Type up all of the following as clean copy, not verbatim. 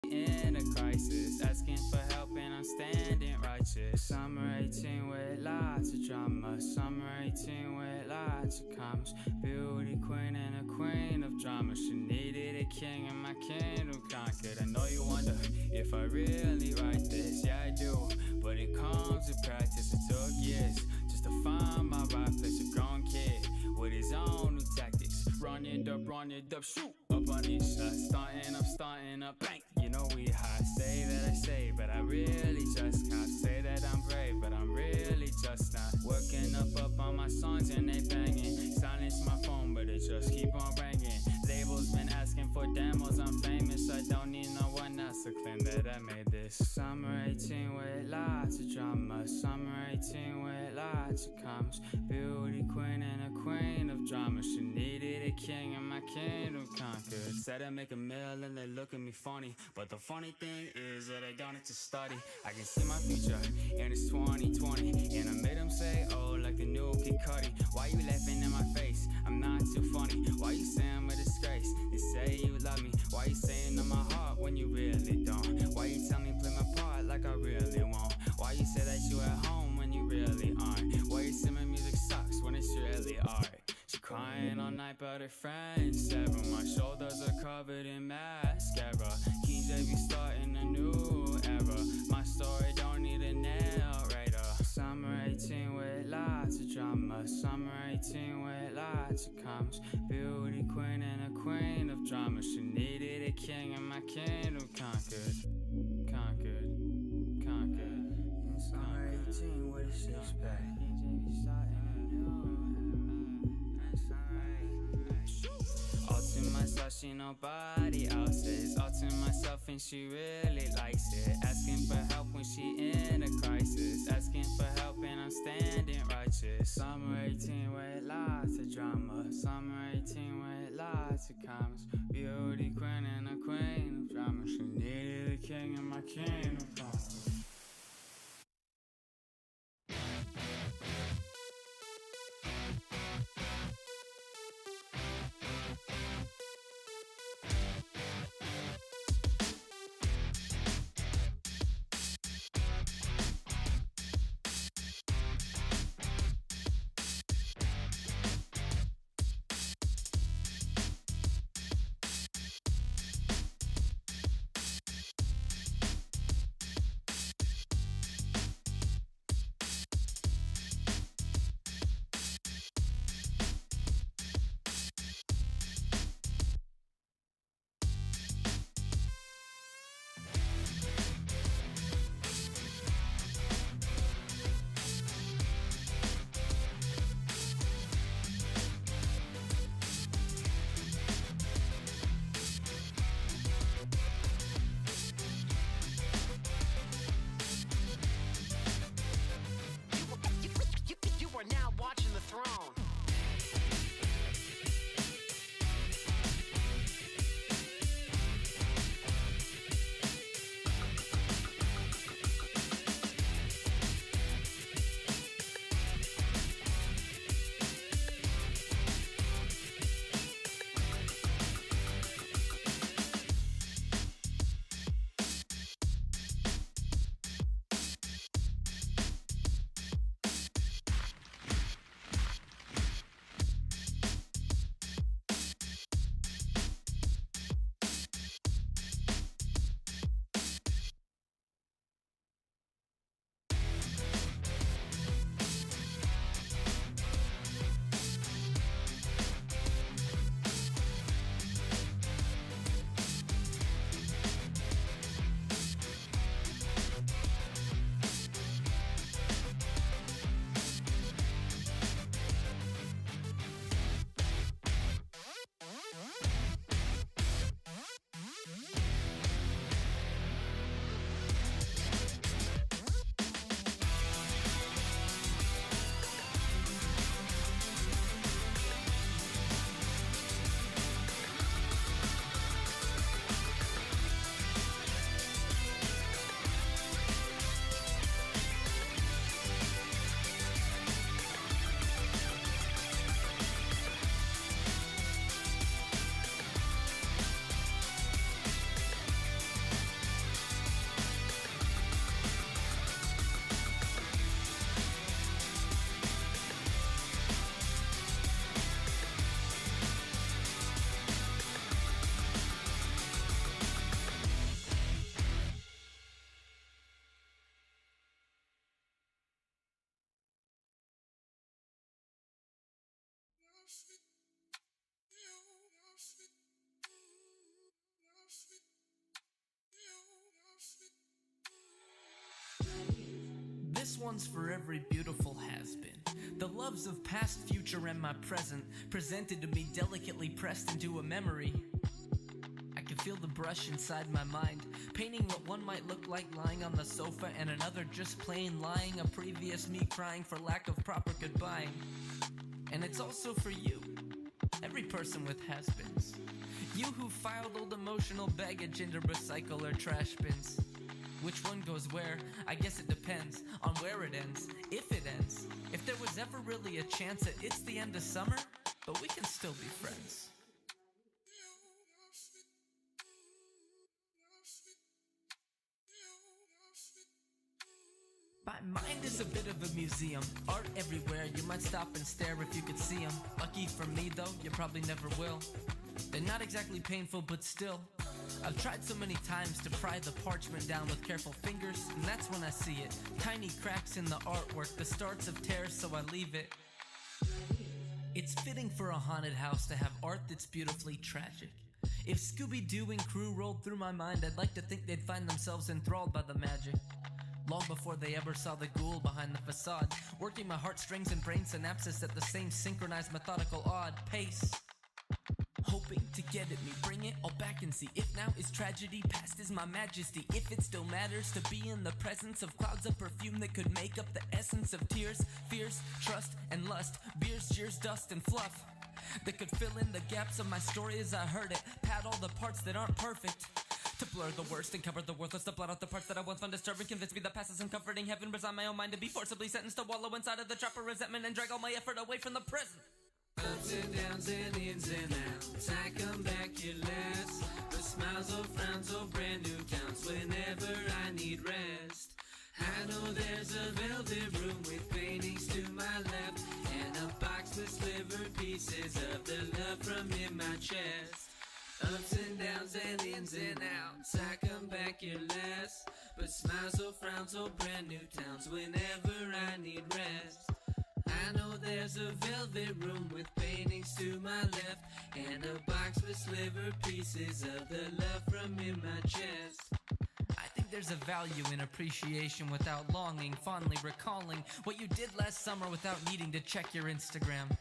in a crisis, asking for help and I'm standing righteous. Summer 18 with lots of drama, summer 18 with lots of commas. Beauty queen and a queen of drama. She needed a king and my kingdom conquered. I know you wonder if I really write this. Yeah, I do, but it comes with practice. It took years just to find my right place. A grown kid with his own new tactics. Run it up, shoot up on these shots. I'm starting up, bang. You know we hot. Say that I say, but I really just cop. Say that I'm brave, but I'm really just not. Working up on my songs and they banging. Silence my phone, but it just keep on ringing. Labels been asking for demos, I'm famous. I don't need no one else to claim that I made this. Summer 18 with lots of drama, summer 18 with lots of commas. Beauty queen and a queen of drama. She needed a king and my kingdom conquered. Said I make a meal and they look at me funny, but the funny thing is that I don't need to study. I can see my future and it's 2020, and I made them say, oh, like the new Kid Cudi. Why you laughing in my face? I'm not too funny. Why you say I'm a disgrace? You say you love me. Why you saying on my heart when you really don't? Why you tell me play my part like I really won't? Why you say that you at home when you really aren't? Why you say my music sucks when it's really art? She crying all night but her friends sever. My shoulders are covered in mascara. Keys they be starting a new era. My story don't need a narrator. Summer 18 with lots of drama, summer 18 with lots of commas. Beauty queen and a queen of drama. She needed a king and my kingdom conquered. Summer 18 with a six pack. All to myself, she nobody else's. All to myself and she really likes it. Asking for help when she in a crisis. Asking for help and I'm standing righteous. Summer 18 with lots of drama, summer 18 with lots of commas. Beauty queen and a queen of drama. She needed a king and my kingdom conquered. This one's for every beautiful has-been. The loves of past, future, and my present, presented to me delicately pressed into a memory. I can feel the brush inside my mind, painting what one might look like lying on the sofa and another just plain lying, a previous me crying for lack of proper goodbye. And it's also for you, every person with has-beens. You who filed old emotional baggage into recycle or trash bins. Which one goes where? I guess it depends on where it ends, if it ends. If there was ever really a chance that it's the end of summer, but we can still be friends. My mind is a bit of a museum, art everywhere, you might stop and stare if you could see them. Lucky for me though, you probably never will. They're not exactly painful, but still. I've tried so many times to pry the parchment down with careful fingers, and that's when I see it. Tiny cracks in the artwork, the starts of tears, so I leave it. It's fitting for a haunted house to have art that's beautifully tragic. If Scooby-Doo and crew rolled through my mind, I'd like to think they'd find themselves enthralled by the magic. Long before they ever saw the ghoul behind the facade, working my heartstrings and brain synapses at the same synchronized, methodical, odd pace. Hoping to get at me, bring it all back and see. If now is tragedy, past is my majesty. If it still matters to be in the presence of clouds of perfume that could make up the essence of tears, fears, trust, and lust. Beers, cheers, dust, and fluff that could fill in the gaps of my story as I heard it. Pad all the parts that aren't perfect, to blur the worst and cover the worthless, to blot out the parts that I once found disturbing. Convince me the past is uncomforting. Heaven resign my own mind to be forcibly sentenced to wallow inside of the trap of resentment and drag all my effort away from the present. Ups and downs and ins and outs, I come back here last. With smiles or frowns or brand new towns, whenever I need rest. I know there's a velvet room with paintings to my left, and a box with slivered pieces of the love from in my chest. Ups and downs and ins and outs, I come back here last. But smiles or frowns or brand new towns, whenever I need rest. I know there's a velvet room with paintings to my left, and a box with slivered pieces of the love from in my chest. I think there's a value in appreciation without longing, fondly recalling what you did last summer without needing to check your Instagram.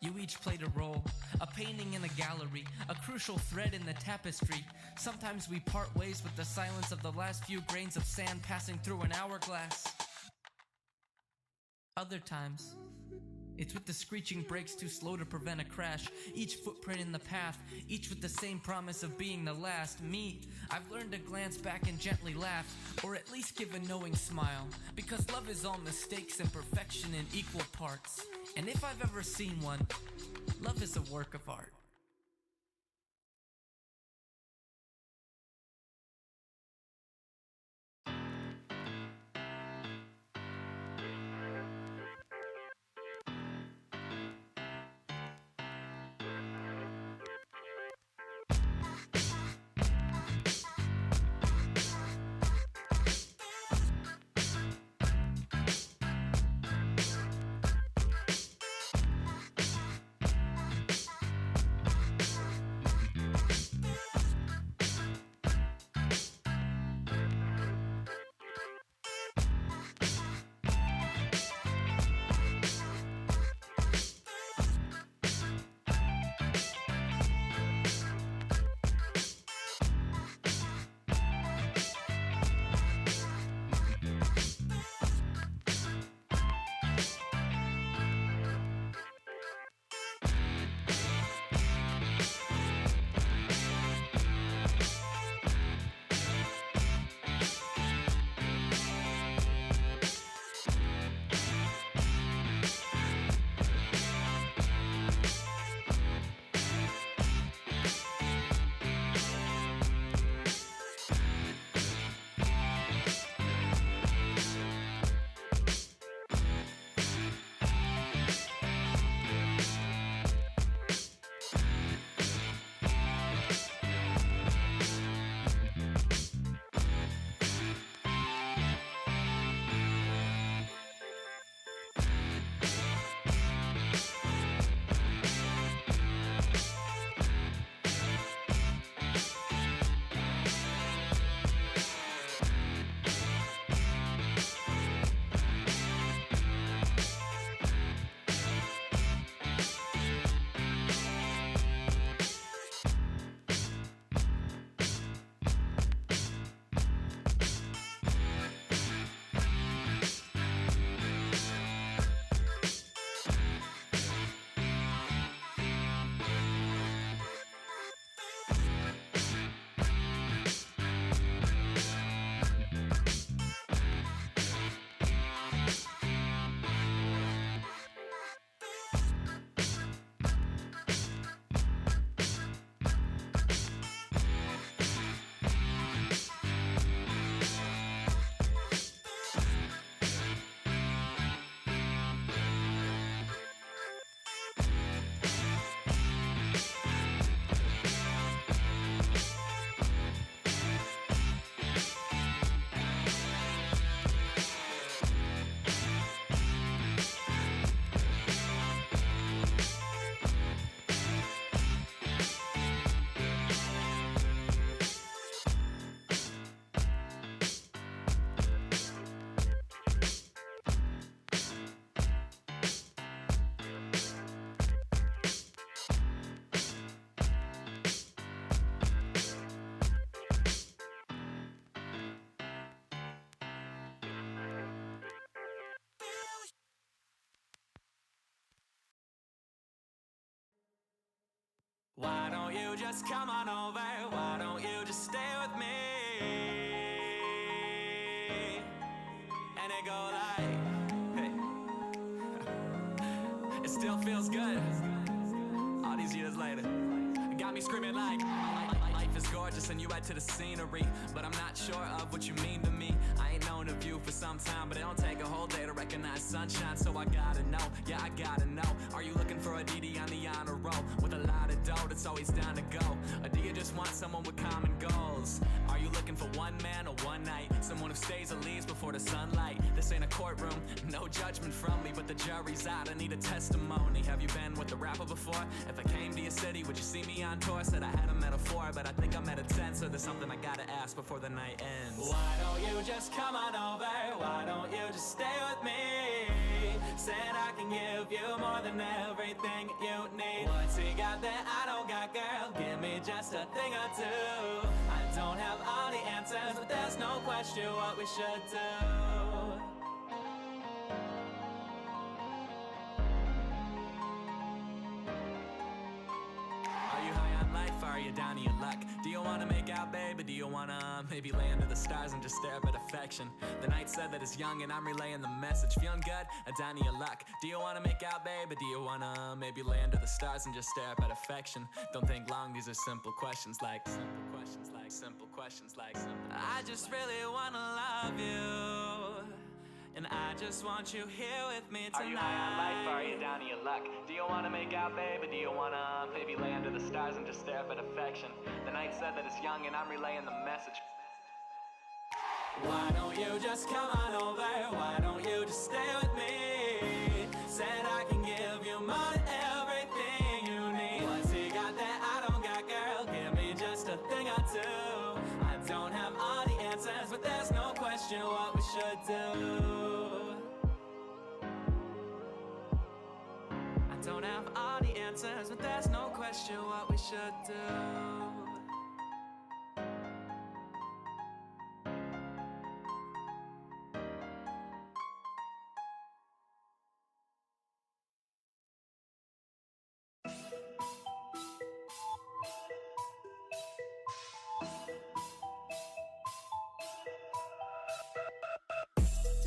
You each played a role, a painting in a gallery, a crucial thread in the tapestry. Sometimes we part ways with the silence of the last few grains of sand passing through an hourglass. Other times, it's with the screeching brakes too slow to prevent a crash. Each footprint in the path, each with the same promise of being the last. Me, I've learned to glance back and gently laugh, or at least give a knowing smile. Because love is all mistakes and perfection in equal parts. And if I've ever seen one, love is a work of art. you just come on over? Why don't you just stay with me? And it go like, hey. It still feels good. All these years later, it got me screaming like, life is gorgeous and you add to the scenery, but I'm not sure of what you mean to me. I ain't known of you for some time, but it don't take a whole day to recognize sunshine, so I gotta know, yeah, I gotta know. Are you looking for a DD on the honor roll with a lot of dough that's always down to go? Or do you just want someone with common goals? Are you looking for one man or one night? Someone who stays or leaves before the sunlight? This ain't a courtroom, no judgment from me, but the jury's out, I need a testimony. Have you been with a rapper before? If I came to your city, would you see me on tour? Said I had a metaphor, but I think I'm at a 10, so there's something I gotta ask before the night ends. Why don't you just come on over? Why don't you just stay with me? Said I can give you more than everything you need. What's he got that I don't got, girl? Give me just a thing or two. I don't have all the answers, but there's no question what we should do. Are you high on life, or are you down to your luck? Do you wanna make out, babe, or do you wanna maybe lay under the stars and just stare up at affection? The night said that it's young and I'm relaying the message. Feeling good, or down to your luck? Do you wanna make out, babe, or do you wanna maybe lay under the stars and just stare up at affection? Don't think long, these are simple questions like, simple questions like, simple questions like, simple questions. I just really wanna love you, and I just want you here with me tonight. Are you high on life, or are you down to your luck? Do you wanna make out, babe, or do you wanna maybe lay under the stars and just stare up at affection? The night said that it's young and I'm relaying the message. Why don't you just come on over? Why don't you just stay with me? Said I can give you more than everything you need. What's he got that I don't got, girl? Give me just a thing or two. I don't have all the answers, but there's no question what we should do. I don't have all the answers, but there's no question what we should do.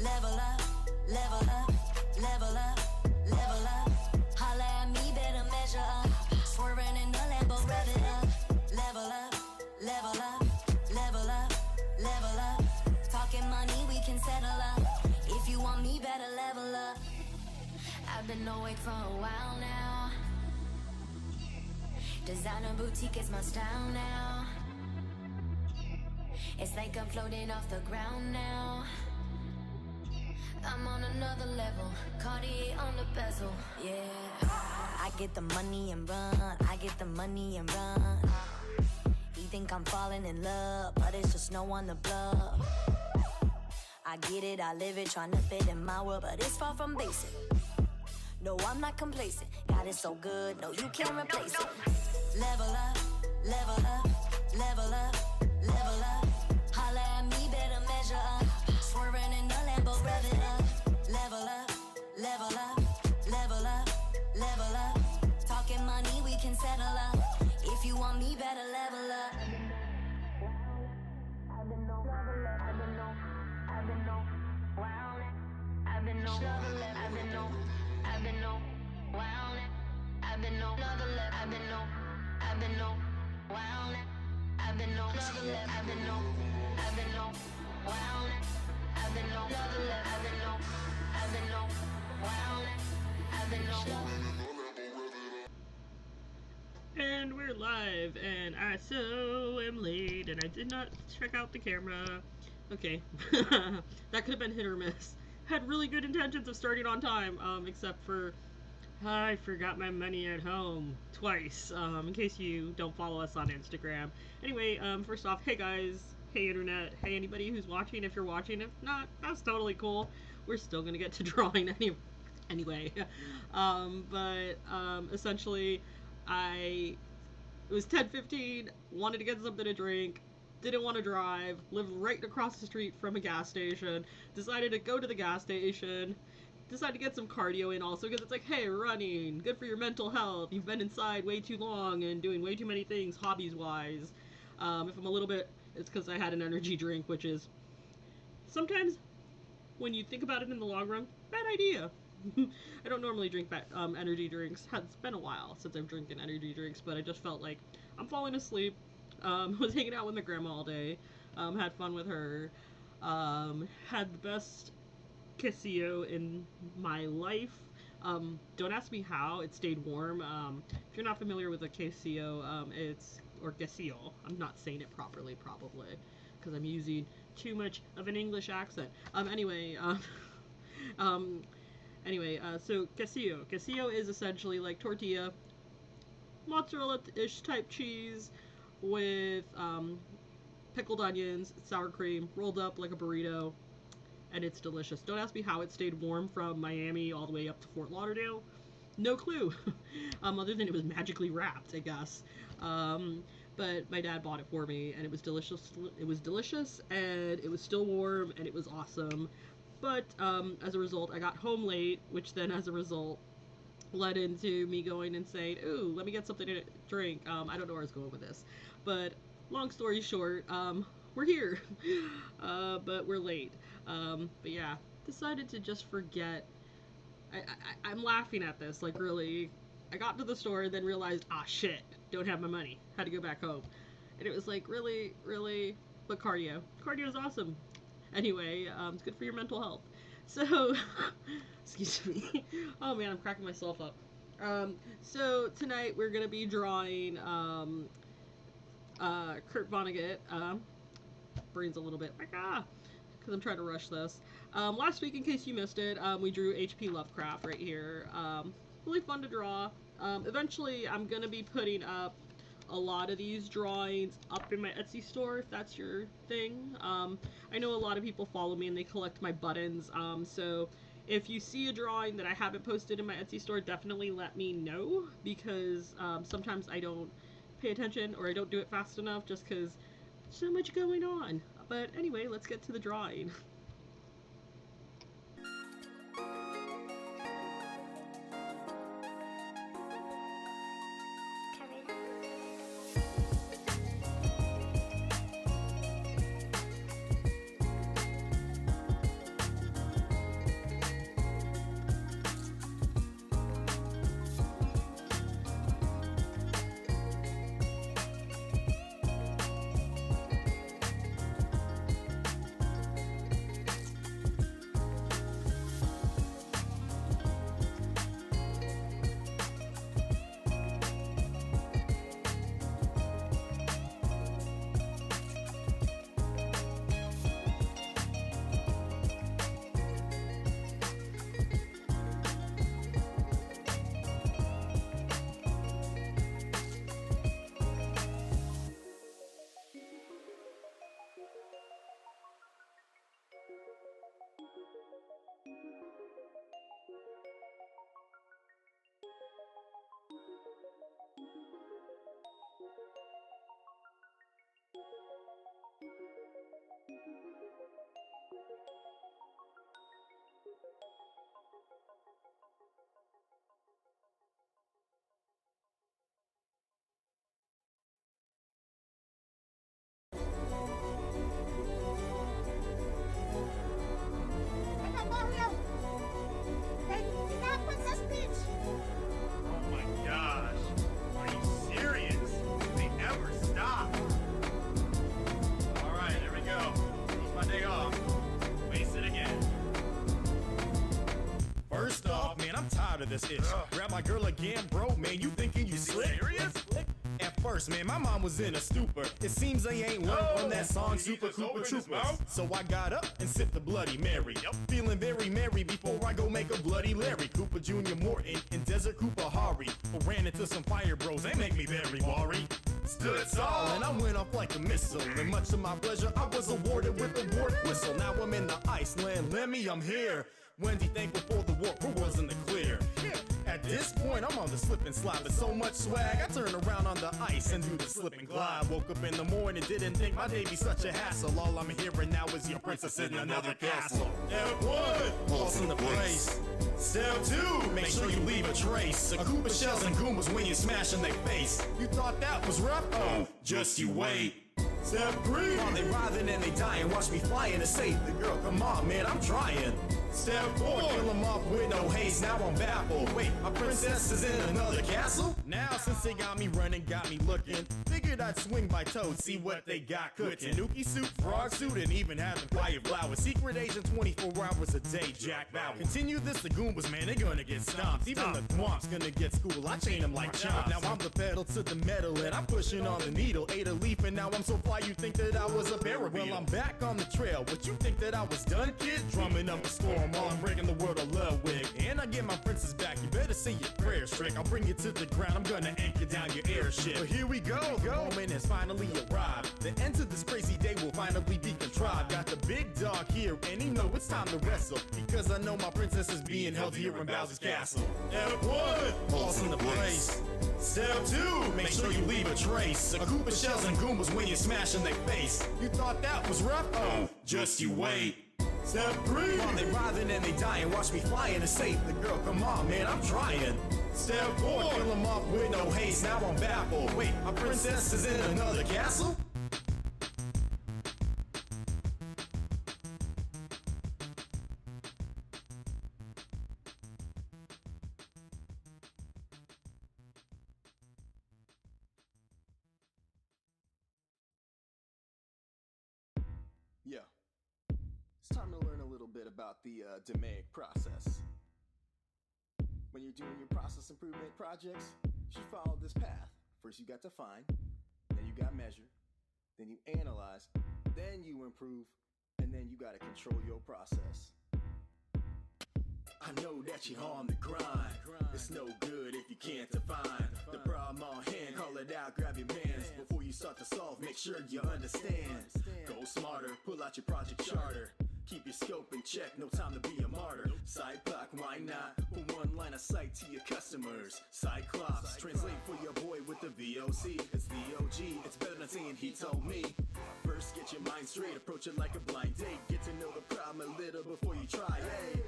Level up, level up, level up, level up. Holla at me, better measure up. Swerving in the Lambo, rev it up. Level up, level up, level up, level up. Talking money, we can settle up. If you want me, better level up. I've been awake for a while now. Designer boutique is my style now. It's like I'm floating off the ground now. I'm on another level, Cartier on the bezel, yeah. I get the money and run, I get the money and run. He think I'm falling in love, but it's just no on the bluff. I get it, I live it, tryna fit in my world, but it's far from basic. No, I'm not complacent, God is so good, no, you can't replace it. Level up, level up, level up, level up. Holla at me, better measure up. Swerving in the Lambo, rev it up. Level up, level up, level up, level up. Talking money, we can settle up. If you want me, better level up. I've been no, I've been no, I've been no, wow. I've been no, I've been no, I've been no, wow. I've been no, I've been no, I've been no, wow. I've been no, I've been no, I've been no, wow. I've been no, I've been no, I've been no, wow. I've been no. And we're live, and I so am late, and I did not check out the camera. Okay, that could have been hit or miss. Had really good intentions of starting on time, except for I forgot my money at home twice, in case you don't follow us on Instagram. Anyway, first off, hey guys, hey internet, hey anybody who's watching, if you're watching. If not, that's totally cool. We're still gonna get to drawing anyway. Essentially, it was 10:15, wanted to get something to drink, didn't want to drive, lived right across the street from a gas station, decided to go to the gas station, decided to get some cardio in also because it's like, hey, running, good for your mental health. You've been inside way too long and doing way too many things hobbies-wise. If I'm a little bit, it's because I had an energy drink, which is sometimes, when you think about it in the long run, bad idea. I don't normally drink energy drinks. It's been a while since I've drinking energy drinks, but I just felt like I'm falling asleep. Was hanging out with my grandma all day. Had fun with her. Had the best quesillo in my life. Don't ask me how it stayed warm. If you're not familiar with a quesillo, or quesillo. I'm not saying it properly, probably, because I'm using too much of an English accent. So quesillo. Quesillo is essentially like tortilla, mozzarella-ish type cheese with pickled onions, sour cream, rolled up like a burrito, and it's delicious. Don't ask me how it stayed warm from Miami all the way up to Fort Lauderdale. No clue. Other than it was magically wrapped, I guess. But my dad bought it for me, and it was delicious. It was delicious, and it was still warm, and it was awesome. But as a result, I got home late, which then, as a result, led into me going and saying, "Ooh, let me get something to drink." I don't know where I was going with this, but long story short, we're here, but we're late. But yeah, decided to just forget. I'm laughing at this, like, really. I got to the store, then realized, shit, don't have my money. Had to go back home. And it was like, really? But cardio. Cardio is awesome. Anyway, it's good for your mental health. So, excuse me. Oh man, I'm cracking myself up. So tonight we're gonna be drawing, Kurt Vonnegut. Brain's a little bit, because I'm trying to rush this. Last week, in case you missed it, we drew H.P. Lovecraft right here. Really fun to draw. Eventually, I'm going to be putting up a lot of these drawings up in my Etsy store, if that's your thing. I know a lot of people follow me and they collect my buttons, so if you see a drawing that I haven't posted in my Etsy store, definitely let me know, because sometimes I don't pay attention or I don't do it fast enough just because there's so much going on. But anyway, let's get to the drawing. This ish. Grab my girl again, bro, man, you thinking you slick? Serious? At first, man, my mom was in a stupor. It seems they ain't learned on that song Super Cooper Troopers. So I got up and sipped the Bloody Mary. Feeling very merry before I go make a Bloody Larry. Cooper Jr. Morton and Desert Cooper Hari. Ran into some fire bros, they make me very worried. Stood tall and I went off like a missile. And much to my pleasure, I was awarded with a war whistle. Now I'm in the Iceland, Lemmy, I'm here. Wendy thankful for the war, who was in the clear. At this point, I'm on the slip and slide with so much swag. I turn around on the ice and do the slip and glide. Woke up in the morning, didn't think my day be such a hassle. All I'm hearing now is your princess in another castle. Step 1, pulse in the place. Step 2, make sure you leave a trace. A Koopa shells and Goombas when you smash in their face. You thought that was rough? Oh, just you wait. Step 3, while they writhing and they dying, watch me flying to save the girl. Come on, man, I'm trying. Step 4, kill them off with no haste. Now I'm baffled. Wait, my princess is in another castle? Now since they got me running, got me looking, figured I'd swing by Toad, see what they got cooking. Tanuki suit, frog suit, and even having fire flowers. Secret agent 24 hours a day, Jack Bauer. Continue this, the Goombas, man, they gonna get stomped. Even the Thwomp's gonna get school. I chain them like chomps. Now I'm the pedal to the metal, and I'm pushing on the needle. Ate a leaf, and now I'm so fly you think that I was a parabeetle. Well, I'm back on the trail. Would you think that I was done, kid? Drumming up a storm while I'm breaking the world of Ludwig. And I get my princess back. You better say your prayers, Trick. I'll bring you to the ground. I'm gonna anchor down your airship. But here we go. The moment has finally arrived. The end to this crazy day will finally be contrived. Got the big dog here, and he know it's time to wrestle. Because I know my princess is being held here in Bowser's castle. Step 1, pulse in the place. Step 2, make sure you leave a trace. A Koopa shells and Goombas when you smash in their face. You thought that was rough? Oh, just you wait. Step 3, while they writhing and they dying, watch me flying to save the girl. Come on, man, I'm trying. Step 4, kill them off with no haste. Now I'm baffled. Wait, my princess is in another castle? Yeah. It's time to learn a little bit about the DMAIC process. When you're doing your process improvement projects, you should follow this path. First you got define, then you got measure, then you analyze, then you improve, and then you gotta control your process. I know that you're on the grind. It's no good if you can't define the problem on hand. Call it out, grab your mans. Before you start to solve, make sure you understand. Go smarter, pull out your project charter. Keep your scope in check, no time to be a martyr. Side block, why not? Put one line of sight to your customers. Cyclops, translate for your boy with the VOC. It's VOG, it's better than saying he told me. First get your mind straight, approach it like a blind date. Get to know the problem a little before you try. Hey,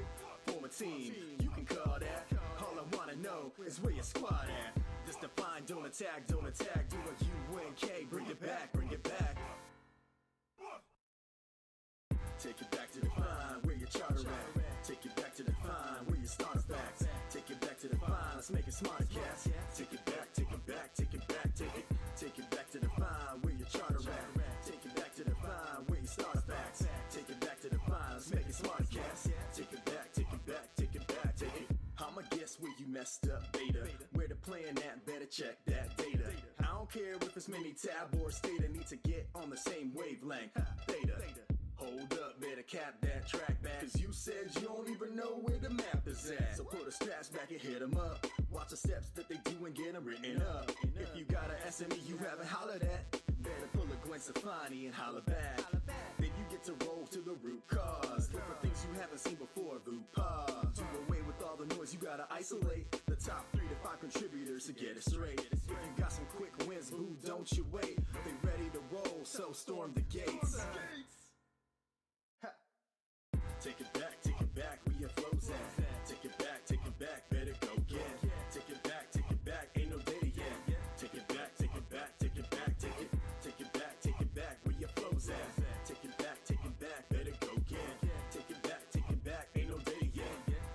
form a team, you can call that. All I wanna know is where your squad at. Just define, don't attack, do a UNK. Bring it back, bring it back. Take it back to define where your charter at. Take it back to define where your starter facts. Take it back to define, let's make it smarter cats. Take it back, take it back, take it back, take it back to define where your charter at. Take it back to define where your starter facts. Take it back to define, let's make it smarter cats. Take it back, take it back, take it back, take it. I'ma guess where you messed up, beta. Where the plan at, better check that data. I don't care if it's mini tab or data, need to get on the same wavelength, beta. Hold up, better cap that track back. Cause you said you don't even know where the map is at. So put the straps back and hit them up. Watch the steps that they do and get them written up. If you got an SME you haven't hollered at, better pull a Gwen Stefani and holler back. Then you get to roll to the root cause. Look for things you haven't seen before, VUPA. Do away with all the noise, you gotta isolate the top 3 to 5 contributors to get it straight. If you got some quick wins, boo, don't you wait. They ready to roll, so storm the gates. Take it back, where your flow's at. Take it back, better go get. Take it back, ain't no data yet. Take it back, take it back, take it back, take it back, where your flow's at. Take it back, better go get. Take it back, ain't no data yet.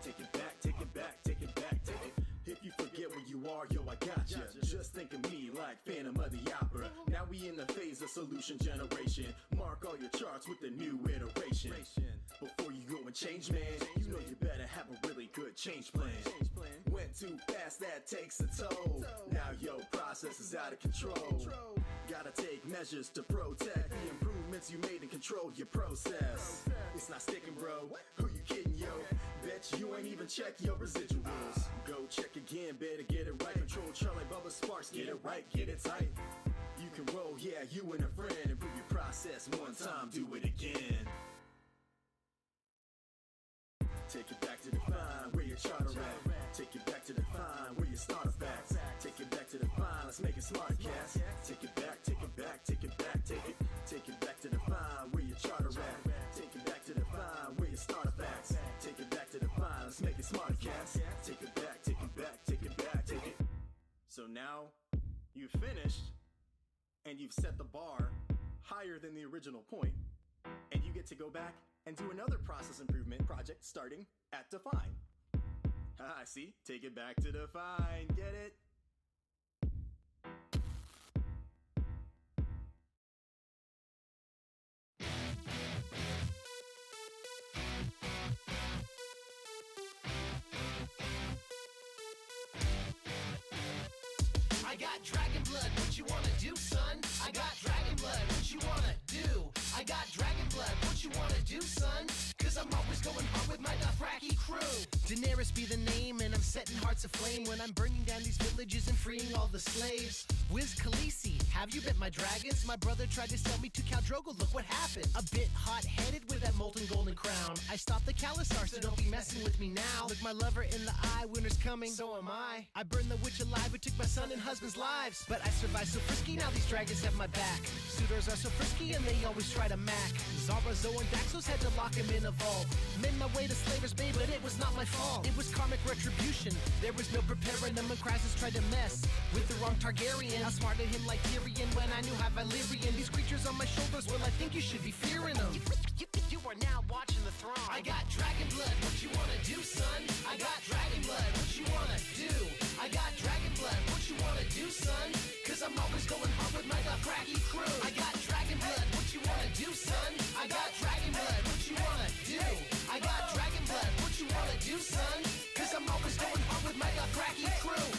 Take it back, take it back, take it back, take it. If you forget where you are, yo, I gotcha. Just think of me like Phantom of the Opera. Now we in the phase of solution generation. Mark all your charts with the new iteration. Before you go and change, man, you know you better have a really good change plan. Went too fast, that takes a toll. Now your process is out of control. Gotta take measures to protect the improvements you made and control your process. It's not sticking, bro. Who you kidding, yo? Bet you ain't even check your residuals. Go check again, better get it right. Control Charlie Bubba Sparks, get it right, get it tight. You can roll, yeah, you and a friend. Improve your process one time, do it again. Take it back to define where your charter at. Take it back to define make it smart, cast. Take it back, take it back, take it back, take it back to define where your charter at. Take it back to define where your starter facts. Take it back to define, let's make it smart, cast. Take it back, take it back, take it back, take it. So now you've finished and you've set the bar higher than the original point, and you get to go back and do another process improvement project starting at define. Ah, see? Take it back to define. Get it? I got dragon blood, what you wanna do, son? I got dragon blood, what you wanna do? I got dragon blood, what you wanna do, son? Cause I'm always going hard with my Dothraki crew. Daenerys be the name, and I'm setting hearts aflame when I'm burning down these villages and freeing all the slaves. Wiz Khaleesi, have you met my dragons? My brother tried to sell me to Khal Drogo, look what happened. A bit hot-headed with that molten golden crown. I stopped the Khalasar, so don't be messing with me now. Look my lover in the eye, winter's coming, so am I. I burned the witch alive who took my son and husband's lives. But I survived so frisky, now these dragons have my back. Suitors are so frisky and they always try to mac. Zara, Zoe, and Daxos had to lock him in a vault. Made my way to Slaver's Bay, but it was not my fault. It was karmic retribution. There was no preparing them when Krasus tried to mess with the wrong Targaryen. Outsmarted him like Tyrion when I knew how Valyrian. These creatures on my shoulders, well, I think you should be fearing them. You are now watching the throne. I got dragon blood, what you wanna do, son? I got dragon blood, what you wanna do? I got dragon blood, what you wanna do, son? Cause I'm always going hard with my Dothraki crew. I got dragon blood, what you wanna do, son? I got dragon blood, what you wanna do? I got dragon blood, what you wanna do, son? Cause I'm always going hard with my Dothraki crew.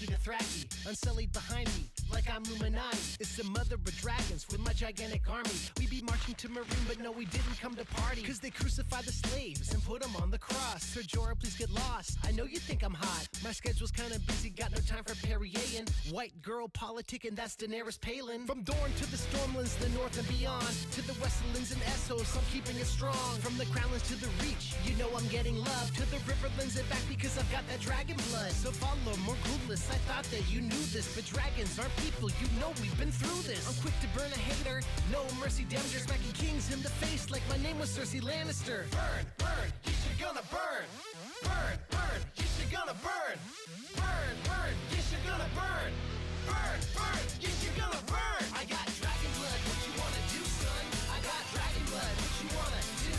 Dothraki, unsullied behind me, like I'm Illuminati. It's the mother of dragons with my gigantic army. We be marching to Marine, but no, we didn't come to party. Cause they crucified the slaves and put them on the cross. Sir Jorah, please get lost. I know you think I'm hot. My schedule's kinda busy, got no time for Perrier. White girl politicking, that's Daenerys Palin. From Dorne to the Stormlands, the north and beyond, to the Westlands and Essos, I'm keeping it strong. From the Crownlands to the Reach, you know I'm getting love. To the Riverlands and back because I've got that dragon blood. So follow more clueless, I thought that you knew this, but dragons aren't people, you know we've been through this. I'm quick to burn a hater, no mercy damager, smacking kings in the face like my name was Cersei Lannister. Burn, burn, you should gonna burn. Burn, burn, you should gonna burn. Burn, burn, you should gonna burn. Burn, burn, you should gonna burn. I got dragon blood, what you wanna do, son? I got dragon blood, what you wanna do?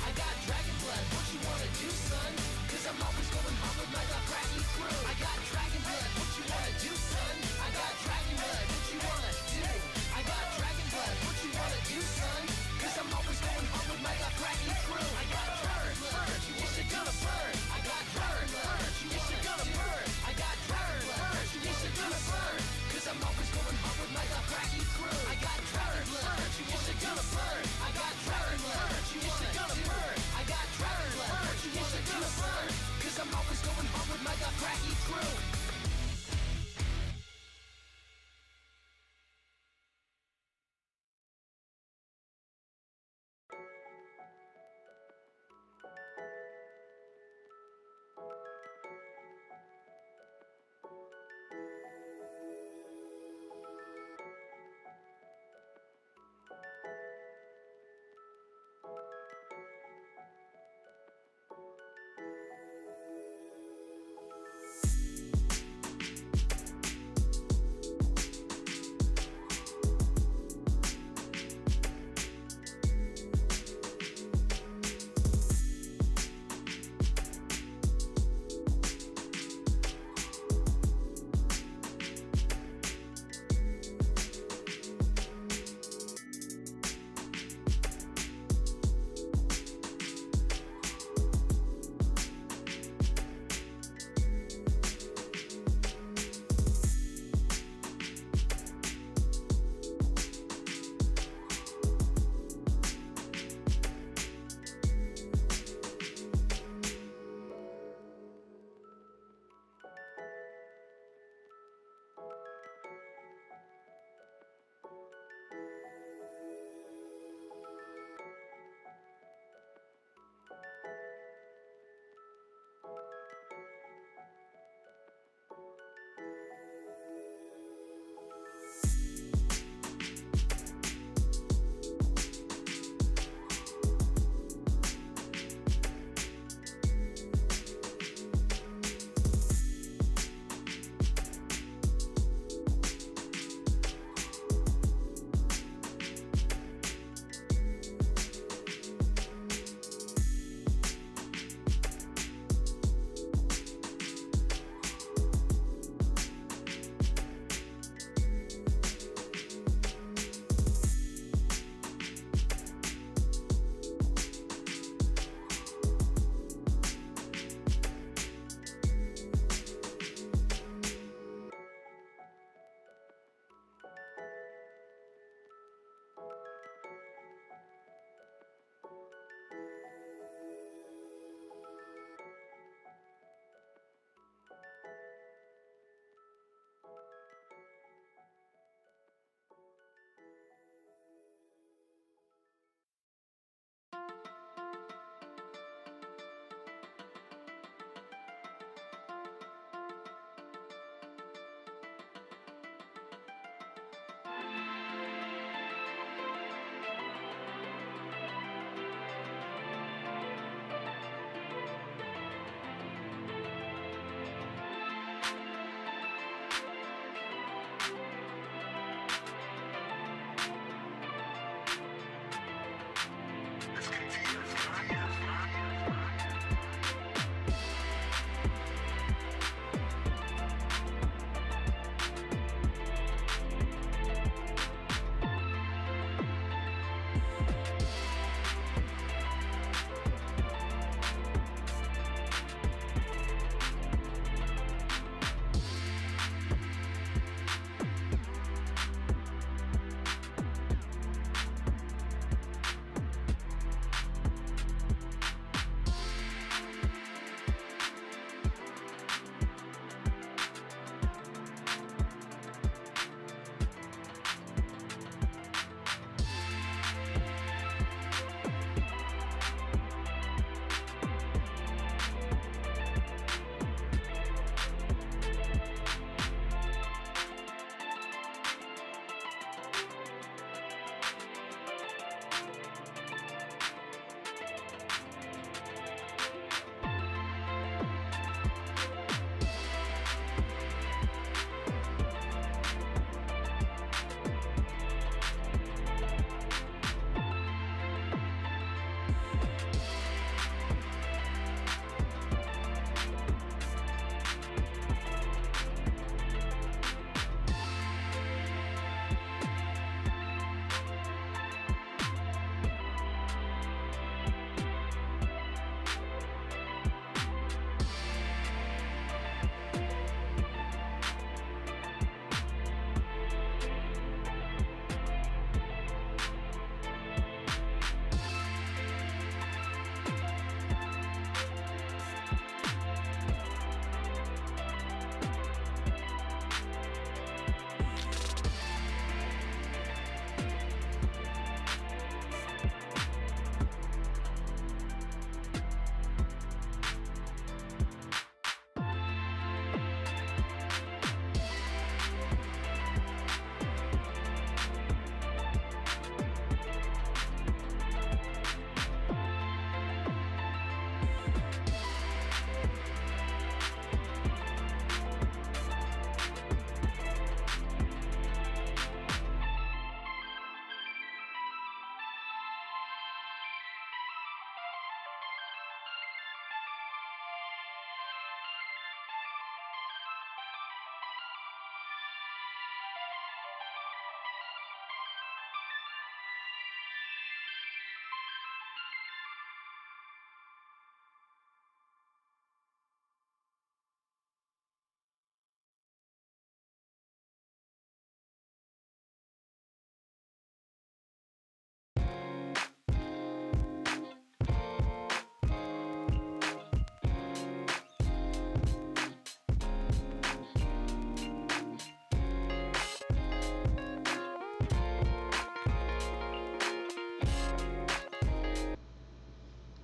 I got dragon blood, what you wanna do, son? Cause I'm always going hard with my Dothraki crew. I got dragon blood, what you wanna do, son? I got dragon blood, what you wanna do? I got dragon blood, what you wanna do, son? Cause I'm always going hard with my Dothraki crew. I got dragon blood, you should gonna burn. I got dragon blood, you should gonna burn. I got dragon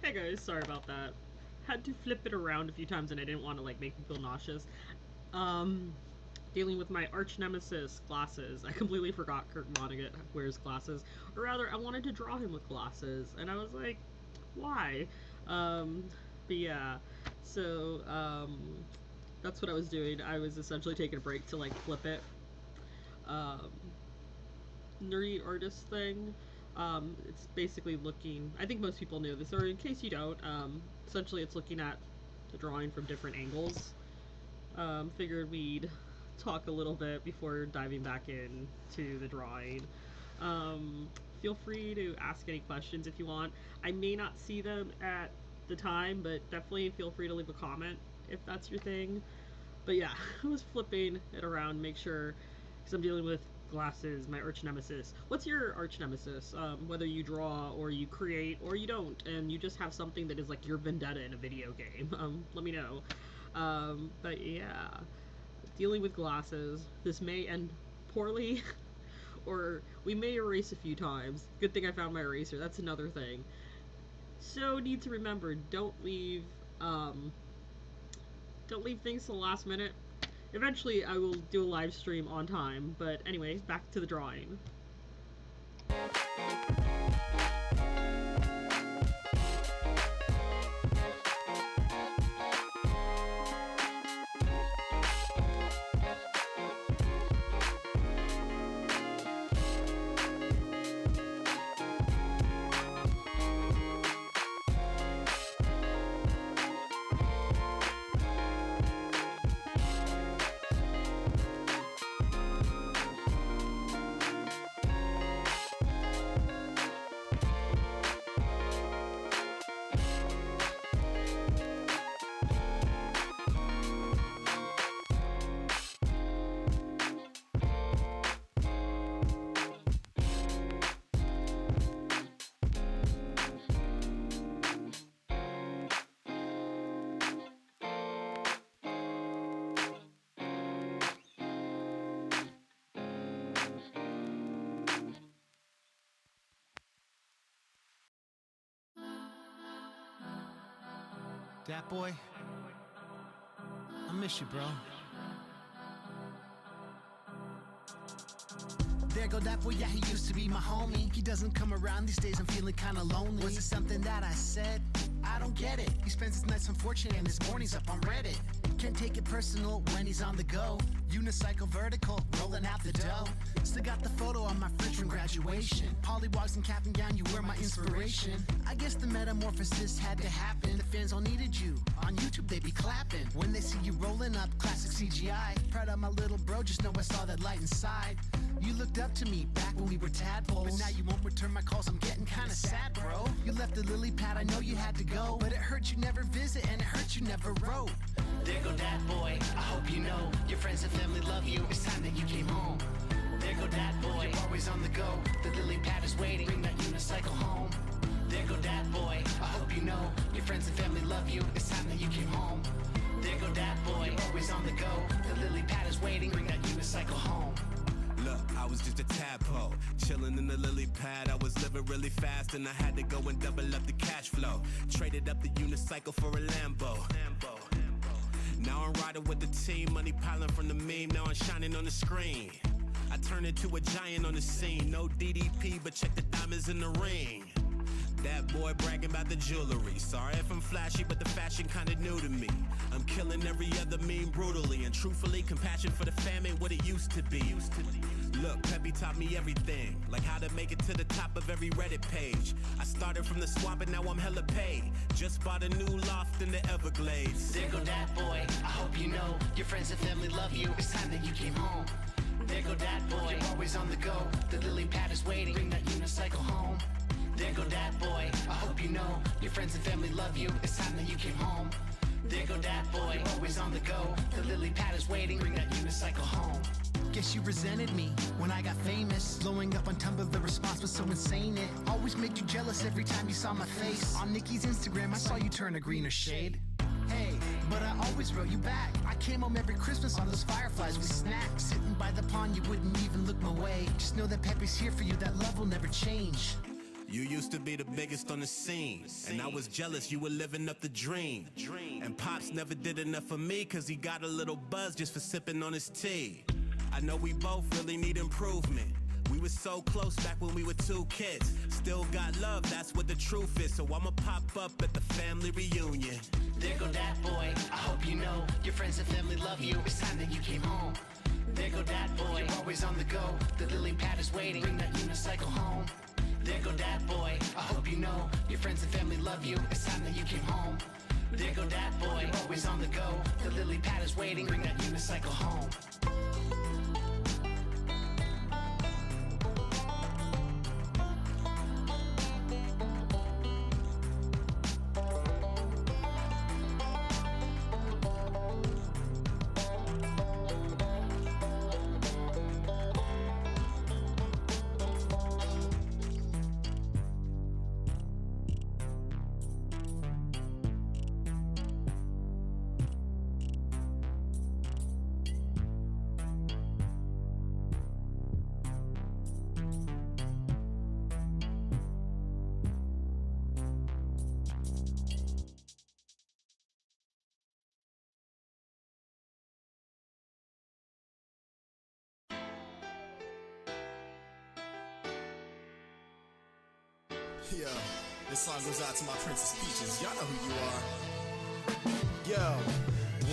Hey guys, sorry about that. Had to flip it around a few times and I didn't want to like make me feel nauseous. Dealing with my arch nemesis, glasses. I completely forgot Kurt Vonnegut wears glasses. Or rather, I wanted to draw him with glasses. And I was like, why? But yeah, so that's what I was doing. I was essentially taking a break to like flip it. Nerdy artist thing. It's basically looking, I think most people knew this, or in case you don't, essentially it's looking at the drawing from different angles. Figured we'd talk a little bit before diving back in to the drawing. Feel free to ask any questions if you want. I may not see them at the time, but definitely feel free to leave a comment if that's your thing. But yeah, I was flipping it around, make sure, because I'm dealing with glasses, my arch nemesis. What's your arch nemesis? Whether you draw or you create or you don't, and you just have something that is like your vendetta in a video game. Let me know. But yeah, dealing with glasses. This may end poorly, or we may erase a few times. Good thing I found my eraser. That's another thing. So need to remember, don't leave things to the last minute. Eventually I will do a live stream on time, but anyway, back to the drawing. Dat boy, I miss you, bro. There go that boy, yeah, he used to be my homie. He doesn't come around these days, I'm feeling kinda lonely. Was it something that I said? I don't get it. He spends his nights unfortunate and his mornings up on Reddit. Can't take it personal when he's on the go. Unicycle vertical, rolling out the dough. Still got the photo on my fridge from graduation. Pollywogs and cap and gown, you were my inspiration. I guess the metamorphosis had to happen. The fans all needed you. On YouTube they be clapping when they see you rolling up classic CGI. Proud of my little bro, just know I saw that light inside. You looked up to me back when we were tadpoles, but now you won't return my calls, I'm getting kinda sad, bro. You left the lily pad, I know you had to go, but it hurt you never visit and it hurt you never wrote. There go that boy, I hope you know your friends and family love you, it's time that you came home. There go that boy, you're always on the go, the lily pad is waiting, bring that unicycle home. There go that boy, I hope you know your friends and family love you, it's time that you came home. There go that boy, you're always on the go, the lily pad is waiting, bring that unicycle home. Look, I was just a tadpole, chilling in the lily pad. I was living really fast and I had to go and double up the cash flow. Traded up the unicycle for a Lambo. Now I'm riding with the team, money piling from the meme, now I'm shining on the screen. I turned into a giant on the scene, no DDP, but check the diamonds in the ring. That boy bragging about the jewelry. Sorry if I'm flashy, but the fashion kinda new to me. I'm killing every other meme brutally, and truthfully, compassion for the fam ain't what it used to be. Look, Peppy taught me everything, like how to make it to the top of every Reddit page. I started from the swamp and now I'm hella paid. Just bought a new loft in the Everglades. There go that boy, I hope you know your friends and family love you, it's time that you came home. There go that boy, you're always on the go, the lily pad is waiting, bring that unicycle home. There go that boy, I hope you know your friends and family love you, it's time that you came home. There go that boy, always on the go, the lily pad is waiting, bring that unicycle home. Guess you resented me when I got famous. Blowing up on Tumblr, the response was so insane. It always made you jealous every time you saw my face. On Nikki's Instagram, I saw you turn a greener shade. Hey, but I always wrote you back. I came home every Christmas on those fireflies with snacks. Sitting by the pond, you wouldn't even look my way. Just know that Peppy's here for you, that love will never change. You used to be the biggest on the scene, and I was jealous you were living up the dream. And Pops never did enough for me, cause he got a little buzz just for sipping on his tea. I know we both really need improvement. We were so close back when we were 2 kids. Still got love, that's what the truth is. So I'ma pop up at the family reunion. There go that boy, I hope you know your friends and family love you, it's time that you came home. There go that boy, you're always on the go, the lily pad is waiting, bring that unicycle home. There go that boy, I hope you know your friends and family love you, it's time that you came home. There go that boy, you're always on the go, the lily pad is waiting, bring that unicycle home. Yo, this song goes out to my Princess Peaches. Y'all know who you are. Yo,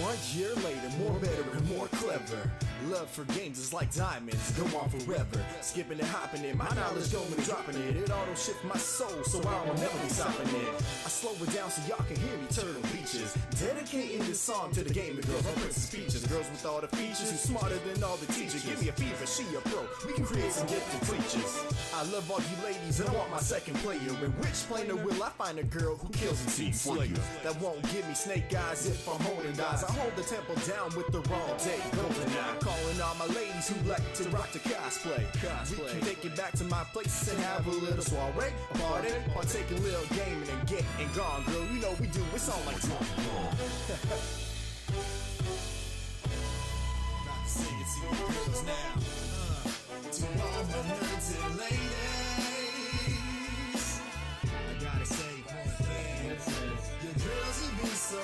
1 year later, more better and more clever. Love for games is like diamonds, go on forever. Skipping and hopping it, my knowledge going and dropping it. It auto shift my soul, so I will never be stopping it. I slow it down so y'all can hear me turtle beaches. Dedicating this song to the gaming girls, my Princess Peaches. Girls with all the features, who's smarter than all the teachers. Give me a fever, she a pro. We can create some gifted creatures. I love all you ladies and I want my second player. In which planer will I find a girl who kills and team slayer? That won't give me snake eyes if I'm holding eyes. I hold the temple down with the wrong day. Golden eye. Calling all my ladies who like to rock the cosplay. We can take it back to my place and have a little soiree, party, partake a little gaming and get and gone, girl. You know we do. It's all like talk. Not to sing it to you girls now. To all my nerds and ladies, I gotta say one thing. Your girls have been so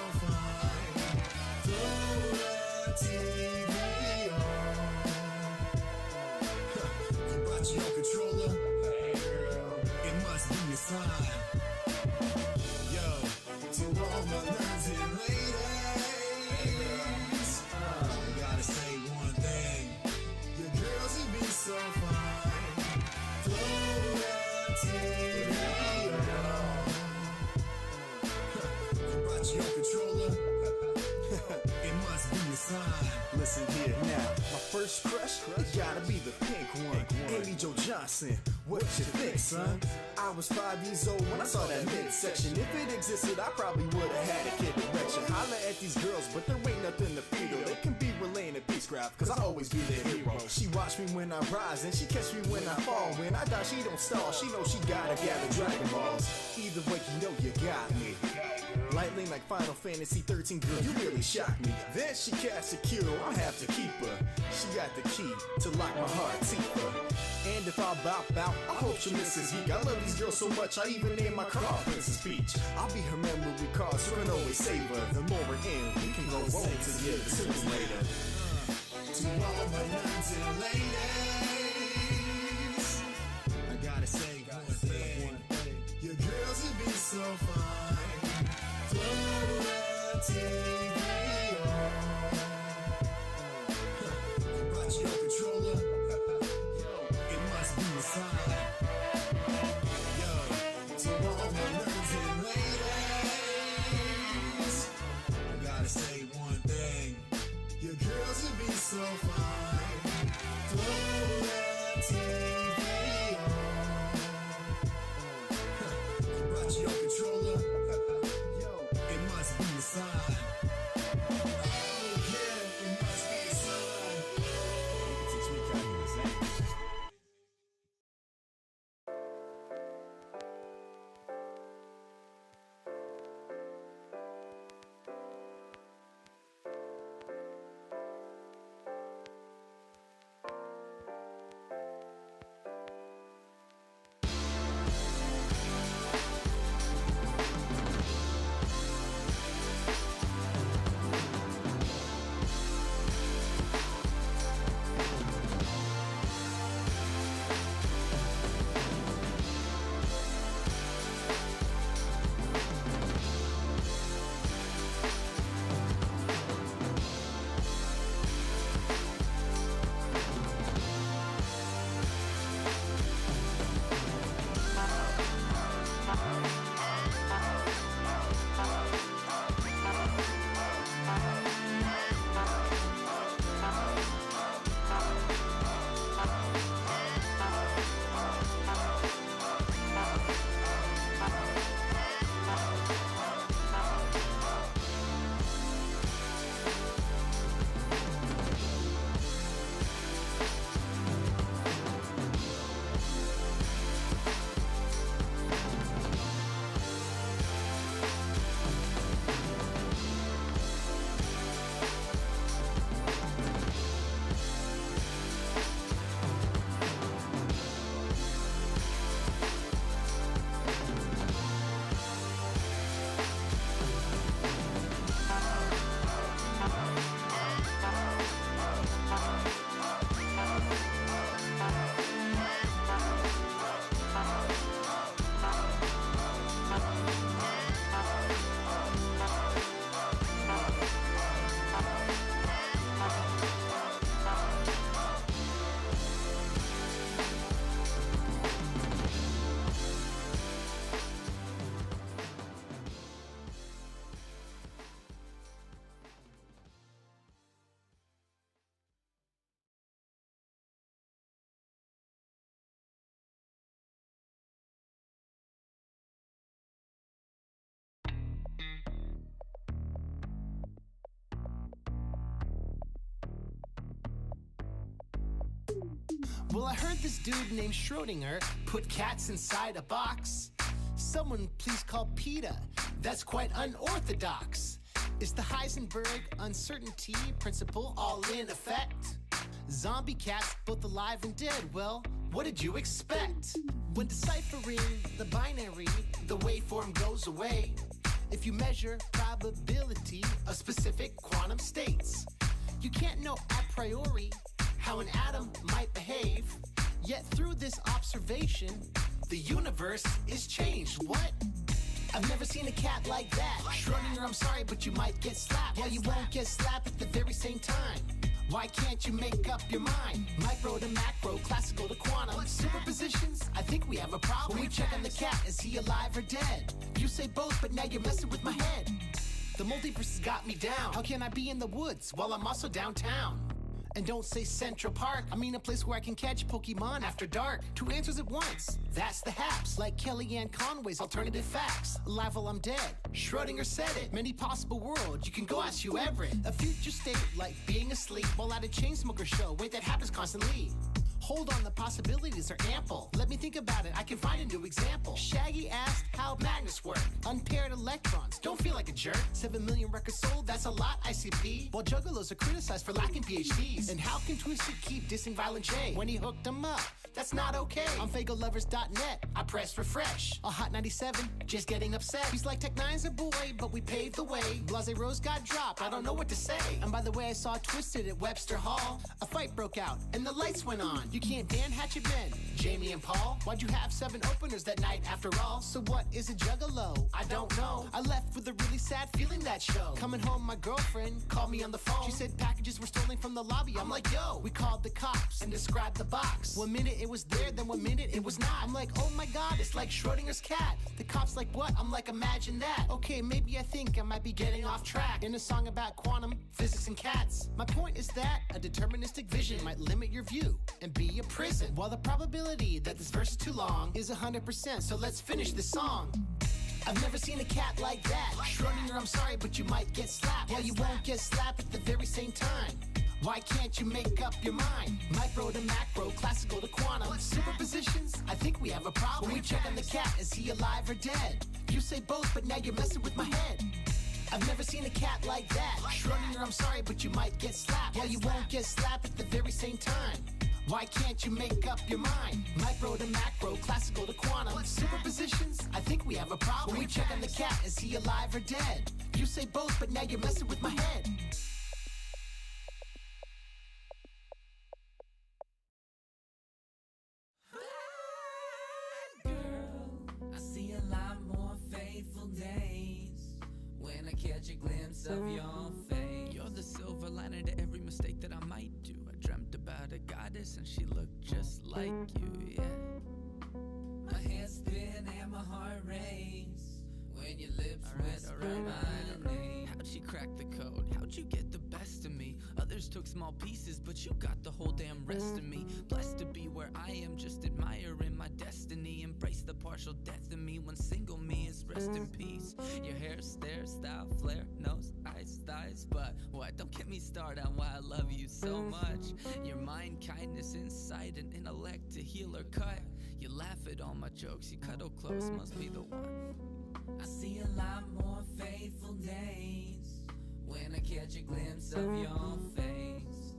sign. Yo, to all my nerds and ladies, I gotta say one thing. Your girls would be so fine. Throw that TV on. You brought your own controller? It must be a sign. Listen here now, my first crush, it gotta be the pink one. Amy Jo Johnson, what you think, son? I was 5 years old when I saw that midsection. If it existed, I probably would've had a kid erection. Holla at these girls, but there ain't nothing to feed her. They can be relaying a peace craft, cause I always be their hero. She watch me when I rise, and she catch me when I fall. When I die, she don't stall, she knows she gotta gather Dragon Balls. Either way, you know you got me. Lightning like Final Fantasy 13, girl, you really shocked me. Then she cast a cure, I'll have to keep her. She got the key to lock my heart deeper. And if I bop out, I hope she misses Geek. I love these girls so much, I even named my car Princess Peach. I'll be her memory card, so I can always save her. The more we're in, we can grow old together sooner or later. To all my nerds and ladies, I gotta say one thing. Your girls would be so fine. Throw that TV on. You brought your own controller? It must be a sign. Yo, to all my nerds and ladies, I gotta say one thing. Your girls would be so fine. Throw that TV on. You brought your own controller? It must be a sign. Oh yeah, it must be a sign. You can teach me calculus, eh? Well, I heard this dude named Schrodinger put cats inside a box. Someone please call PETA. That's quite unorthodox. Is the Heisenberg uncertainty principle all in effect? Zombie cats, both alive and dead. Well, what did you expect? When deciphering the binary, the waveform goes away. If you measure probability of specific quantum states, you can't know a priori how an atom might behave. Yet through this observation, The universe is changed. What? I've never seen a cat like that. Schrodinger, I'm sorry, but you might get slapped. Well, you won't get slapped at the very same time. Why can't you make up your mind? Micro to macro, classical to quantum. Superpositions? I think we have a problem. When we check on the cat, is he alive or dead? You say both, but now you're messing with my head. The multiverse has got me down. How can I be in the woods while I'm also downtown? And don't say Central Park, I mean a place where I can catch Pokemon after dark. Two answers at once, that's the haps. Like Kellyanne Conway's alternative facts. Alive while I'm dead, Schrodinger said it. Many possible worlds, you can go ask Hugh Everett. A future state like being asleep while at a Chainsmoker show. Wait, that happens constantly. Hold on, the possibilities are ample. Let me think about it, I can find a new example. Shaggy asked how magnets work. Unpaired electrons, don't feel like a jerk. 7 million records sold, that's a lot, ICP. While juggalos are criticized for lacking PhDs. And how can Twisted keep dissing Violent J when he hooked them up? That's not okay. On FagoLovers.net, I pressed refresh. A Hot 97, just getting upset. He's like Tech Nine's a boy, but we paved the way. Blase Rose got dropped, I don't know what to say. And by the way, I saw Twisted at Webster Hall. A fight broke out, and the lights went on. You can't Dan Hatchet Men, Jamie and Paul. Why'd you have 7 openers that night after all? So what is a juggalo? I don't know. I left with a really sad feeling that show. Coming home, my girlfriend called me on the phone. She said packages were stolen from the lobby. I'm like, yo, we called the cops and described the box. 1 minute it was there, then 1 minute it was not. I'm like, oh my god, it's like Schrodinger's cat. The cops like, what? I'm like, imagine that. Okay, maybe I think I might be getting off track in a song about quantum physics and cats. My point is that a deterministic vision might limit your view and be a prison. While the probability that this verse is too long is 100%, so let's finish this song. I've never seen a cat like that. Schrodinger, I'm sorry, but you might get slapped. Well, you won't get slapped at the very same time. Why can't you make up your mind? Micro to macro, classical to quantum. Superpositions? I think we have a problem. When we check on the cat, is he alive or dead? You say both, but now you're messing with my head. I've never seen a cat like that. Schrodinger, I'm sorry, but you might get slapped. Well, you won't get slapped at the very same time. Why can't you make up your mind? Micro to macro, classical to quantum. Superpositions? I think we have a problem. When we check on the cat, is he alive or dead? You say both, but now you're messing with my head. Girl, I see a lot more faithful days when I catch a glimpse of your face. You're the silver lining to every mistake that I might do. I dreamt about a goddess and she looked just like you, yeah. My head spin and my heart race when your lips whisper my name. How'd she crack the code? How'd you get the best of me? Others took small pieces, but you got the whole damn rest of me. Blessed to be where I am, just admiring my destiny. Embrace the partial death of me when single me is rest in peace. Your hair, stare, style, flare, nose, eyes, thighs. But what? Don't get me started on why I love you so much. Your mind, kindness, insight, and intellect to heal or cut. You laugh at all my jokes, you cuddle close, must be the one. I see a lot more faithful days when I catch a glimpse of your face.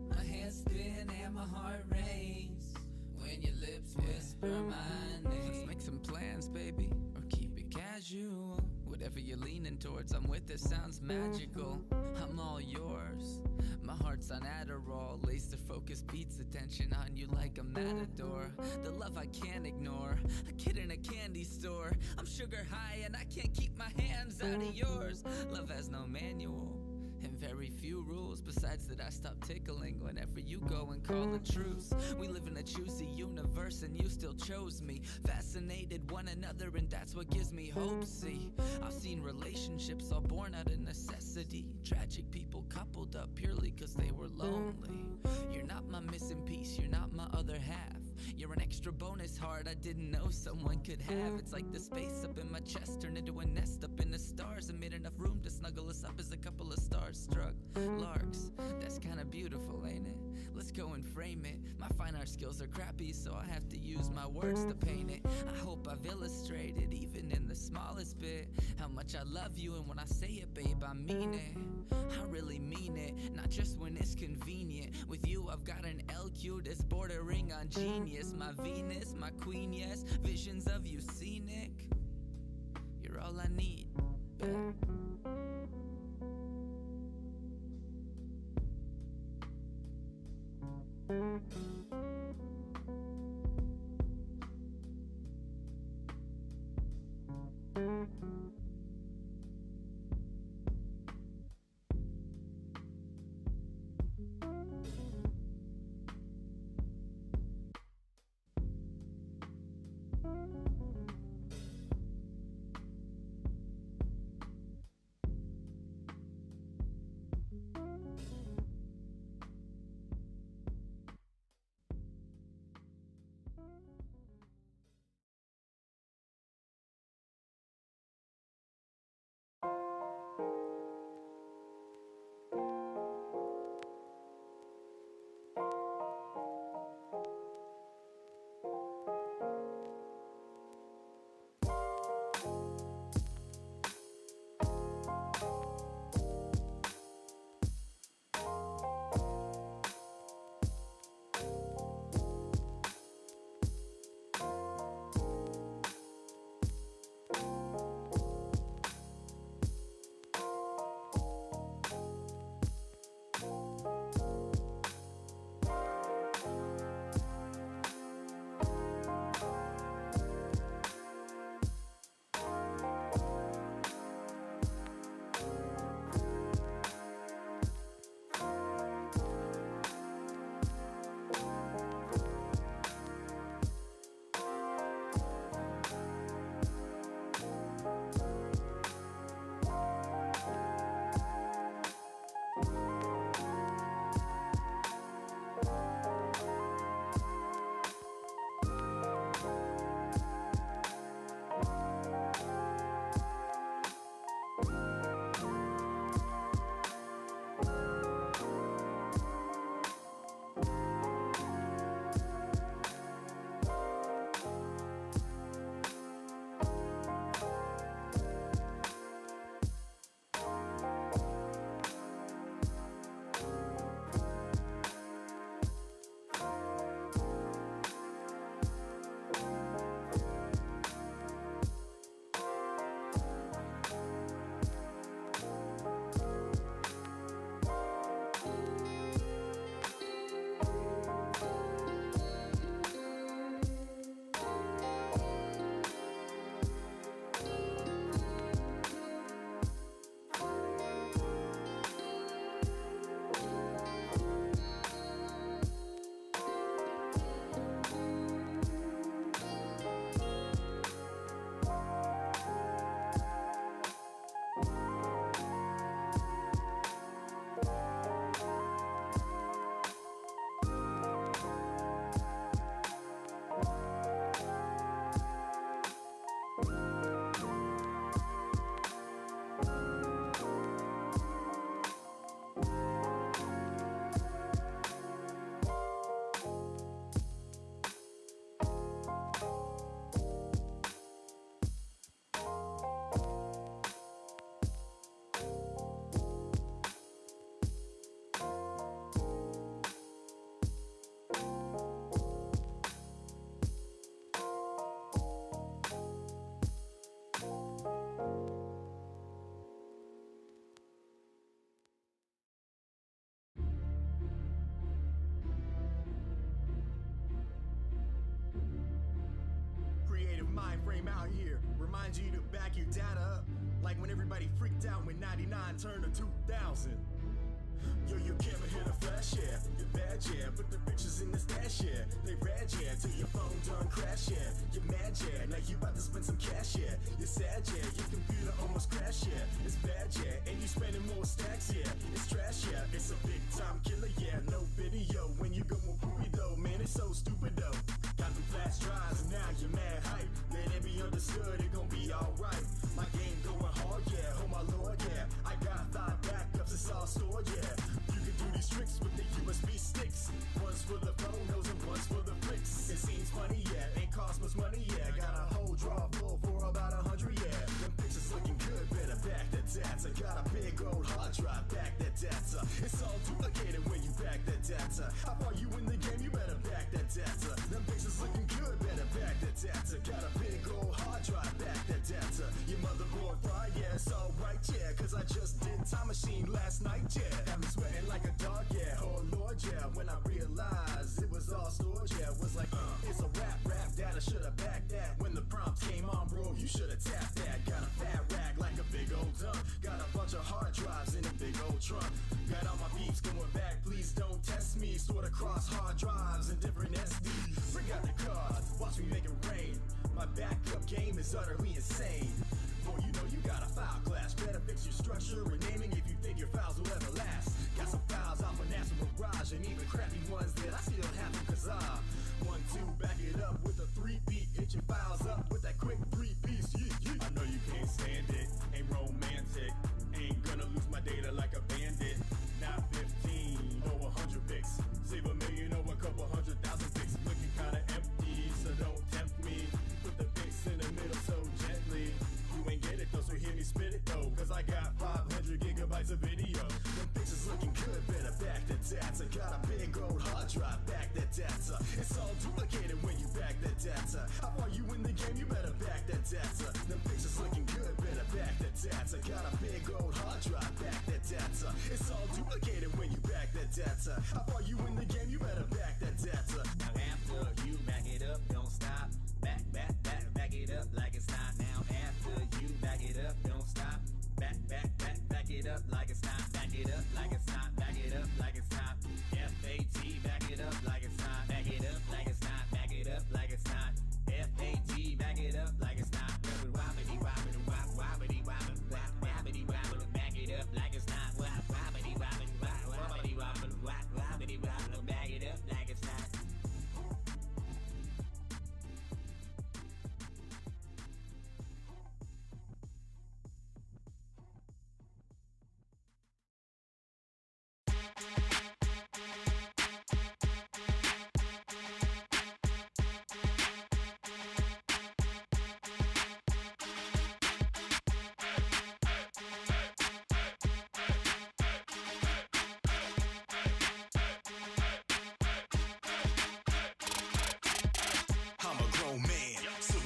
My head spin and my heart race when your lips whisper my name. Let's make some plans, baby, or keep it casual. Whatever you're leaning towards, I'm with it, sounds magical. I'm all yours. My heart's on Adderall, laser focus beats attention on you like a matador. The love I can't ignore, a kid in a candy store. I'm sugar high and I can't keep my hands out of yours. Love has no manual and very few rules. Besides that, I stop tickling whenever you go and call a truce. We live in a choosy universe and you still chose me. Fascinated one another and that's what gives me hope. See, I've seen relationships all born out of necessity. Tragic people coupled up purely cause they were lonely. You're not my missing piece, you're not my other half. You're an extra bonus heart I didn't know someone could have. It's like the space up in my chest turned into a nest up in the stars and made enough room to snuggle us up as a couple of stars struck larks. That's kinda beautiful, ain't it? Let's go and frame it. My fine art skills are crappy, so I have to use my words to paint it. I hope I've illustrated, even in the smallest bit, how much I love you, and when I say it, babe, I mean it. I really mean it, not just when it's convenient. With you, I've got an LQ that's bordering on genius. My Venus, my queen, yes, visions of you scenic. You're all I need, babe. Creative mind frame out here reminds you to back your data up, like when everybody freaked out when 99 turned to 2000. Yo, your camera hit a flash, yeah. You're bad, yeah. Put the pictures in the stash, yeah. They red, yeah. Till your phone done crash, yeah. You're mad, yeah. Now you about to spend some cash, yeah. You're sad, yeah. Your computer almost crashed, yeah. It's bad, yeah. And you spending more stacks, yeah. It's trash, yeah. It's a big time killer, yeah. No video when you go more poopy though. Man, it's so stupid though. Got them flash drives and now you're mad hype. Let it be understood, it gon' be alright. My game going hard, yeah. Oh my lord, yeah. I got 5 backups, it's all stored, yeah. You can do these tricks with the USB sticks. One's for the photos and one's for the flicks. It seems funny, yeah. Ain't cost much money, yeah. Got a whole drawer full for about 100, yeah. Them pictures looking good, better back that data. Got a big old hard drive, back that data. It's all duplicated when you back that data. How far you in the game, you better back that data. Them pictures looking good, better back that data. Got a big old hard drive, back that data. Your motherboard fried, yeah, it's alright, yeah. Cause I just did Time Machine last night, yeah. Got me sweating like a dog, yeah. Oh lord, yeah. When I realized it was all storage, yeah. Was like, it's a rap data. Should've backed that. When the prompts came on, bro, you should've tapped that. Got a fat rack like a big old dump. Got a bunch of hard drives in a big old trunk. Got all my peeps going back, please don't test me. Stored across hard drives and different SDs. Bring out the cards, watch me make it rain. My backup game is utterly insane. Boy, you know you got a file clash. Better fix your structure and naming if you think your files will ever last. Got some files off of National Garage and even crappy ones that I still have them cause 1, 2, back it up with a 3-beat. Hit your files up with that quick 3-piece. I know you can't stand it, ain't romantic. Ain't gonna lose my data like a bandit. Not 15 or 100 pics. Save $1 million or a couple 100,000 pics. Looking kinda empty, so don't tempt me. Put the pics in the middle so gently. You ain't get it though, so hear me spit it though. Cause I got 500 gigabytes of video. Them pictures looking good, better back the data. Got a big old hard drive, back that data. It's all duplicated when you back that data. How far you in the game, you better back that data. Them pictures looking good, better back that data. Got a big old hard drive, back that data. It's all duplicated when you back that data. How far you in the game, you better back that data. Now after you back it up, don't stop. Back it up like it's not. Now after you back it up, don't stop. Back it up like it's not. Back it up like it's not. Back it up like it's not. FAT, back it up like it's not. Back it up like it's not. Back it up like it's not. FAT, back it up like it's not. Wobbity wobbity wobbity wobbity wobbity wobbity. Back it up like it's not. Wobbity wobbity wobbity wobbity wobbity wobbity. Back it up like it's not.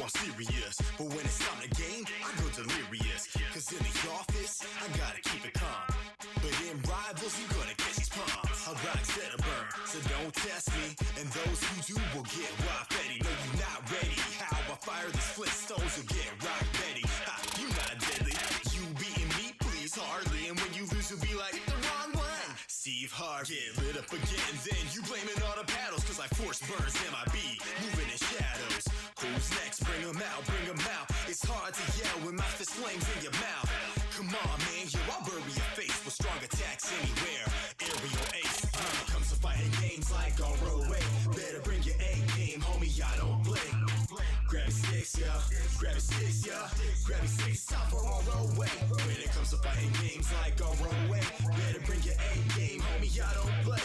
I'm serious, but when it's time to game, I go delirious. Cause in the office, I gotta keep it calm. But in rivals, you gonna catch these palms. I'll rock set a burn, so don't test me. And those who do will get rock ready. No, you not ready. How I fire these Flintstones, you'll get rock ready. Ha, you not deadly. You beating me, please, hardly. And when you lose, you'll be like, the wrong one. Steve Harvey, get lit up again. Then you blaming all the paddles, cause I force burns MIB, moving in shadows. Who's next? Bring 'em out, bring 'em out. It's hard to yell when my fist flames in your mouth. Come on, man, yo, I'll bury your face with strong attacks anywhere. Aerial ace, when it comes to fighting games like on roadway. Better bring your A game, homie, I don't play. Grab your sticks, yeah. Grab your sticks, yeah. Grab your sticks, time for our road way. When it comes to fighting games like our road way, better bring your A game, homie, I don't play.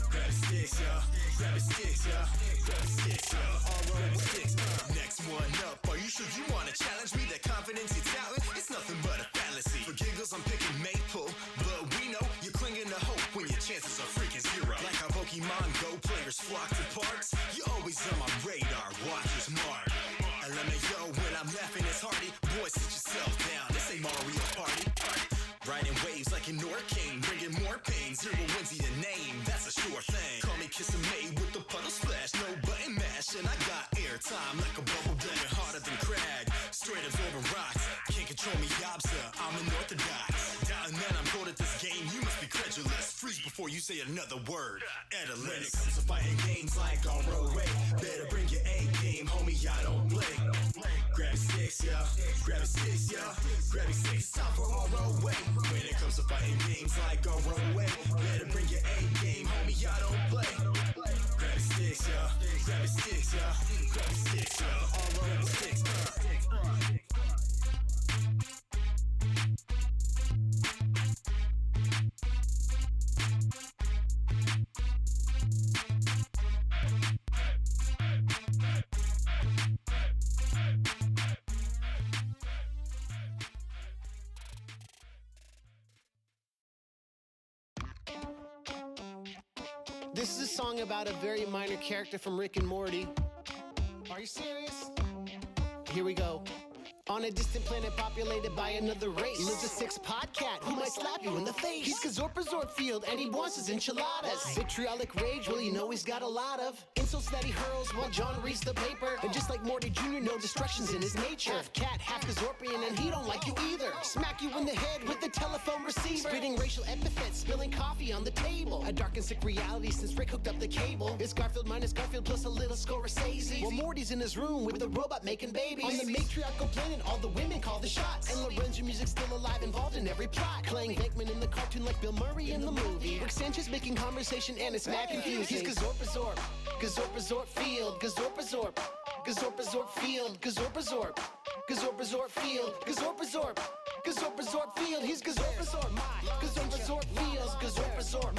Grab your sticks, yeah. Grab your sticks, yeah. Grab your sticks, yeah. All road sticks. Next one up, are you sure you wanna challenge me? That confidence, your talent, it's nothing but a fallacy. For giggles, I'm picking Maple, but we know you're clinging to hope when your chances are freaking zero. Like how Pokemon Go players flock to parks, you're always on my radar, watchers mark. LMAO, when I'm laughing, it's hearty. Boy, sit yourself down, this ain't Mario Party. Riding waves like a Norking, bringing more pain. Zero wins your name, that's a sure thing. Call me Kissing May with the puddle splash, no button mash, and I got airtime like a bubble blowing harder than Crag. Straight absorbing rocks, can't control me, Yobza, I'm unorthodox. Doubting that I'm good at this game, you must be credulous. Freeze before you say another word, Edalus. When it comes to fighting games like on roadway, better bring your A game, homie, I don't play. Grab your sticks, yeah. Grab your sticks, yeah. Grab your sticks, time for on roadway. When it comes to fighting games like on roadway, better bring your A game, homie, I don't play. Grab your sticks, yeah. Grab your sticks, yeah. Grab your sticks, yeah. All road sticks, This is a song about a very minor character from Rick and Morty. Are you serious? Here we go. On a distant planet populated by another race lives a six-pod cat who might slap you in the face. He's Gazorpazorp Field and he wants his enchiladas. Vitriolic rage, well, you know he's got a lot of insults that he hurls while John reads the paper. And just like Morty Jr., no distractions in his nature. Half cat, half Gazorpian, and he don't like you either. Smack you in the head with the telephone receiver. Spitting racial epithets, spilling coffee on the table. A dark and sick reality since Rick hooked up the cable. It's Garfield minus Garfield plus a little Scorsese. While Morty's in his room with the robot making babies. On the matriarchal planet, all the women call the shots. And Lorenzo music's still alive, involved in every plot. Playing Venkman in the cartoon like Bill Murray in the movie. Rick Sanchez making conversation and it's mad confusing. He's Gazorpazorp, Gazorpazorp Field, Gazorpazorp, Gazorpazorp Field, Gazorpazorp, Gazorpazorp Field, Gazorpazorp, Gazorpazorp Field. He's Gazorpazorp, Gazorpazorp Field, Gazorpazorp,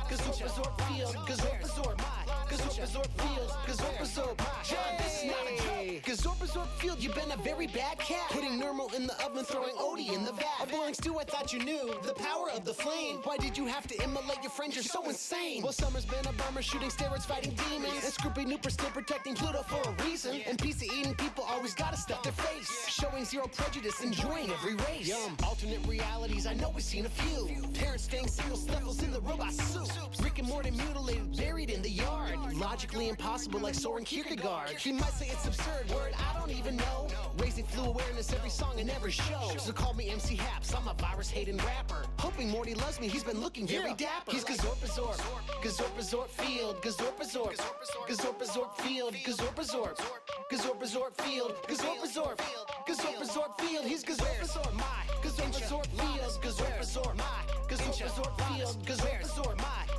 Gazorpazorp Field, Gazorpazorp, Gazorpazorp Field, Gazorpazorp. John, this is not a joke. Gazorpazorp Field, you've been a very bad cat. Putting Normal in the oven, throwing Odie in the vat. A boiling stew, I thought you knew the power of the flame. Why did you have to immolate your friends? You're so insane. Well, Summer's been a bummer, shooting steroids, fighting demons. And Scroopy Nooper still protecting Pluto for a reason. And pizza-eating people always gotta stuff their face. Showing zero prejudice, enjoying every race. Yum. Alternate realities, I know we've seen a few. Parents staying single, Snuffles in the robot suit. Rick and Morty mutilated, buried in the yard. Logically impossible like Soren Kierkegaard. He might say it's absurd, word I don't even know. Raising flu awareness every song and every show. So call me MC Haps, I'm a virus-hating rapper. Hoping Morty loves me, he's been looking very dapper. He's Gazorpazorp, Gazorpazorp Field, Gazorpazorp, Gazorpazorp Field, Gazorpazorp, Gazorpazorp Field, Gazorpazorp, Gazorpazorp Field. He's Gazorpazorp, Gazorpazorp Field, Gazorpazorp, Gazorpazorp Field, Gazorpazorp,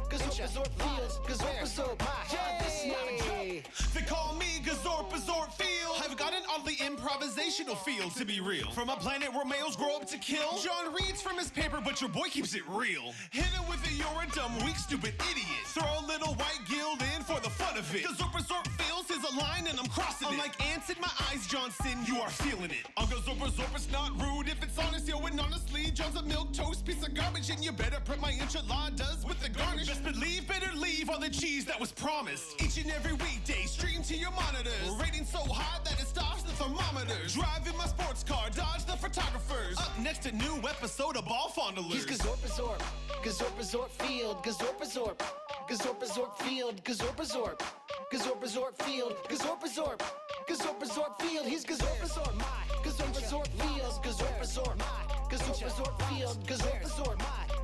Gazorpazorp Field, Gazorpazorp. John, this is not a joke. They call me Gazorpazorp Field. I've got an oddly improvisational feel, to be real. From a planet where males grow up to kill. John reads from his paper, but your boy keeps it real. Hit it with a you're a dumb, weak, stupid idiot. Throw a little white guild in for the fun of it. Gazorpazorp Fields is a line and I'm crossing it. Unlike ants in my eyes, Johnson, you are feeling it. I'm Gazorpazorp, it's not rude if it's honest, yo, and honestly, John's a milk toast piece of garbage, and you better prep my enchiladas with the garnish. Best believe, better leave all the cheese that was promised. Each and every weekday, stream to your monitors. Rating so hot that it stops the thermometers. Driving my sports car, dodge the photographers. Up next, a new episode of Ball Fondlers. He's Gazorpazorp, Gazorpazorp Field, Gazorpazorp, Gazorpazorp Field, Gazorpazorp, Gazorpazorp Field, Gazorpazorp, Gazorpazorp Field. He's Gazorpazorp, Gazorpazorp Field, Gazorpazorp, Gazorpazorp Field, Gazorpazorp,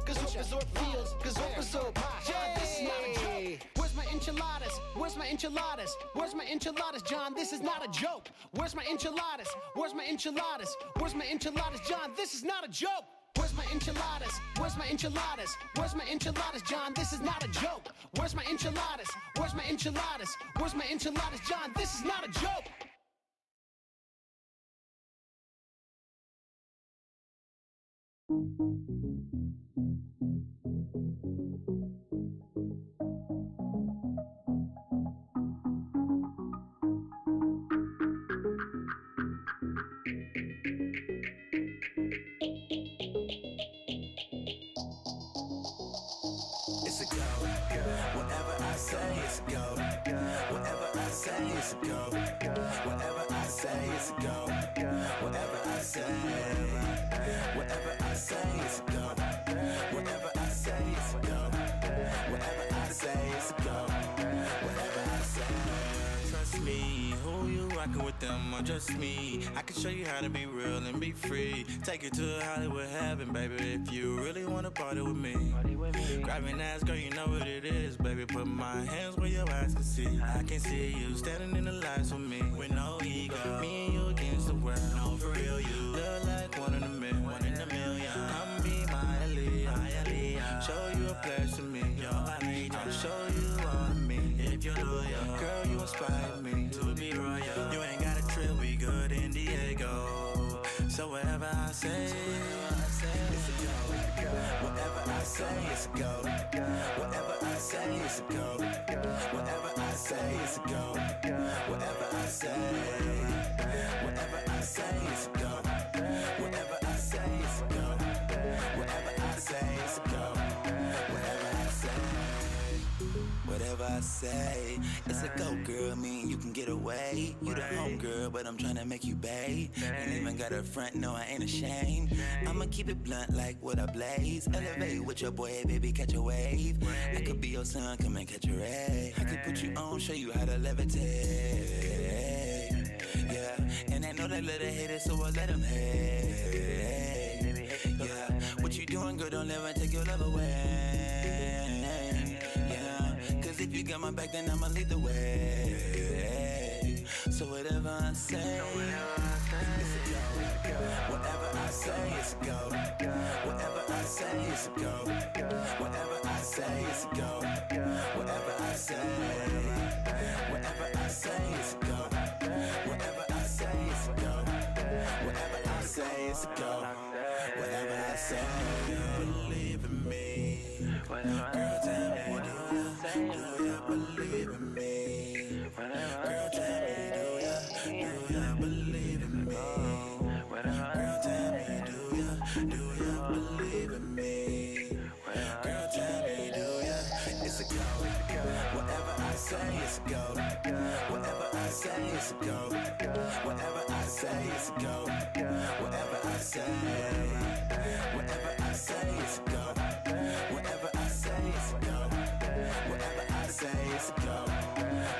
Gazorpazorp Field, Gazorpazorp. John, this is not a joke. Where's my enchiladas? Where's my enchiladas? Where's my enchiladas? John, this is not a joke. Where's my enchiladas? Where's my enchiladas? Where's my enchiladas? John, this is not a joke. Where's my enchiladas? Where's my enchiladas? Where's my enchiladas? John, this is not a joke. Where's my enchiladas? Where's my enchiladas? Where's my enchiladas? John, this is not a joke. It's a go. Whatever I say, it's a go. Whatever I say, it's a go. Whatever I say, it's a go. Whatever I say, whatever I say, it's a go. Whatever I say, it's a go. Whatever I say, it's a go. Whatever I say. Trust me, who you rockin' with them or just me? I can show you how to be real and be free. Take you to Hollywood heaven, baby, if you really wanna party with me. Grab an ass, girl, you know what it is, baby. Put my hands where your eyes can see. I can see you standing in the lights with me, with no ego. Me and you against the world. No, for real, you look like one in a million. Come be my Aaliyah. Show you a pledge to me. I'll show you all of me. If you're loyal, girl, you inspire me to be royal. You ain't got a trip, we good in Diego. So whatever I say, it's a go. Whatever I say, it's a go. Whatever I say, it's a go. Whatever I say, it's a go. Whatever I say, whatever I say, it's a go. Whatever I say, it's a go. Whatever I say, it's a go. Whatever I say. Whatever I say, it's a go, girl. Me and you can get away. You the home girl, but I'm tryna make you bae. Ain't even got a front, no, I ain't ashamed. I'ma keep it blunt like what I blaze. Elevate with your boy, baby, catch a wave. I could be your son, come and catch a ray. I could put you on, show you how to levitate. Yeah, and I know they let her hate it, so I'll let them hate. Yeah, what you doing, girl, don't let me take your love away. If you got my back, then I'ma lead the way. So whatever I say, it's a go. Whatever I say, it's a go. Whatever I say, it's a go. Whatever I say, it's a go. Whatever I say, whatever I say, it's a go. Whatever I say, it's a go. Whatever I say, it's a go. Whatever I say, believe in me. Girl, tell me, do you believe in me? Girl, tell me, do you believe in me? Girl, tell me, do you believe in me? Girl, tell me, do you? it's a go. Whatever I say, it's a go. Whatever I say, it's a go. Whatever I say, it's a go. Whatever I say, whatever I say, it's a go. Whatever I say, it's a go. Whatever I say, it's a go.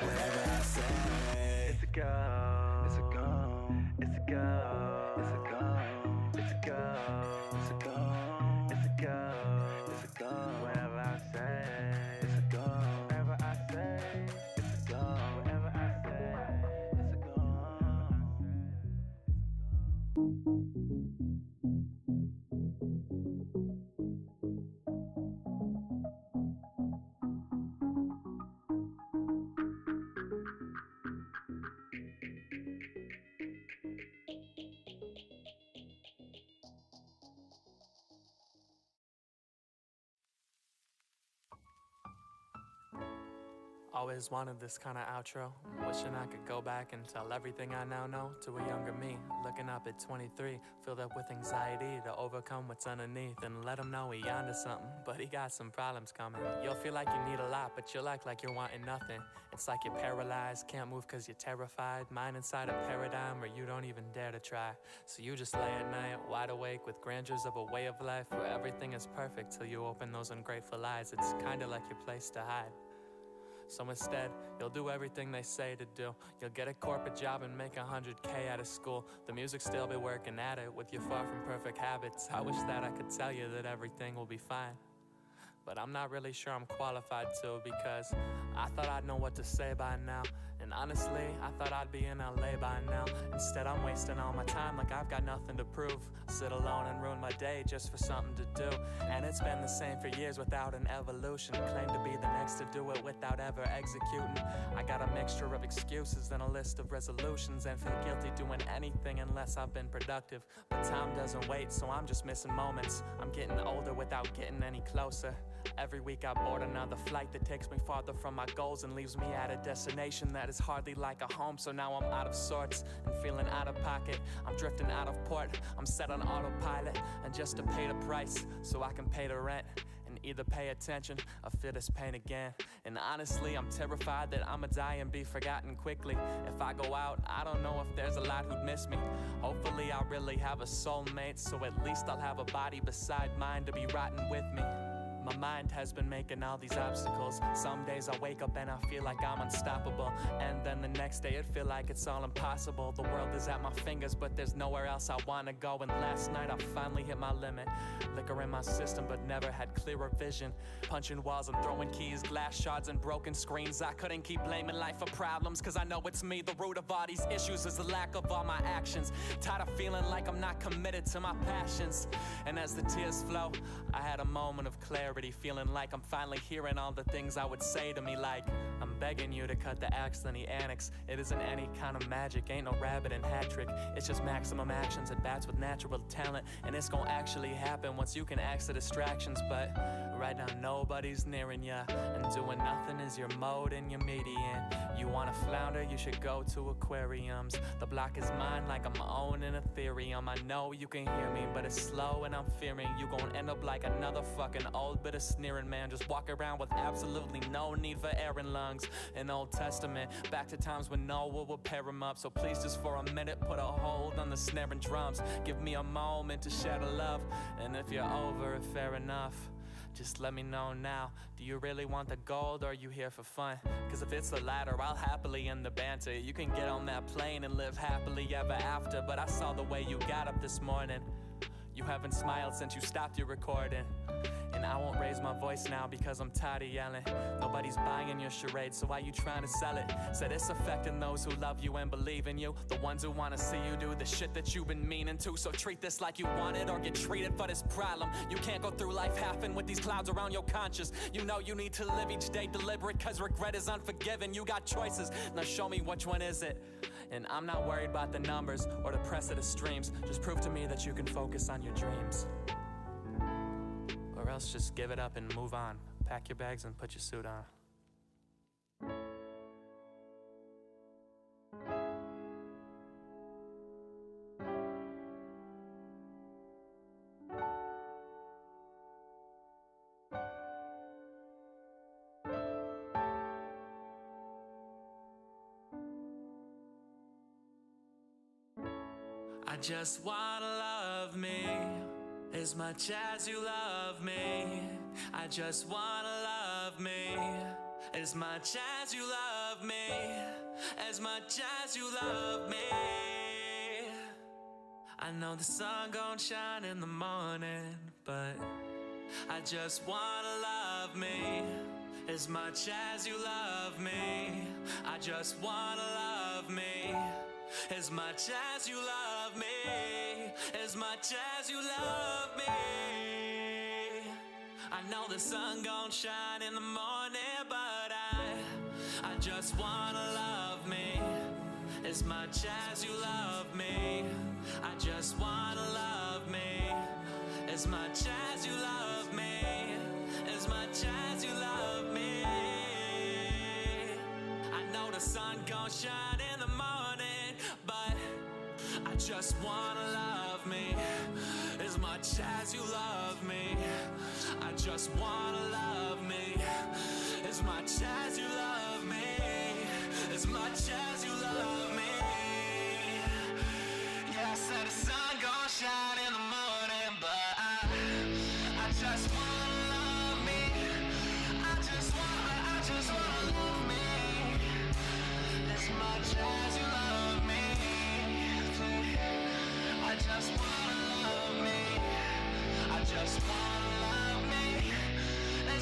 Whatever I say, It's a go. It's a go. It's a go. It's a go. It's a go. It's a go. It's a go. It's a go. Whatever I say, it's a go. Whatever I say, it's a go. Whatever I say, it's a go. Always wanted this kind of outro. Wishing I could go back and tell everything I now know to a younger me. Looking up at 23, filled up with anxiety to overcome what's underneath and let him know he onto something, but he got some problems coming. You'll feel like you need a lot, but you'll act like you're wanting nothing. It's like you're paralyzed, can't move cause you're terrified. Mind inside a paradigm where you don't even dare to try. So you just lay at night, wide awake with grandeurs of a way of life where everything is perfect till you open those ungrateful eyes. It's kinda like your place to hide. So instead, you'll do everything they say to do. You'll get a corporate job and make 100K out of school. The music still be working at it with your far from perfect habits. I wish that I could tell you that everything will be fine. but I'm not really sure I'm qualified to, because I thought I'd know what to say by now. And honestly, I thought I'd be in LA by now. Instead, I'm wasting all my time like I've got nothing to prove. Sit alone and ruin my day just for something to do. And it's been the same for years without an evolution. Claim to be the next to do it without ever executing. I got a mixture of excuses and a list of resolutions, and feel guilty doing anything unless I've been productive. But time doesn't wait, so I'm just missing moments. I'm getting older without getting any closer. Every week I board another flight that takes me farther from my goals and leaves me at a destination that is hardly like a home. So now I'm out of sorts and feeling out of pocket. I'm drifting out of port, I'm set on autopilot, and just to pay the price so I can pay the rent and either pay attention or feel this pain again. And honestly, I'm terrified that I'ma die and be forgotten quickly. If I go out, I don't know if there's a lot who'd miss me. Hopefully I'll really have a soulmate, so at least I'll have a body beside mine to be rotting with me. My mind has been making all these obstacles. Some days I wake up and I feel like I'm unstoppable, and then the next day it feel like it's all impossible. The world is at my fingers, but there's nowhere else I wanna go. And last night I finally hit my limit. Liquor in my system, but never had clearer vision. Punching walls and throwing keys, glass shards and broken screens. I couldn't keep blaming life for problems, cause I know it's me. The root of all these issues is the lack of all my actions. Tired of feeling like I'm not committed to my passions. And as the tears flow, I had a moment of clarity, feeling like I'm finally hearing all the things I would say to me, like, I'm begging you to cut the acts and the annex. It isn't any kind of magic, ain't no rabbit and hat trick. It's just maximum actions at bats with natural talent, and it's gonna actually happen once you can axe the distractions. But right now nobody's nearing ya, and doing nothing is your mode and your median. You wanna flounder, you should go to aquariums. The block is mine like I'm owning Ethereum. I know you can hear me, but it's slow and I'm fearing you gon' end up like another fucking old bit of sneering man. Just walk around with absolutely no need for air and lungs. In Old Testament, back to times when Noah would pair him up. So please just for a minute put a hold on the snare and drums. Give me a moment to share the love, and if you're over it, fair enough. Just let me know now, do you really want the gold or are you here for fun? Cause if it's the latter, I'll happily end the banter. You can get on that plane and live happily ever after. But I saw the way you got up this morning. You haven't smiled since you stopped your recording. And I won't raise my voice now because I'm tired of yelling. Nobody's buying your charade, so why you trying to sell it? Said it's affecting those who love you and believe in you, the ones who wanna see you do the shit that you've been meaning to. So treat this like you want it or get treated for this problem. You can't go through life halfing with these clouds around your conscience. You know you need to live each day deliberate, cause regret is unforgiving. You got choices, now show me which one is it. And I'm not worried about the numbers or the press of the streams. Just prove to me that you can focus on your dreams. Or else just give it up and move on. Pack your bags and put your suit on. I just wanna love me as much as you love me. I just wanna love me as much as you love me. As much as you love me. I know the sun gon' shine in the morning, but I just wanna love me as much as you love me. I just wanna love me as much as you love me. As much as you love me. I know the sun gon' shine in the morning, but I just wanna love me as much as you love me. I just wanna love me as much as you love me. As much as you love me. I know the sun gon' shine in the morning, but I just wanna love me as much as you love me. I just wanna love me as much as you love me. As much as you love me. Yeah, I said the sun gon' shine in the morning, but I just wanna love me. I just wanna love me as much as you love me. I just wanna love me. I just wanna love me as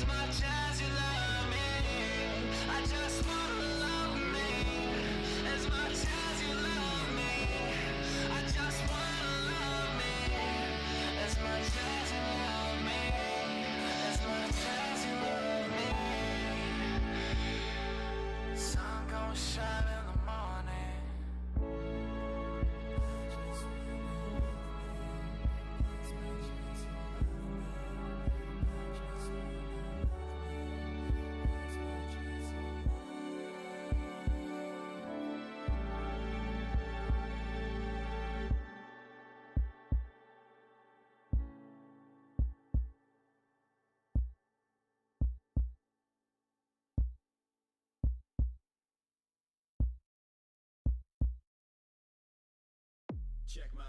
Check my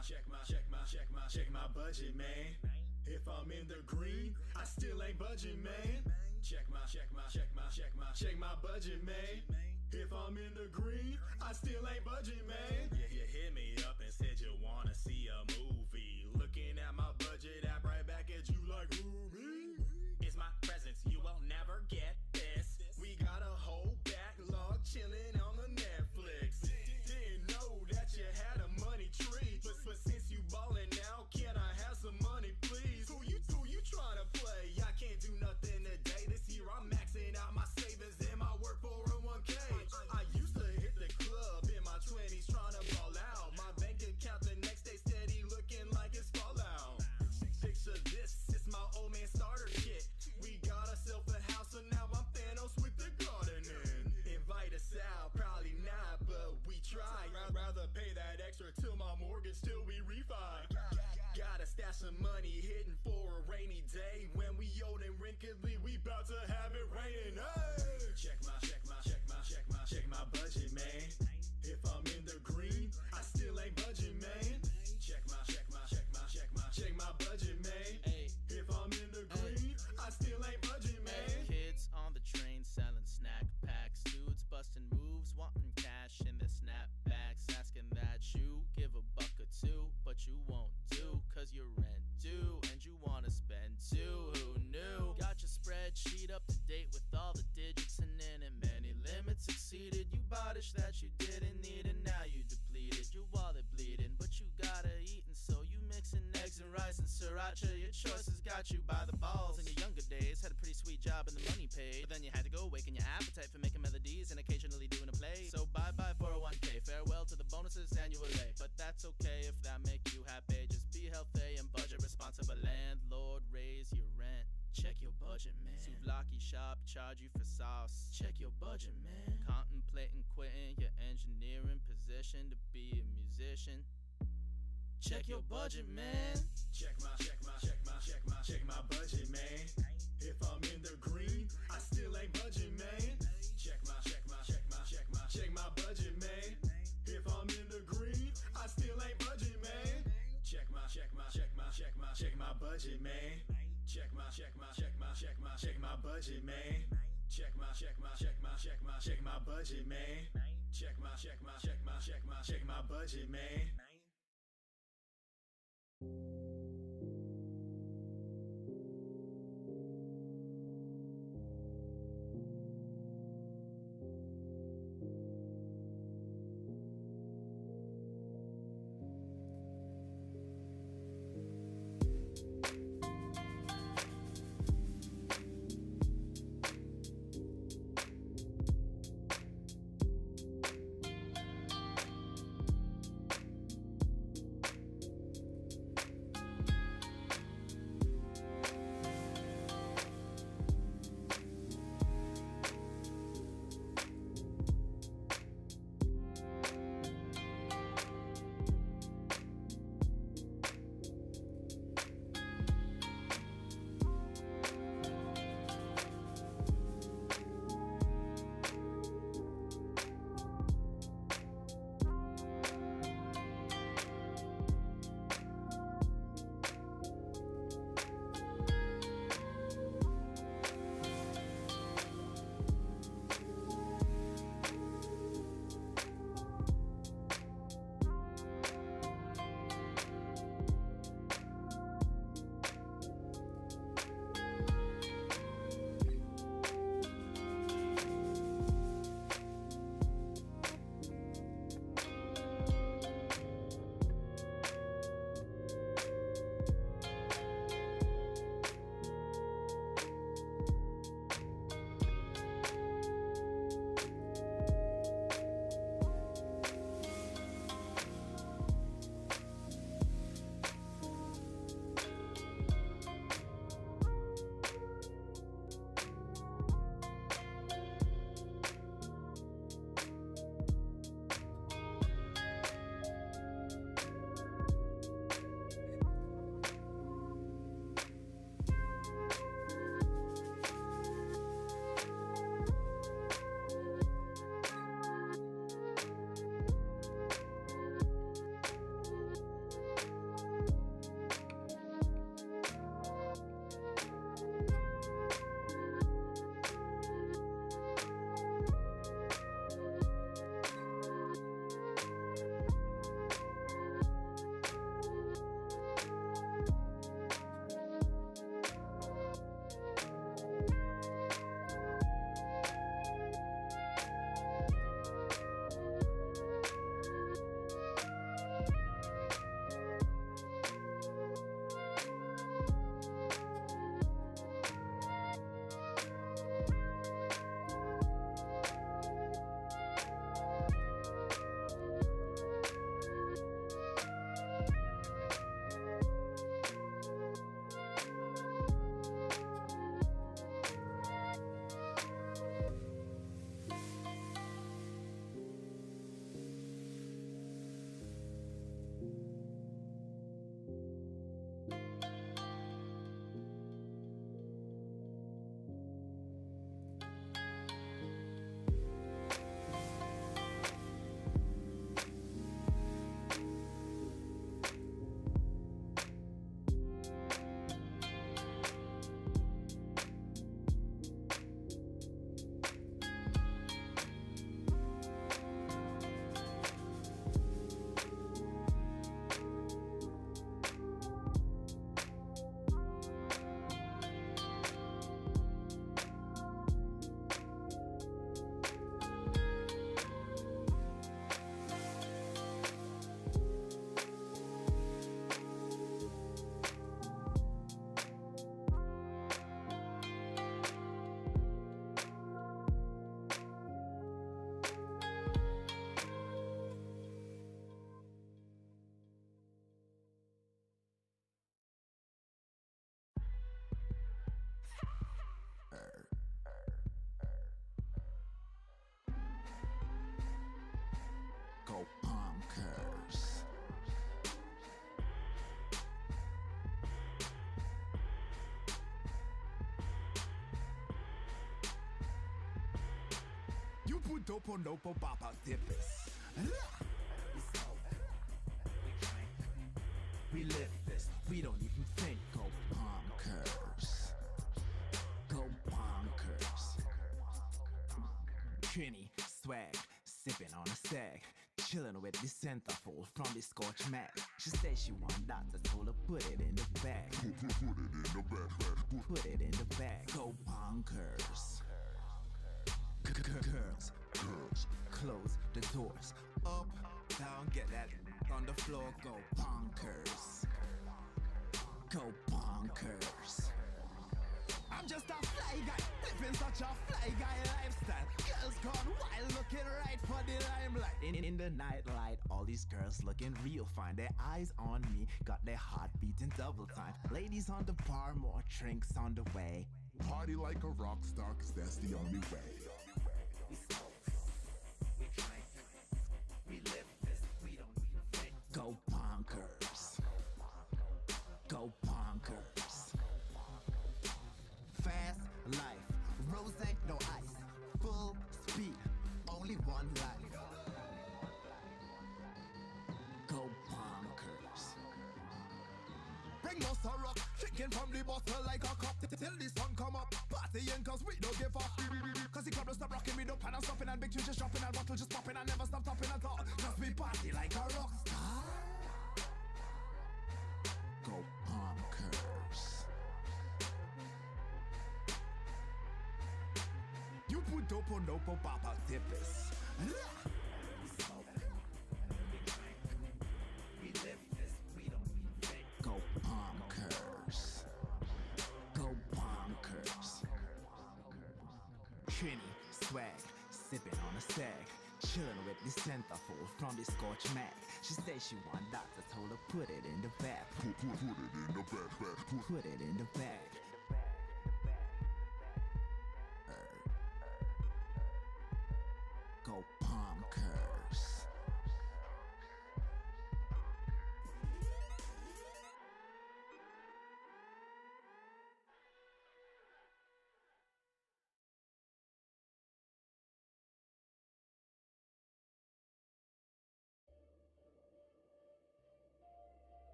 budget, man. If I'm in the green, I still ain't budging, man. Check my budget, man. If I'm in the green, I still ain't budging, man. Yeah, you hit me up and said you wanna see a movie. Looking at my budget app right back at you like, who, me? It's my presence, you will never get this. We got a whole backlog chilling on the Netflix. Didn't know that you had a money tree, but since you ballin' now, can I have some money, please? Who you trying to play? I can't do nothing today. This year I'm maxing out my savings and my work 401k. I used to hit the club in my 20s trying to ball out. My bank account the next day steady looking like it's fallout. Picture this, it's my old man starter kit. We got ourselves a house, so now I'm Thanos with the gardening. Invite us out, probably not, but we try. I'd rather pay that extra till my mortgage till we refi. Gotta stash some money hidden for a rainy day. When we old and wrinkly, we bout to have it raining. Hey! Check my budget, man. If I'm in the green, I still ain't budging, man. Check my budget, man. If I'm in the green, I still ain't budging, man. Kids on the train selling snack packs. Dudes busting moves, wanting cash in their snapbacks. Asking that you give $1 or $2, but you won't do, cause your rent due, and you wanna spend too. Who knew? Got your spreadsheet up to date with all the digits and in it. Many limits exceeded. You bought ish that you didn't need, and now you depleted. Your wallet bleeding, but you gotta eat, and so you mixing eggs and rice and sriracha. Your choices got you by the balls. In your younger days, had a pretty sweet job and the money paid, but then you had to go awaken your appetite for making melodies and occasionally doing a play. So bye-bye 401k, farewell to the bonuses and you late. But that's okay if that make you happy. Just be healthy and budget responsible. Landlord, raise your rent. Check your budget, man. Souvlaki shop, charge you for sauce. Check your budget, man. Contemplating quitting your engineering position to be a musician. Check your budget, man. Check my budget, man. If I'm in the green, I still ain't budging, man. Check my budget, man. If I'm in the green, I still ain't budging, man. Check my budget, man. Check my budget, man. Check my budget, man. Check my budget, man. put dopo nopo papa tippers. We live this, we don't even think. Go bonkers. Go bonkers. Trini, swag, sipping on a stag. Chillin' with the centerfold from the Scotch mat. She said she want that, I told her put it in the bag. Put it in the bag. Put it in the bag. Go bonkers. Girls, close the doors. Up, down, get that on the floor. Go bonkers. Go bonkers. I'm just a fly guy, living such a fly guy lifestyle. Girls gone wild, looking right for the limelight. In the nightlight, all these girls looking real fine. Their eyes on me, got their heart beating double time. Ladies on the bar, more drinks on the way. Party like a rock star, cause that's the only way. We smoke, we drink, we live this, we don't even think. Go bonkers. Go bonkers. Fast life, rose, no ice. Full speed, only one life. Go bonkers. Bring us a rock, drinking from the bottle like a cup till the sun come up. Partying cause we don't give up. Cause the club don't stop rocking, we don't plan on stopping. And big tunes just dropping and bottle just popping and never stop topping at all. Just we party like a rock star. Go bonkers. You put dopo nopo papa tippers. We smoke, we drink, we live this, we don't even think. Go bonkers. Go bonkers. Trini, swag, sipping on a stag. Chillin' with the centerfold from the Scotch mat. She said she want that, I told her put it in the bag. Put it in the bag. Put it in the bag. Go bonkers.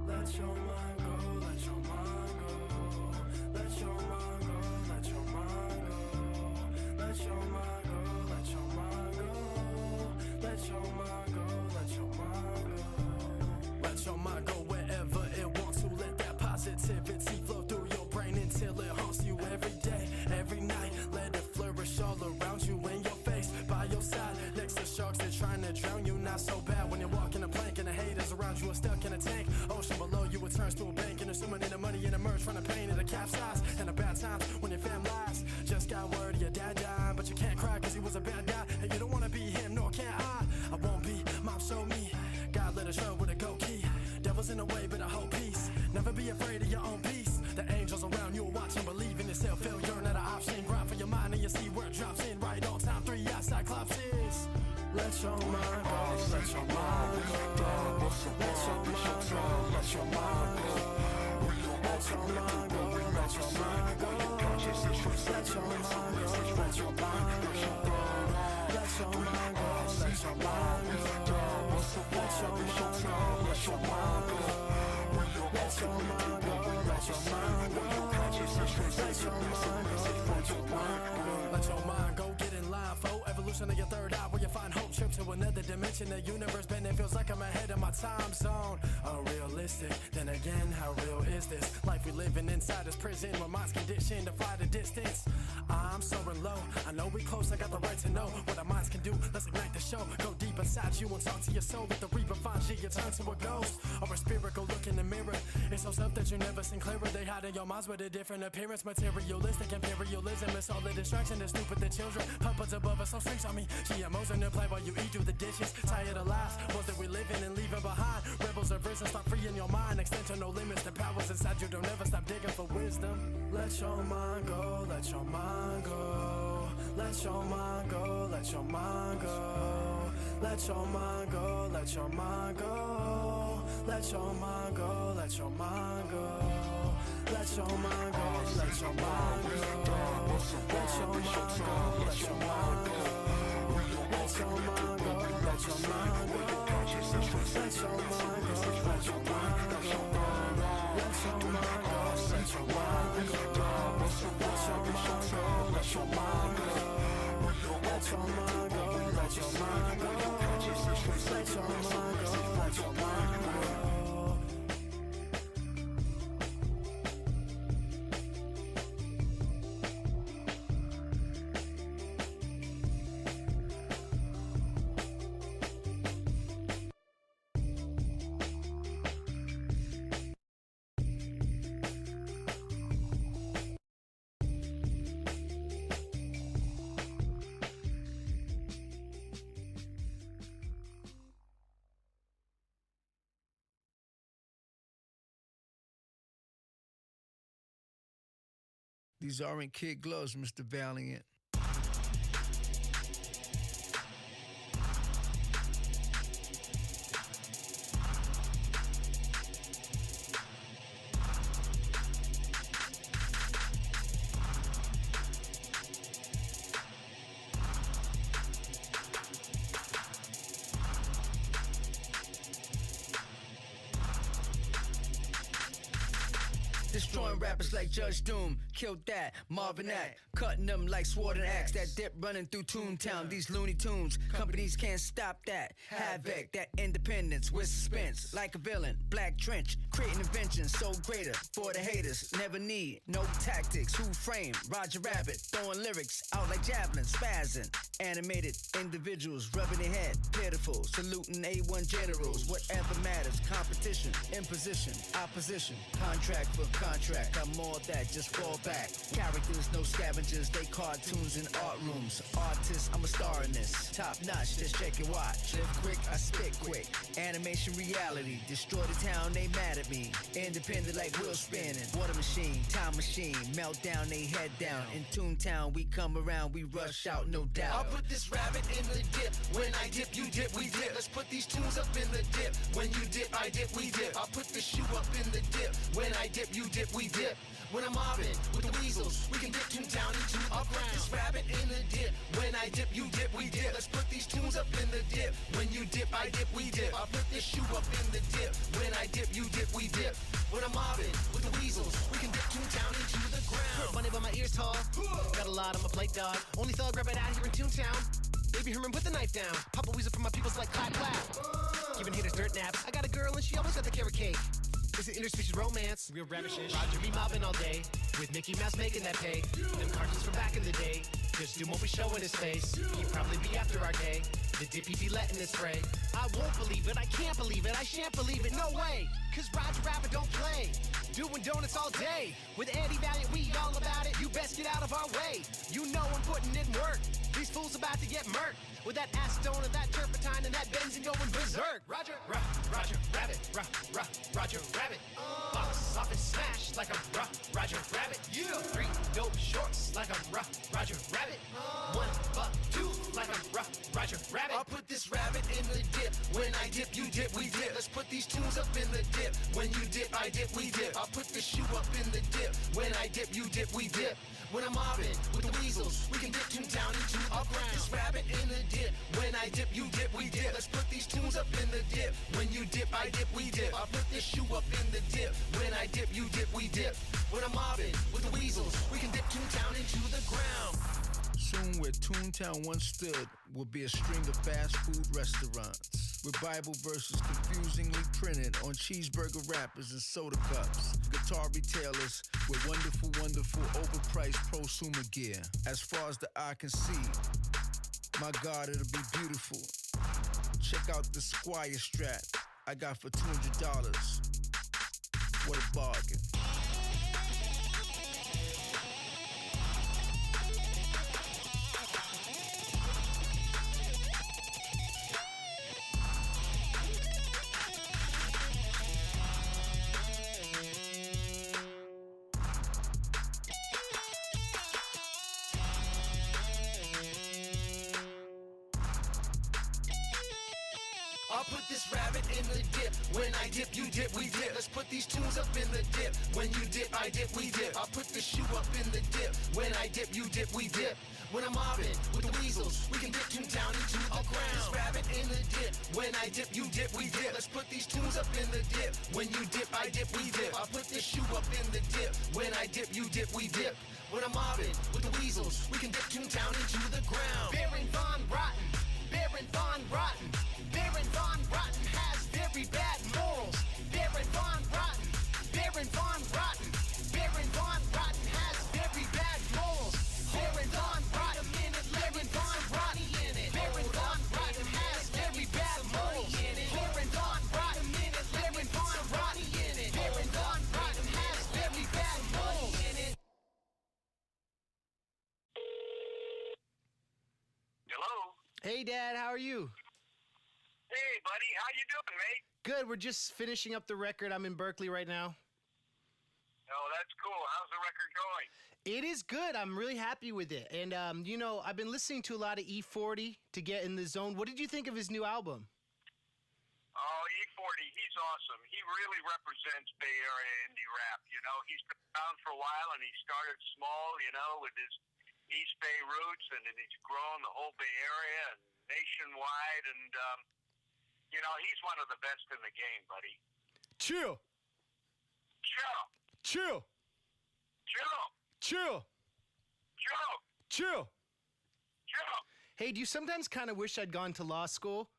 Let your mind go, let your mind go. Let your mind go, let your mind go. Let your mind go, let your mind go. Let your mind go, let your mind go. Let your mind go wherever it wants to. Let that positivity flow through your brain until it haunts you every day, every night. Let it flourish all around you, in your face, by your side. Next to sharks that trying to drown you. Not so bad when you're walking a plank and the haters around you are stuck in a tank. Ocean below you, it turns to a bank. And assuming in the money and emerge from the pain and the capsize. And the bad times when your fam lies. Just got word of your dad died, but you can't cry cause he was a bad guy. And you don't wanna be him, nor can I won't be, mom showed me. God let us show with a go key. Devil's in the way, but I hope peace. Never be afraid of your own peace. The angels around you are watching, believe in yourself. Failure not an option. Grind for your mind and you see where it drops in. Right on time, 3 outside Cyclopses. Let your mind go, let your mind go. Let your mind go, let your mind go. Let your mind go, let your mind go. Let your mind go, let your mind go. Let your mind go, let your mind go. Let your mind go, let your mind go. Let your mind go, let your mind go. Let your mind go, let your mind go. Let your mind go, get in line for evolution of your third eye, where you find hope. Trip to another dimension, the universe bending, feels like I'm ahead of my time zone. Unrealistic, then again, how real is this? Life we living inside this prison, where mind's conditioned to fly the distance. I'm soaring low, I know we close, I got the right to know what our minds can do. Let's ignite the show. Go deep inside you and talk to your soul. Let the reaper find you, you turn to a ghost or a spirit. Go look in the mirror. It's so self that you never seen clearer. They hide in your minds with a different appearance. Materialistic imperialism. It's all the distraction. The stupid, the children. Puppets above us, so strings on me. GMOs in the play while you eat through the dishes. Tired of lies, ones that we living and leaving behind. Rebels are versions, stop freeing your mind. Extension, no limits. The powers inside you don't ever stop digging for wisdom. Let your mind go, let your mind go. Let your mind go, let your mind go. Let your mind go, let your mind go. Let your mind go, let your mind go. Let your mind go, let your mind go. Let your mind go, let your mind go. Let your mind go, let your mind go. Let your mind go, let your mind go. Let your mind go, let your mind go. Let your mind go, let your mind go. Let your mind go, let your mind go. Let your mind go, let your mind go. These aren't kid gloves, Mr. Valiant. Destroying rappers like Judge Doom, killed that, Marvin Act, cutting them like sword and axe, that dip running through Toontown, these Looney Tunes, companies can't stop that, havoc, that independence with suspense, like a villain, black trench, creating inventions so greater, for the haters, never need, no tactics, who frame, Roger Rabbit, throwing lyrics out like javelins, spazzing, animated individuals, rubbing their head, pitiful, saluting A1 generals, whatever matters, competition, imposition, opposition, contract for contract, I'm more that, just fall back. Characters, no scavengers, they cartoons in art rooms. Artists, I'm a star in this. Top notch, just check and watch. Live quick, I spit quick. Animation reality, destroy the town, they mad at me. Independent like wheel spinning. Water machine, time machine, melt down, they head down. In Toontown, we come around, we rush out, no doubt. I'll put this rabbit in the dip. When I dip, you dip, we dip. Let's put these tunes up in the dip. When you dip, I dip, we dip. I'll put the shoe up in the dip. When I dip, you dip, we dip. When I'm mobbing with the weasels, we can dip Toontown into a ground. This rabbit in the dip. When I dip, you dip, we dip. Let's put these tunes up in the dip. When you dip, I dip, we dip. I'll put this shoe up in the dip. When I dip, you dip, we dip. When I'm mobbing with the weasels, we can dip Toontown into the ground. Funny but my ears tall. Got a lot on my plate, dog. Only thug rabbit out here in Toontown. Baby Herman, put the knife down. Pop a weasel from my peoples like clap clap. Giving haters dirt naps. I got a girl and she always got the carrot cake. It's an interspecies romance. Real rabbit shit. Roger be mobbing all day. With Mickey Mouse making that pay. Them cartoons from back in the day. Just Doom won't be showing his face. He'd probably be after our day. The dippy be letting it spray. I won't believe it, I can't believe it, I shan't believe it, no way. Cause Roger Rabbit don't play. Doing donuts all day. With Andy Valiant, we all about it. You best get out of our way. You know I'm putting in work. These fools about to get murked. With that acetone and that turpentine and that benzene going berserk. Roger, Roger Rabbit, Roger Rabbit. Box office smash like a Roger Rabbit. Yeah. 3 dope shorts like a Roger Rabbit. 1 buck tooth like a Roger Rabbit. I'll put this rabbit in the dip. When I dip, you dip, we dip. Let's put these tunes up in the dip. When you dip, I dip, we dip. I'll put the shoe up in the dip. When I dip, you dip, we dip. When I'm mobbing with the weasels, we can dip Toontown into a ground. This rabbit in the dip. When I dip, you dip, we dip. Let's put these tunes up in the dip. When you dip, I dip, we dip. I'll put this shoe up in the dip. When I dip, you dip, we dip. When I'm mobbing with the weasels, we can dip Toontown into the ground. Soon where Toontown once stood will be a string of fast food restaurants with Bible verses confusingly printed on cheeseburger wrappers and soda cups. guitar retailers with wonderful, wonderful overpriced prosumer gear. As far as the eye can see, my God, it'll be beautiful. Check out the Squire strap I got for $200. What a bargain. I'll put this rabbit in the dip. When I dip, you dip, we dip. Let's put these tunes up in the dip. When you dip, I dip, we dip. I'll put the shoe up in the dip. When I dip, you dip, we dip. When I'm mobbing with the weasels, we can dip Toontown into the ground. This rabbit in the dip. When I dip, you dip, we dip. Let's put these tunes up in the dip. When you dip, I dip, we dip. I'll put the shoe up in the dip. When I dip, you dip, we dip. When I'm mobbing with the weasels, we can dip Toontown into the ground. Baron Von Rotten, Baron Von Rotten, Baron Von Rotten has very bad morals. Baron Von Rotten, Baron Von Rotten, Baron Von Rotten has very bad morals. Baron Von Rotten, Baron Von Rotten, Baron Von Rotten has very bad morals. Baron Von Rotten, Baron Von Rotten, Baron Von Rotten has very bad morals. Hello? Hey, Dad, how are you? Hey, buddy, how you doing, mate? Good, we're just finishing up the record. I'm in Berkeley right now. Oh, that's cool. How's the record going? It is good. I'm really happy with it. And, you know, I've been listening to a lot of E40 to get in the zone. What did you think of his new album? Oh, E40, he's awesome. He really represents Bay Area indie rap. You know, he's been around for a while, and he started small, you know, with his East Bay roots, and then he's grown the whole Bay Area and nationwide, and, you know, he's one of the best in the game, buddy. Chill. Chill. Chill. Chill. Chill. Chill. Chill. Chill. Hey, do you sometimes kind of wish I'd gone to law school?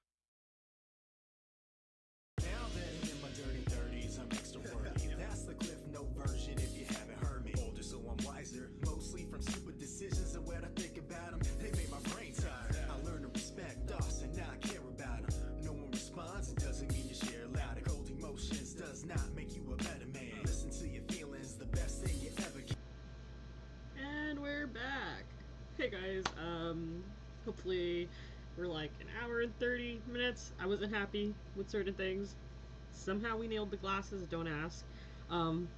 Now that I'm in my dirty 30s, I'm extra worthy. That's the Cliff Note version if you haven't heard me. Older, so I'm wiser. Mostly from stupid decisions and what I think about them. They made my brain tired. I learned to respect us and not care about them. No one responds, it doesn't mean you share loud. Cold emotions does not make you a better man. Listen to your feelings, the best thing you ever get. And we're back. Hey guys, hopefully we're like an hour and 30 minutes. I wasn't happy with certain things. Somehow we nailed the glasses, don't ask. I'm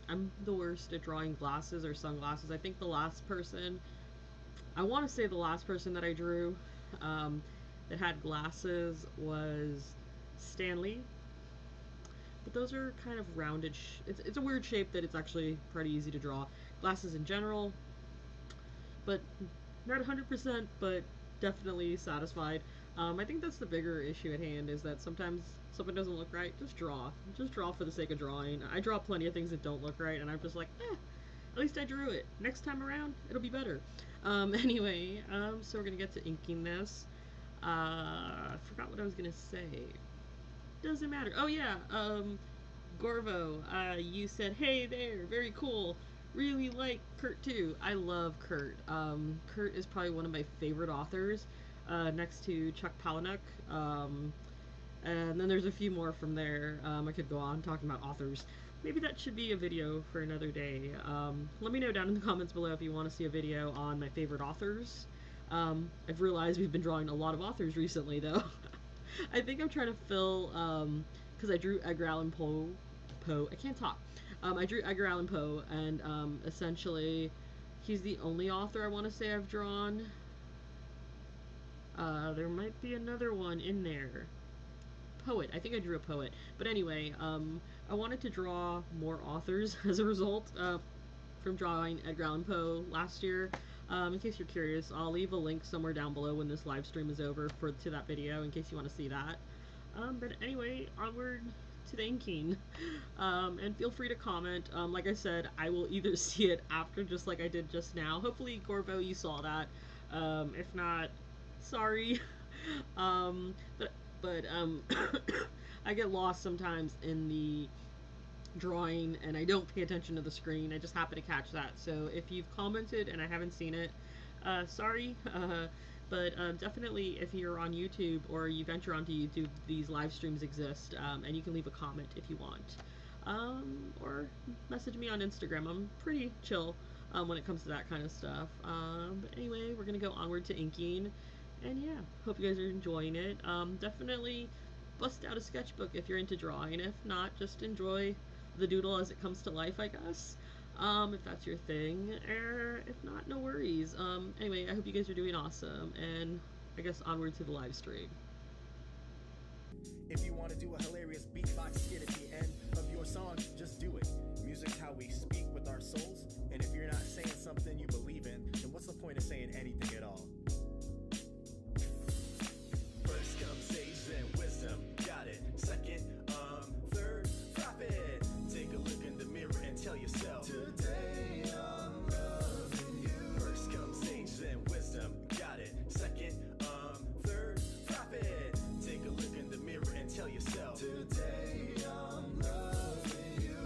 the worst at drawing glasses or sunglasses. I think the last person, I want to say the last person that I drew that had glasses was Stanley. But those are kind of rounded, it's a weird shape that it's actually pretty easy to draw. Glasses in general, but not 100%, but definitely satisfied. I think that's the bigger issue at hand, is that sometimes something doesn't look right. Just draw for the sake of drawing. I draw plenty of things that don't look right, and I'm just like, at least I drew it. Next time around, it'll be better. Anyway, so we're gonna get to inking this. I forgot what I was gonna say. Doesn't matter. Oh yeah, Gorvo, you said, hey there, very cool. Really like Kurt too. I love Kurt. Kurt is probably one of my favorite authors, next to Chuck Palahniuk. And then there's a few more from there. I could go on talking about authors. Maybe that should be a video for another day. Let me know down in the comments below if you want to see a video on my favorite authors. I've realized we've been drawing a lot of authors recently, though. I think I'm trying to fill, because I drew Edgar Allan Poe. I can't talk. I drew Edgar Allan Poe, and essentially, he's the only author I want to say I've drawn. There might be another one in there. Poet. I think I drew a poet. But anyway, I wanted to draw more authors as a result from drawing Edgar Allan Poe last year. In case you're curious, I'll leave a link somewhere down below when this live stream is over to that video in case you want to see that. But anyway, onward to the inking. And feel free to comment. Like I said, I will either see it after, just like I did just now. Hopefully, Gorbo, you saw that. If not, sorry. But I get lost sometimes in the drawing and I don't pay attention to the screen. I just happen to catch that. So if you've commented and I haven't seen it, sorry. But definitely, if you're on YouTube or you venture onto YouTube, these live streams exist, and you can leave a comment if you want. Or message me on Instagram. I'm pretty chill when it comes to that kind of stuff. But anyway, we're going to go onward to inking. And yeah, hope you guys are enjoying it. Definitely bust out a sketchbook if you're into drawing. If not, just enjoy the doodle as it comes to life, I guess. If that's your thing. If not, no worries. Anyway, I hope you guys are doing awesome, and I guess onward to the live stream. If you want to do a hilarious beatbox skit at the end of your song, just do it. Music's how we speak with our souls, and if you're not saying something you believe in, then what's the point of saying anything at all? First comes sage, then wisdom, got it. Second, third, profit. Take a look in the mirror and tell yourself, today I'm loving you. First comes sage, then wisdom, got it. Second, third, profit. Take a look in the mirror and tell yourself, today I'm loving you.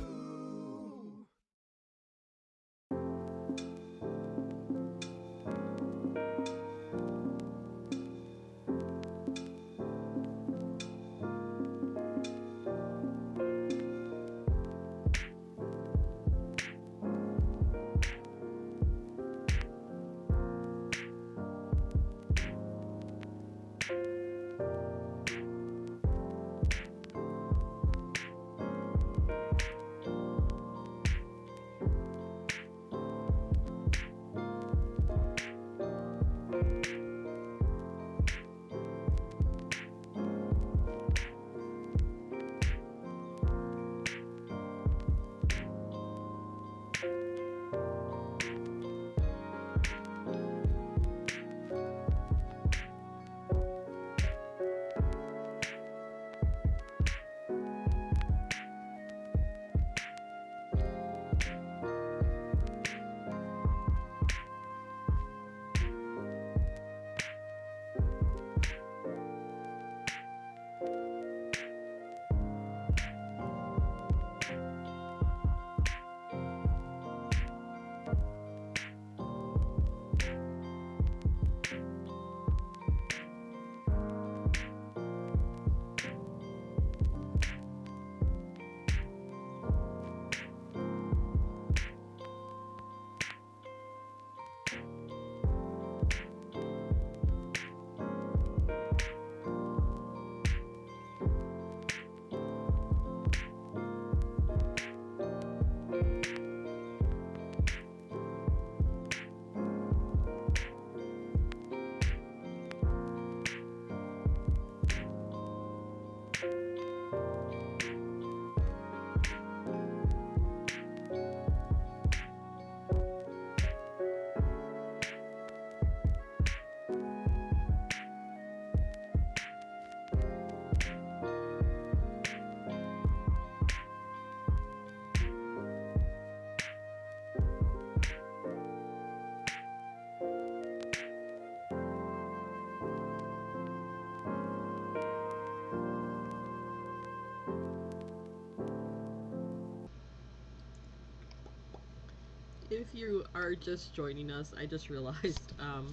If you are just joining us, I just realized, oh,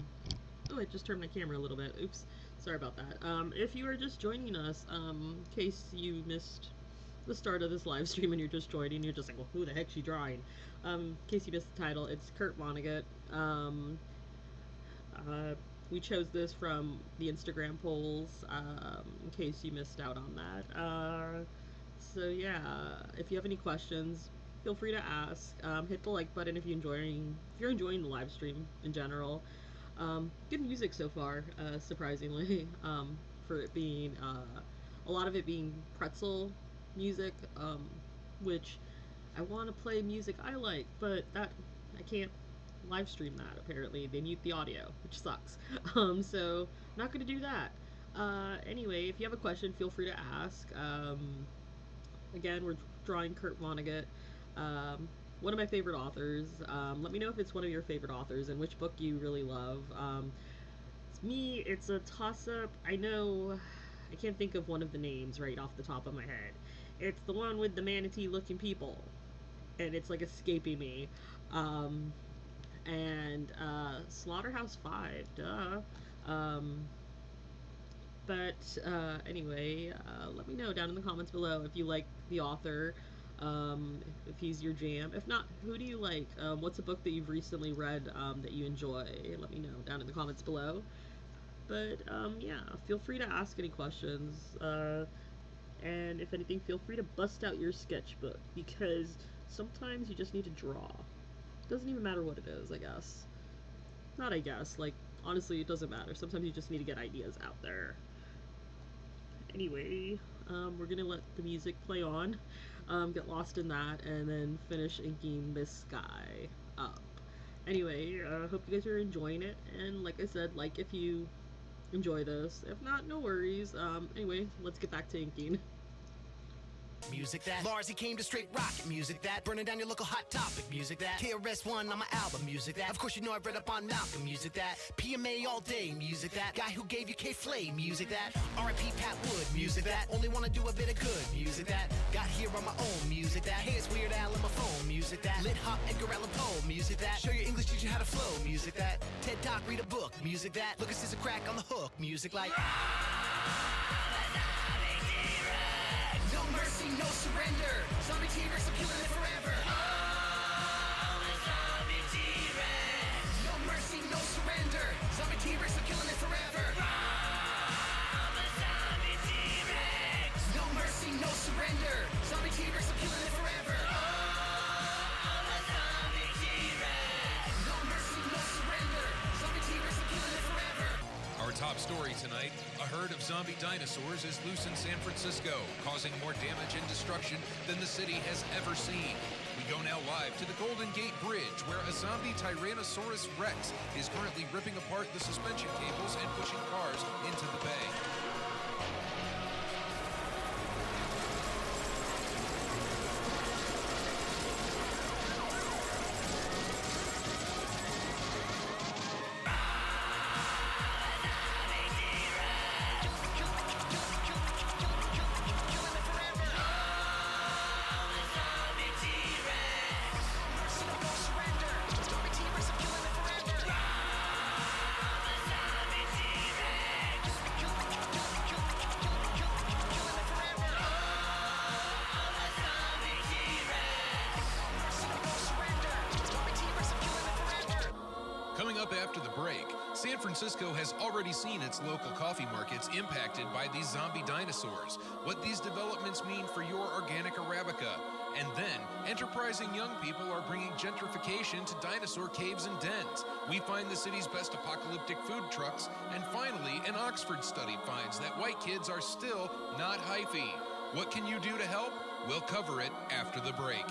I just turned my camera a little bit. Oops, sorry about that. If you are just joining us, in case you missed the start of this live stream and you're just joining, you're just like, well, who the heck's she drawing? In case you missed the title, it's Kurt Vonnegut. We chose this from the Instagram polls, in case you missed out on that. So yeah, if you have any questions, feel free to ask. Hit the like button if you're enjoying the live stream in general. Good music so far, surprisingly, for it being a lot of it being pretzel music, which I want to play music I like, but that I can't live stream that. Apparently they mute the audio, which sucks. So not gonna do that. Anyway, if you have a question, feel free to ask. Again, we're drawing Kurt Vonnegut, one of my favorite authors. Let me know if it's one of your favorite authors and which book you really love. It's me, it's a toss-up. I know I can't think of one of the names right off the top of my head. It's the one with the manatee looking people. And it's like escaping me. And Slaughterhouse 5, duh. Anyway, let me know down in the comments below if you like the author, if he's your jam. If not, who do you like? What's a book that you've recently read that you enjoy? Let me know down in the comments below. Yeah, feel free to ask any questions. And if anything, feel free to bust out your sketchbook, because sometimes you just need to draw. Doesn't even matter what it is, I guess. Not I guess, like, honestly, it doesn't matter. Sometimes you just need to get ideas out there. Anyway, we're gonna let the music play on, get lost in that, and then finish inking this guy up. Anyway, hope you guys are enjoying it, and like I said, like if you enjoy this. If not, no worries. Anyway, let's get back to inking. Music that Larsy came to straight rocket. Music that burning down your local hot topic. Music that KRS-One on my album. Music that of course you know I've read up on Malcolm. Music that PMA all day. Music that guy who gave you K-Flay. Music that R.I.P. Pat Wood. Music that only wanna do a bit of good. Music that got here on my own. Music that hey, it's Weird Al on my phone. Music that lit hop Edgar Allan Poe. Music that show your English teacher how to flow. Music that TED Talk read a book. Music that look at Scissor Crack on the hook. Music like no mercy, no surrender. Zombie T-Rex, I'm killing it forever. Zombie T-Rex. No mercy, no surrender. Zombie T-Rex, I'm killing it forever. Zombie T-Rex. No mercy, no surrender. Zombie T-Rex, I'm killing it forever. Zombie T-Rex. No mercy, no surrender. Zombie T-Rex, I'm killing it forever. Our top story tonight, a herd of zombie dinosaurs is loose in San Francisco, causing more damage and destruction than the city has ever seen. We go now live to the Golden Gate Bridge, where a zombie Tyrannosaurus Rex is currently ripping apart the suspension cables and pushing cars into the bay. Coming up after the break, San Francisco has already seen its local coffee markets impacted by these zombie dinosaurs, what these developments mean for your organic Arabica, and then enterprising young people are bringing gentrification to dinosaur caves and dens. We find the city's best apocalyptic food trucks, and finally, an Oxford study finds that white kids are still not hyphy. What can you do to help? We'll cover it after the break.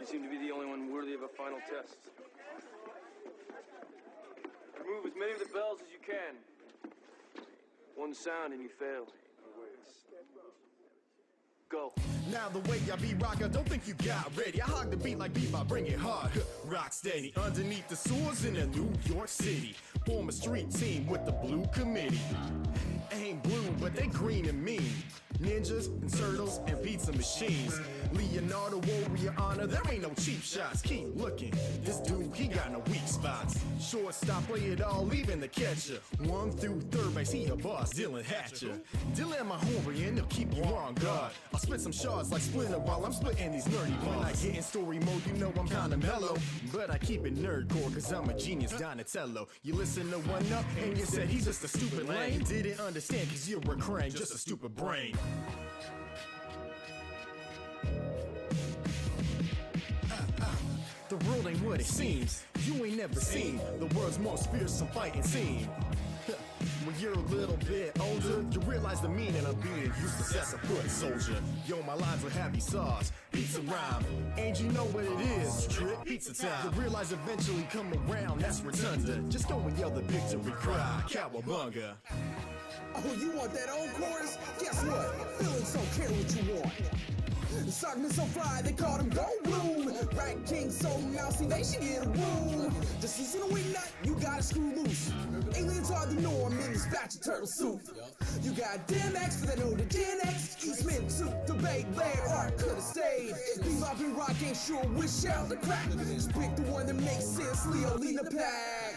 You seem to be the only one worthy of a final test. Remove as many of the bells as you can. One sound and you fail. Go. Now the way I be rockin', don't think you got ready. I hog the beat like bebop, bring it hard, rock steady. Underneath the sewers in a New York City, form a street team with the Blue Committee. Ain't blue, but they green and mean. Ninjas and turtles and pizza machines. Leonardo Warrior honor, there ain't no cheap shots. Keep looking, this dude, he got no weak spots. Shortstop, play it all, leaving the catcher. 1 through third base, he a boss, Dylan Hatcher. Dylan my homie, and he'll keep you on guard. I'll spit some shards like Splinter while I'm splitting these nerdy bars. When I get in story mode, you know I'm kinda mellow. But I keep it nerdcore, cause I'm a genius Donatello. You listen to One Up, and you said he's just a stupid lame. Didn't understand, cause you're a crank, just a stupid brain. The world ain't what it seems. You ain't never seen the world's most fearsome fighting scene. When you're a little bit older, you realize the meaning of being useless as a foot soldier. Yo, my lines will have you sauce, pizza rhyme, and you know what it is, trip pizza time. You realize eventually come around, that's rotunda. Just go and yell the victory cry, cowabunga. Oh, you want that old chorus? Guess what? Feelings don't care what you want. Stockman so fly, they called him Gold Bloom. Rat King so mousy, they should get a room. Just listen to Wing Nut, you gotta screw loose. Aliens are the norm in this batch of turtle soup. You got DMX for that older Gen X. Eastman took the bait, Laird Art could've stayed. Bebop and rock ain't sure which shell to crack. Just pick the one that makes sense, Leo, lead the pack.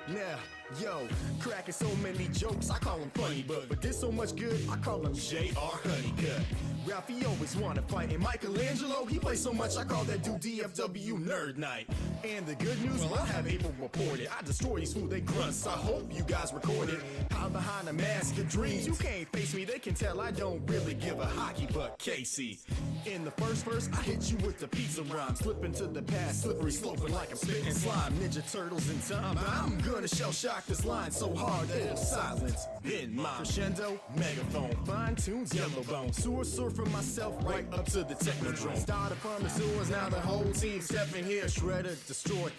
Now, yo, cracking so many jokes, I call them funny, but did so much good, I call them J.R. Honeycutt. Ralphie always wanna fight, and Michelangelo, he plays so much, I call that dude DFW Nerd Night. And the good news, well, I have April reported. I destroy these food, they grunts, I hope you guys recorded. Hide behind a mask of dreams, you can't face me, they can tell I don't really give a hockey butt, Casey. In the first verse, I hit you with the pizza rhyme, slip into the past, slippery sloping like I'm spitting slime. Ninja Turtles in time, I'm gonna shell shock this line so hard that it'll silence in my crescendo, megaphone, fine tunes, yellow bone, sewer surfing myself right up to the technodrome. Started from the sewers, now the whole team stepping here, shredded, destroyed,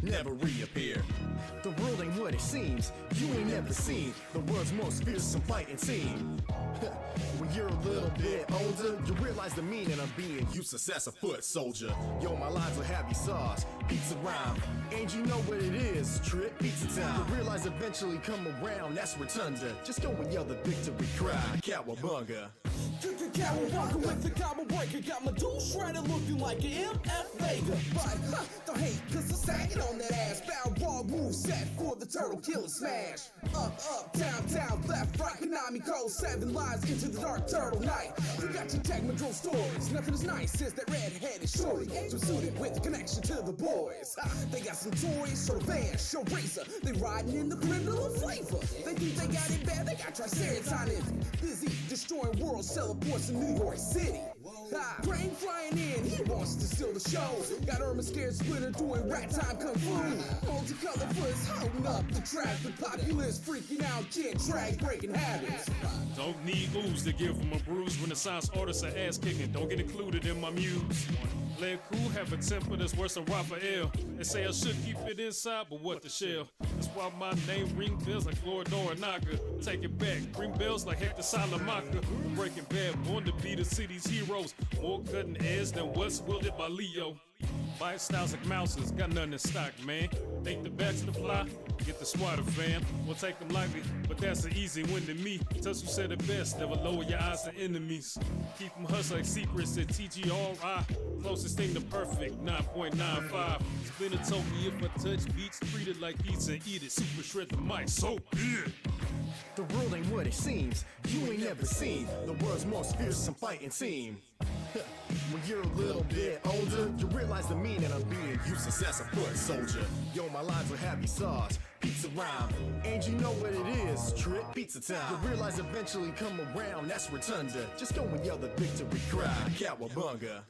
never reappear. The world ain't what it seems, you ain't never seen the world's most fearsome fighting team. When you're a little bit older, you realize the meaning of being useless as a foot soldier. Yo, my lines will have you sauce, pizza rhyme, and you know what it is, trip pizza time. You realize eventually come around, that's rotunda. Just go and yell the victory cry, cowabunga. Cowabunga with the cowboy breaker. Got my dual shredder looking like an MF Vega. But don't hate, cause I'm sagging on that ass. Bound raw move set for the turtle killer smash. Up, down, down, left, right, Konami code 7 lines into the dark turtle night. You got your Tecmadrome stories. Nothing as nice as that red-headed shorty. So suited with connection to the boys. They got some toys, show van, show racer. They riding in the criminal flavor. They think they got it bad, they got Triceratops. Busy destroying worlds, teleports in New York City. Brain flying in, he wants to steal the show. Got Irma scared Splinter doing rat time kung fu. Multicolor foots holding up the track. The populace freaking out, kid track breaking habits. Don't need ooze to give him a bruise. Renaissance artists are ass kicking. Don't get included in my muse. Let cool have a temper that's worse than Raphael. They say I should keep it inside, but what the shell? That's why my name ring bells like Lord Noranaka. Take it back, ring bells like Hector Salamanca. Breaking Bad, born to be the city's heroes. More cutting edge than what's wielded by Leo. Bite styles like mouses, got nothing in stock, man. Think the backs of the fly, get the swatter fam. We'll take them lightly, but that's an easy win to me. Tuss who said it best, never lower your eyes to enemies. Keep them hustle like secrets at TGRI. Closest thing to perfect, 9.95. Splinter told me if I touch beats, treat it like pizza and eat it. Super shred the mic, so good. The world ain't what it seems, you ain't never seen the world's most fearsome fighting team. When you're a little bit older, you realize the meaning of being useless as a foot soldier. Yo, my lines will have you sauce, pizza rhyme, and you know what it is, trip pizza time. You realize eventually come around, that's rotunda. Just go and yell the victory cry, cowabunga.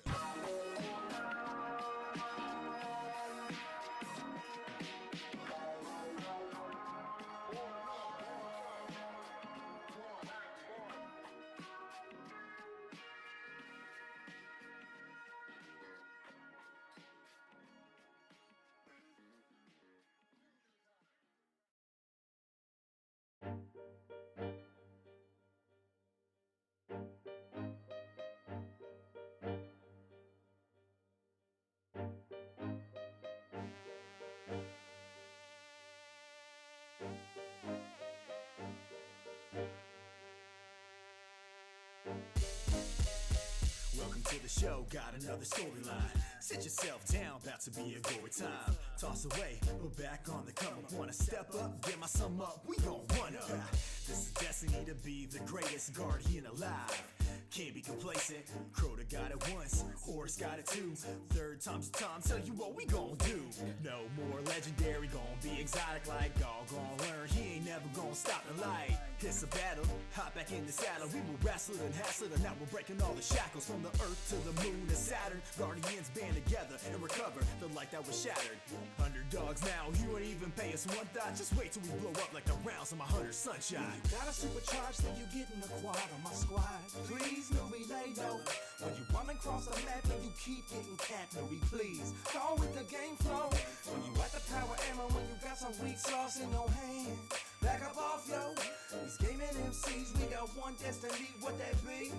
to the show, got another storyline. Sit yourself down, about to be a gory time. Toss away, we're back on the come up. Wanna step up, get my sum up, we gon' run up. This is destiny to be the greatest guardian alive. Can't be complacent. Crota got it once, Horse got it too. Third time's the time, tell you what we gon' do. No more legendary, gon' be exotic like all gon' learn. He ain't never gon' stop the light. It's a battle, hop back in the saddle. We will wrestle and hassle it, now we're breaking all the shackles. From the earth to the moon and Saturn, Guardians band together and recover the light that was shattered. Underdogs now, you ain't even pay us one thought. Just wait till we blow up like the rounds of my hunter sunshine. You gotta supercharge, then you get in the quad on my squad. Please, no relay, no. When you run across the map and you keep getting capped, no please. Go with the game flow. When you at the power ammo, when you got some weak sauce in your hand. Back up off, yo. These gaming MCs, we got one destiny, what that be?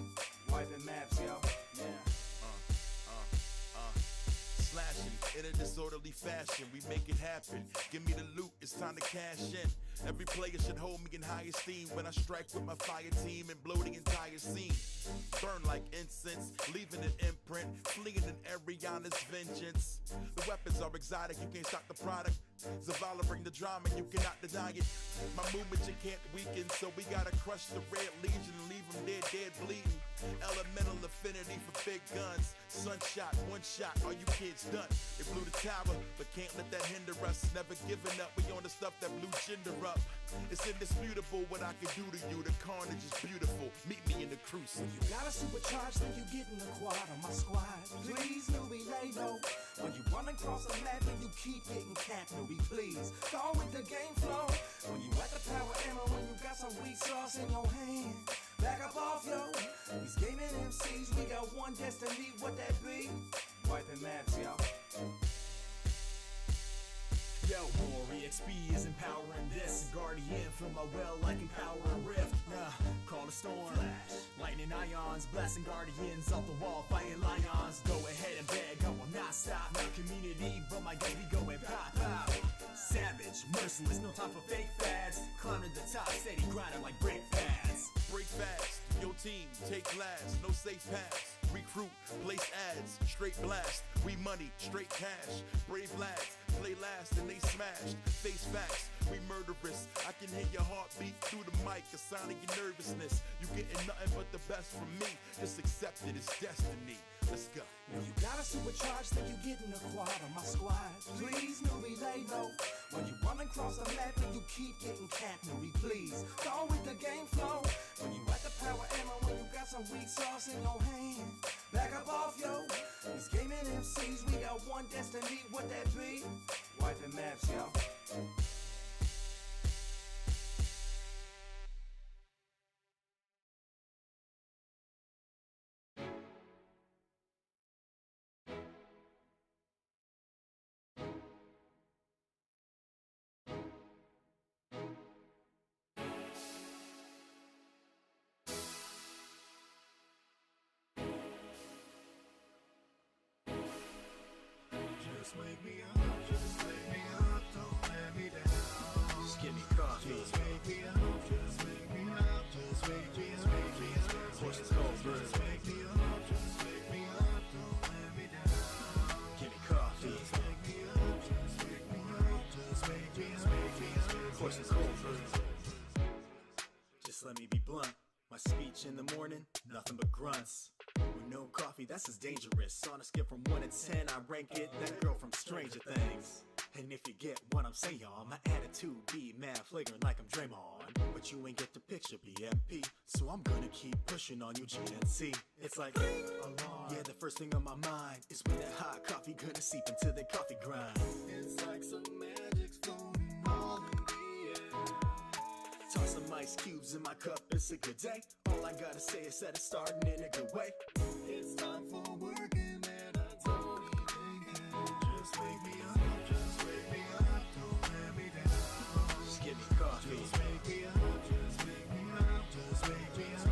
Wiping maps, yo. Yeah. Slashing in a disorderly fashion, we make it happen. Give me the loot, it's time to cash in. Every player should hold me in high esteem when I strike with my fire team and blow the entire scene. Burn like incense, leaving an imprint, fleeing in Ariana's vengeance. The weapons are exotic, you can't stop the product. Zavala bring the drama, you cannot deny it. My movement you can't weaken, so we gotta crush the red legion and leave them dead bleeding. Elemental affinity for big guns. Sunshot, one shot, are you kids done? They blew the tower, but can't let that hinder us. Never giving up, we on the stuff that blew gender up. It's indisputable what I can do to you. The carnage is beautiful, meet me in the crucible. You gotta supercharge, then you get in the quad on my squad. Please, no relay, no. When you run across the map and you keep getting capped, no please. Go with the game flow. When you at the power ammo, when you got some weak sauce in your hand. Back up off, yo. These gaming MCs, we got one destiny, what that be? Wiping maps, yo. Yo, more EXP is empowering this. Guardian from my well like empowering rift. Call a storm. Flash. Lightning ions, blasting guardians off the wall, fighting lions. Go ahead and beg, I will not stop. No community, but my guys be going pop, pop. Savage, merciless, no time for fake fads. Climbing the top, steady grinding like break fads. Break fast, your team, take last, no safe paths. Recruit, place ads, straight blast. We money, straight cash. Brave lads, play last and they smashed. Face facts, we murderous. I can hear your heartbeat through the mic, a sign of your nervousness. You getting nothing but the best from me. Just accept it, it's destiny. Let's go. When you gotta supercharge, then you get in the quad on my squad. Please, no relay, no. When you run across the map and you keep getting capped, no please. Go with the game flow. When you at the power ammo, when you got some weak sauce in your hand. Back up off, yo. These gaming MCs, we got one destiny, what that be? Wiping maps, yo. Just wake me up, just wake me up, don't let me down. Just give me coffee. Just wake me up, just wake me up, just wake me up. Horses cold brew. Just wake me up, just wake me up, don't let me down. Give me coffee. Just wake me up, just wake me up, just wake me up. Horses cold brew. Just let me be blunt. My speech in the morning, nothing but grunts. With no coffee, that's as dangerous. On a scale from 1 to 10, I rank it that girl from Stranger Things. And if you get what I'm saying, my attitude be mad flagrant like I'm Draymond. But you ain't get the picture, BMP. So I'm gonna keep pushing on you, GNC. It's like, yeah, the first thing on my mind is when that hot coffee gonna seep into the coffee grind. It's like some magic's floating all in the air. Toss some ice cubes in my cup, it's a good day. All I gotta say is that it's starting in a good way. It's time for working and I don't even care. Just wake me up, just wake me up, don't let me down. Just give me coffee. Just wake me up, just wake me up, just wake me up.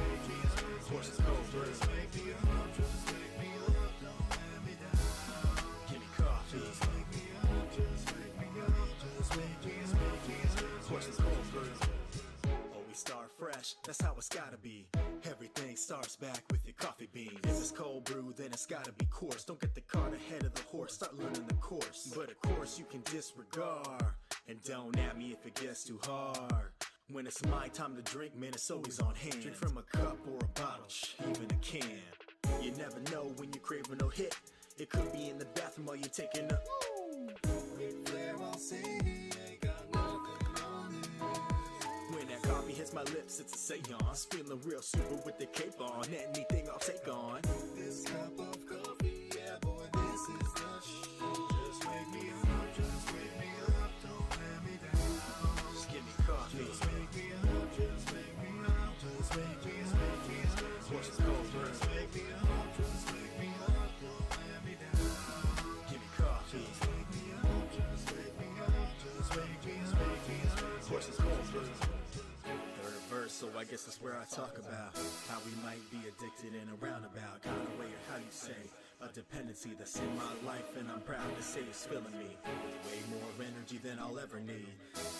Horses cold brew. Just wake me up, just wake me up, don't let me down. Give me coffee. Just wake me up, just wake me up, just wake me up. Horses cold brew. Always start fresh, that's how it's gotta be. Everything morning starts back with your coffee beans. If it's cold brew, then it's gotta be coarse. Don't get the cart ahead of the horse, start learning the course. But of course you can disregard, and don't at me if it gets too hard. When it's my time to drink, man, it's always on hand. Drink from a cup or a bottle, even a can. You never know when you're craving no hit. It could be in the bathroom while you're taking a Ric Flair, I'll say he ain't got nothing on it. When that coffee hits my lips, it's a seance. Feeling real super with the cape on. Anything I'll take on. This cup of coffee, yeah, boy, this is the shit. Just wake me up, just wake me up, don't let me down. Just give me coffee. Just wake me up, just wake me up, just wake me up. Watch this cold brew. Just wake me up, just wake me up, don't let me down. Give me coffee. Just wake me up, just wake me up, just wake me up. Watch this cold brew. Third verse, so I guess that's where I talk about how we might be addicted in a roundabout kind of way, or how you say, a dependency that's in my life, and I'm proud to say it's filling me with way more energy than I'll ever need,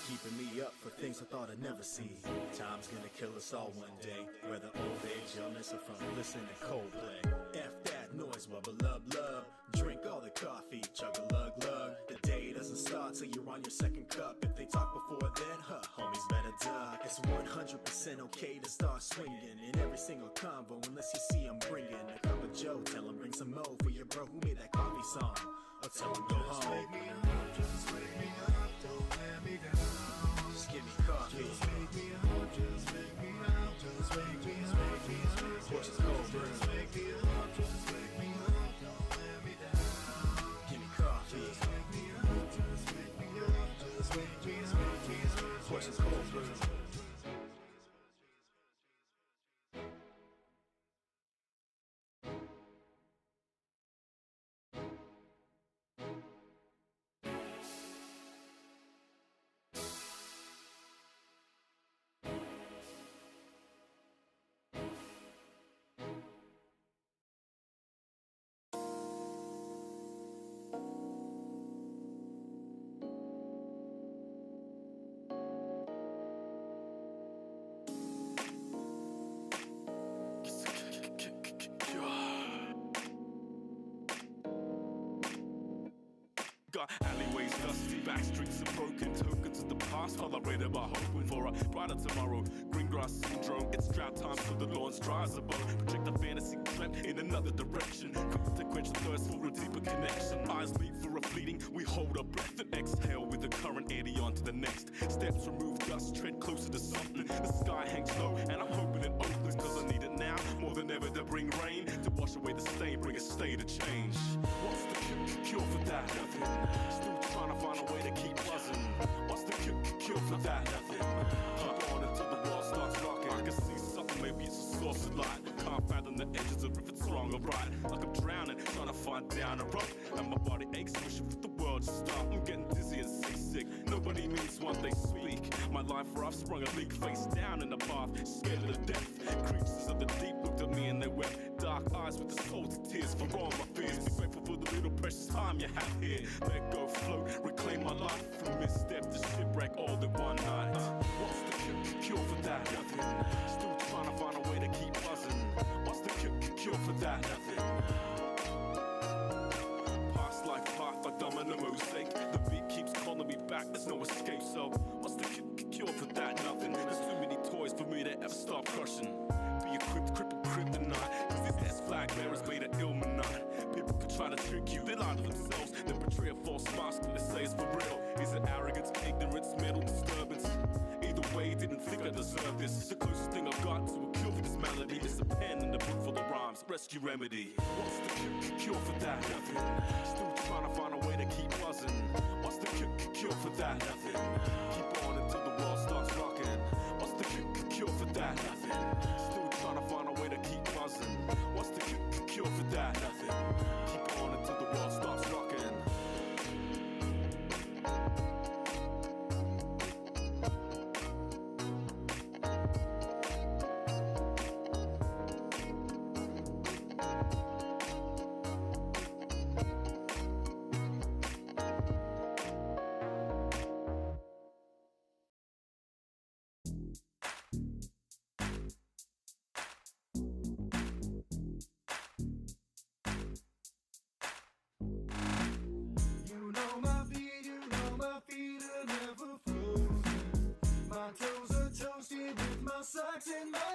keeping me up for things I thought I'd never see. Time's gonna kill us all one day, whether old age, illness, or from listening to Coldplay. F that noise, wubba lub lub. Drink all the coffee, chug a lug lug. The day doesn't start till you're on your second cup. If they talk before then, homies better duck. It's 100% okay to start swinging in every single convo, unless you see I'm bringing a cup of Joe. Tell him bring some mo for your bro who made that coffee song, or tell him go home. Just wake me up, just wake me up, don't let me down. Just give me coffee. Just wake me up, just wake me up, just wake me up. Watch this cold brew. Just wake me up, just wake me up, don't let me down. Give me coffee. Just wake me up, just wake me up, just wake me up. Watch this cold brew. Got alleyways dusty, back streets are broken, tokens of the past, tolerated by hoping for a brighter tomorrow. Green grass syndrome, it's drought time, so the lawns dry as a boat. Project a fantasy trend in another direction, come to quench the thirst for a deeper connection. Eyes meet for a fleeting, we hold our breath and exhale with the current eddy on to the next. Steps remove dust, tread closer to something. The sky hangs low, and I'm hoping it opens, cause I need it now more than ever to bring rain, to wash away the stain, bring a state of change. What's the cure for that? Nothing. Still trying to find a way to keep buzzing. What's the cure for that? Nothing. Keep on until the world starts rocking. I can see something, maybe it's a source of light. Can't fathom the edges of if it's wrong or right. Like I'm drowning, trying to find down a rope, and my body aches, wishing for the world to stop. I'm getting dizzy and seasick. Nobody means what they speak. My life rough, sprung a leak face down in the bath, scared of the death. Creatures of the deep looked at me and they wept. Dark eyes with the salty tears for all my fears. Be grateful for the little precious time you have here. Let go, float, reclaim my life from misstep to shipwreck all in one night. What's the cure for that? Nothing. Still trying to find a way to keep buzzing. What's the cure for that? Nothing. Past life path like domino mosaic. The beat keeps calling me back, there's no escape. So what's the cure for that? Nothing. There's too many toys for me to ever stop crushing. Be equipped, crippled kryptonite, cause these ass flag bearers made an Illuminati. People could try to trick you, they lie to themselves, then portray a false mask and they say it's for real. Is it arrogance, ignorance, mental disturbance? Either way, didn't think I deserved this. The closest thing I've got to a cure for this malady is a pen and a book full of rhymes, rescue remedy. What's the cure for that? Nothing. Still trying to find a way to keep buzzing. What's the cure for that? Nothing. Keep on until the world starts rocking. What's the cure for that? Nothing. Still trying to find a way to keep buzzing. What's the cure for that? Nothing. Keep on until the world starts rocking.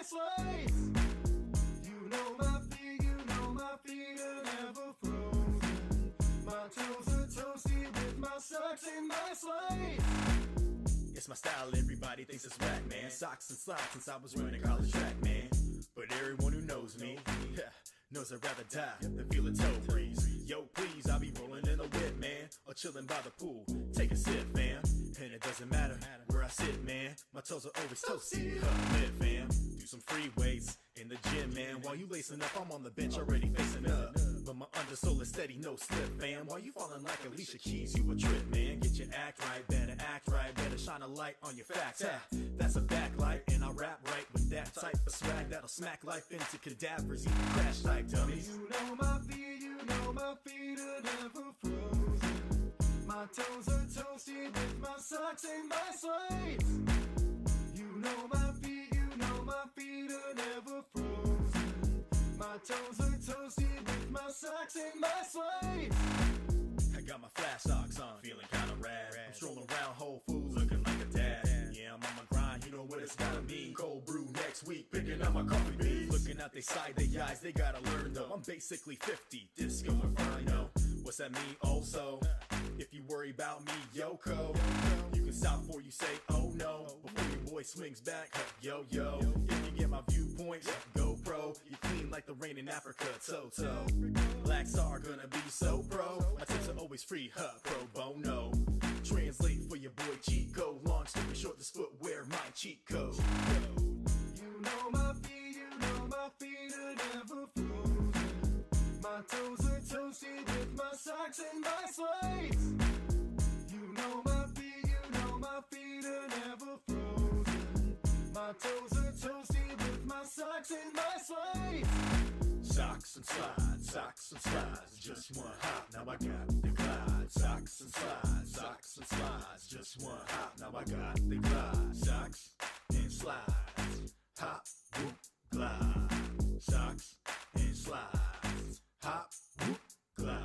slates. You know my feet are never frozen. My toes are toasty with my socks and my slates. It's my style, everybody thinks it's whack, man. Socks and slides since I was running college track, man. But everyone who knows me, knows I'd rather die than feel a toe breeze. Yo, please, I'll be rolling in a whip, man, or chilling by the pool. Take a sip, fam, and it doesn't matter where I sit, man. My toes are always toasty, lit, fam. Do some free weights in the gym, man. While you lacing up, I'm on the bench already facing up. But my undersole is steady, no slip, fam. While you falling like Alicia Keys, you a trip, man. Get your act right, better shine a light on your facts. That's a backlight, and I rap right with that type of swag that'll smack life into cadavers, even crash type dummies. You know my feet are never frozen. My toes are toasty with my socks and my slates. You know my feet are never frozen. My toes are toasty with my socks and my slates. I got my flash socks on, feeling kinda rad. I'm strolling around Whole Foods looking like a dad. Yeah, I'm on my grind, you know what it's gotta mean. Cold brew next week, picking up my coffee beans. Looking out they side, they eyes, they gotta learn though. I'm basically 50, disco inferno. What's that mean also? If you worry about me, Yoko, you can stop before you say, oh no. Before your boy swings back, yo. If you get my viewpoint, GoPro. You clean like the rain in Africa, Toto. Blacks are gonna be so pro. My tips are always free, pro bono. Translate for your boy Chico. Long story short, this footwear, my cheat code. You know my feet are never frozen. My toes are toasty with my socks and my slates. You know my feet are never frozen. My toes are toasty with my socks and my slates. Socks and slides, just one hop, now I got the glide. Socks and slides, just one hop, now I got the glide. Socks and slides, hop, whoop, glide. Socks and slides, hop, whoop, glide.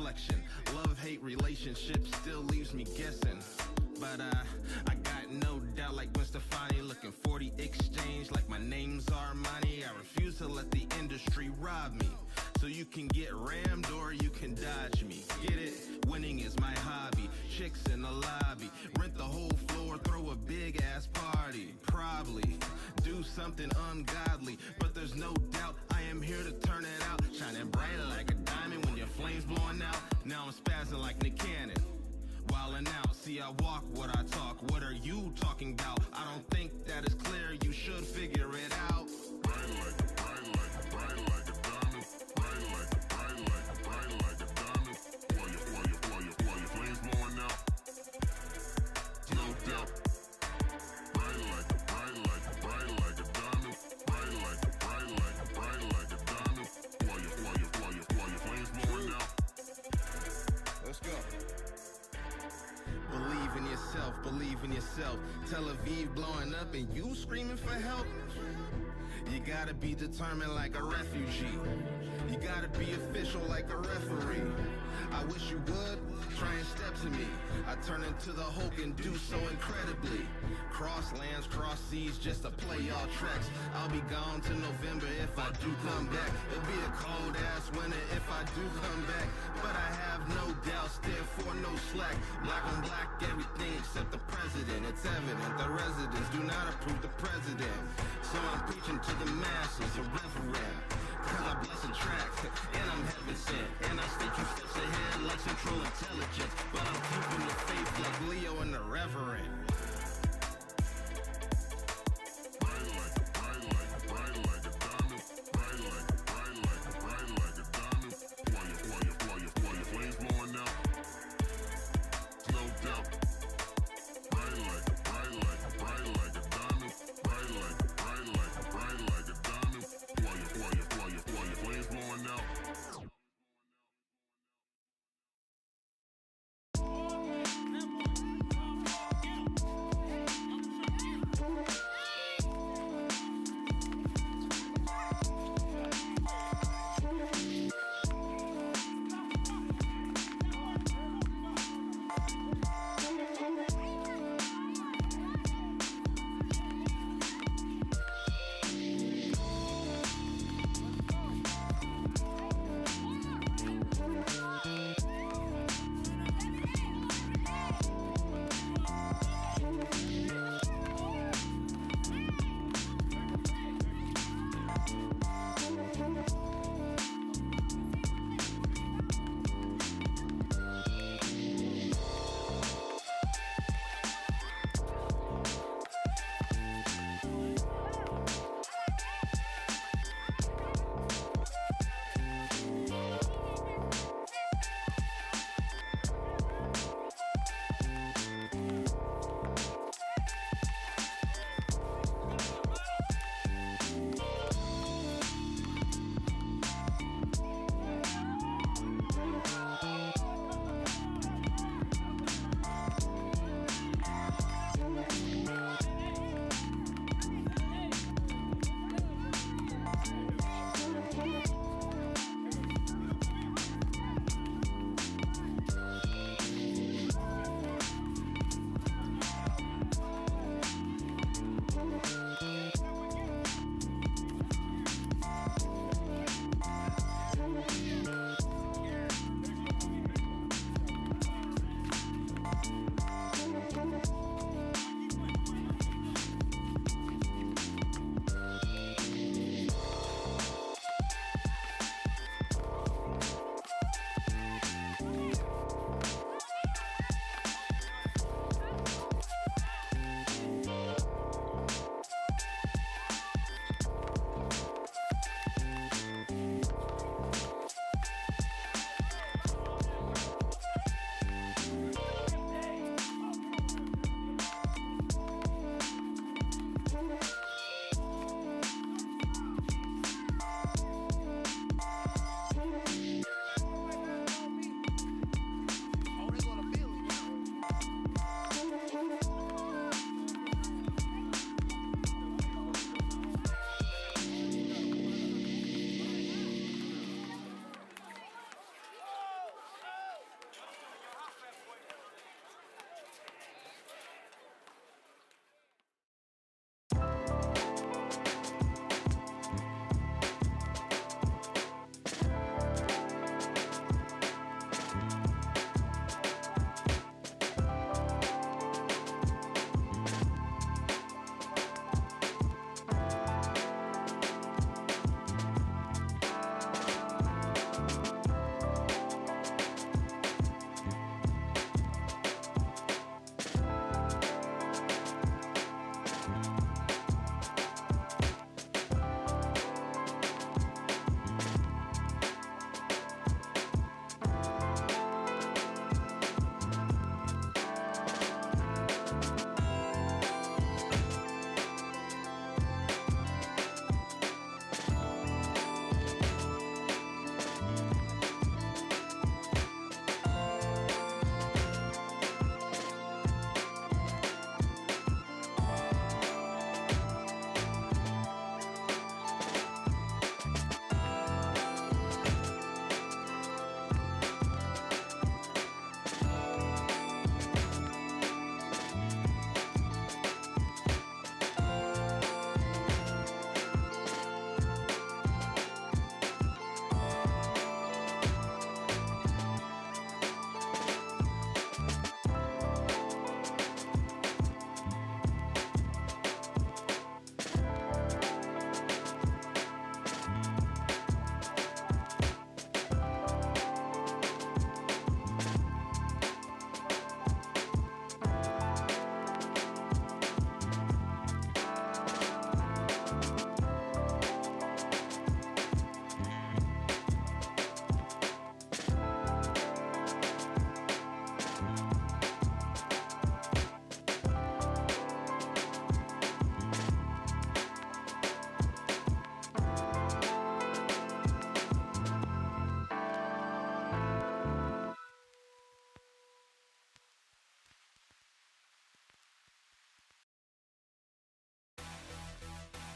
reflection. Love-hate relationship still leaves me guessing. But I got no doubt, like Gwen Stefani, looking 40 exchange like my name's Armani. I refuse to let the industry rob me. So you can get rammed or you can dodge me. Get it? Winning is my hobby. Chicks in the lobby, rent the whole floor, throw a big ass party. Probably do something ungodly, but there's no doubt I am here to turn it out. Shining bright like a diamond when your flames blowing out. Now I'm spazzing like Nick Cannon. Wildin' out, see I walk what I talk. What are you talking about? I don't think that is clear, you should figure it out. Bright like a diamond. Bright like a diamond. While your flames blowing out. No doubt. Bright like a diamond. Bright like a diamond. While your flames blowing out. Let's go. Believe in yourself, believe in yourself. Tel Aviv blowing up and you screaming for help. You gotta be determined like a refugee. You gotta be official like a referee. I wish you would, try and step to me. I turn into the Hulk and do so incredibly. Cross lands, cross seas, just to play y'all tracks. I'll be gone till November if I do come back. It'll be a cold ass winter if I do come back. But I have no doubt, therefore no slack. Black on black, everything except the president. It's evident the residents do not approve the president. So I'm preaching to the masses, a reverend. Cause I bless a track, and I'm heaven sent. And I stay 2 steps ahead like central intelligence. But I'm keeping the faith like Leo and the Reverend.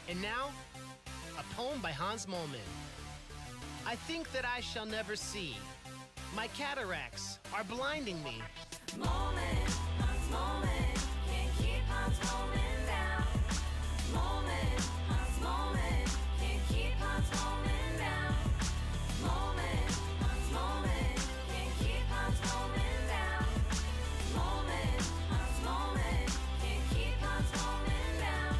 And now, a poem by Hans Moleman. I think that I shall never see. My cataracts are blinding me. Moment, Hans Moment, can't keep Hans Moment down. Moment, Hans Moment, can't keep Hans Moment down. Moment, Hans Moment, can't keep Hans Moment down. Moment, Hans Moment, can't keep Hans Moment down.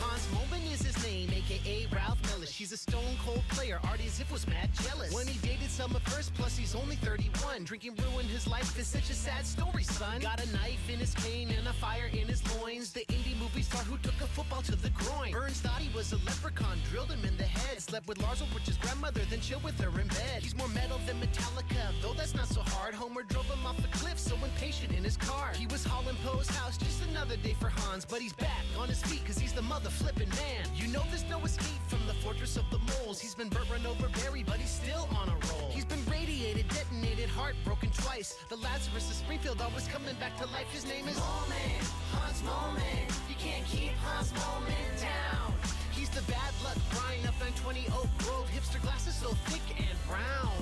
Hans Moleman is his name, aka Ralph Mellish. He's a stone cold player, Artie Ziff was mad jealous. When he dated Summer first, plus he's only 31. Drinking ruined his life, is such a sad story, son. Got a knife in his cane and a fire in his loins. The indie movie star who took a football to the groin. Burns thought he was a leprechaun, drilled him in the head. Slept with Lars Ulrich's grandmother, then chilled with her in bed. He's more metal than Metallica, though that's not so hard. Homer drove him off a cliff, so impatient in his car. He was hauling Poe's house, just another day for Hans. But he's back on his feet, cause he's the mother flipping man. You know there's no escape from the fortress of the moles. He's been burnt, run over, buried, but he's still on a roll. He's been radiated, detonated, heartbroken twice. The Lazarus of Springfield, always coming back to life. His name is Moment, Hans Moment, you can't keep Hans Moment down. He's the bad luck Brian up 920 Oak Grove. Hipster glasses so thick and brown.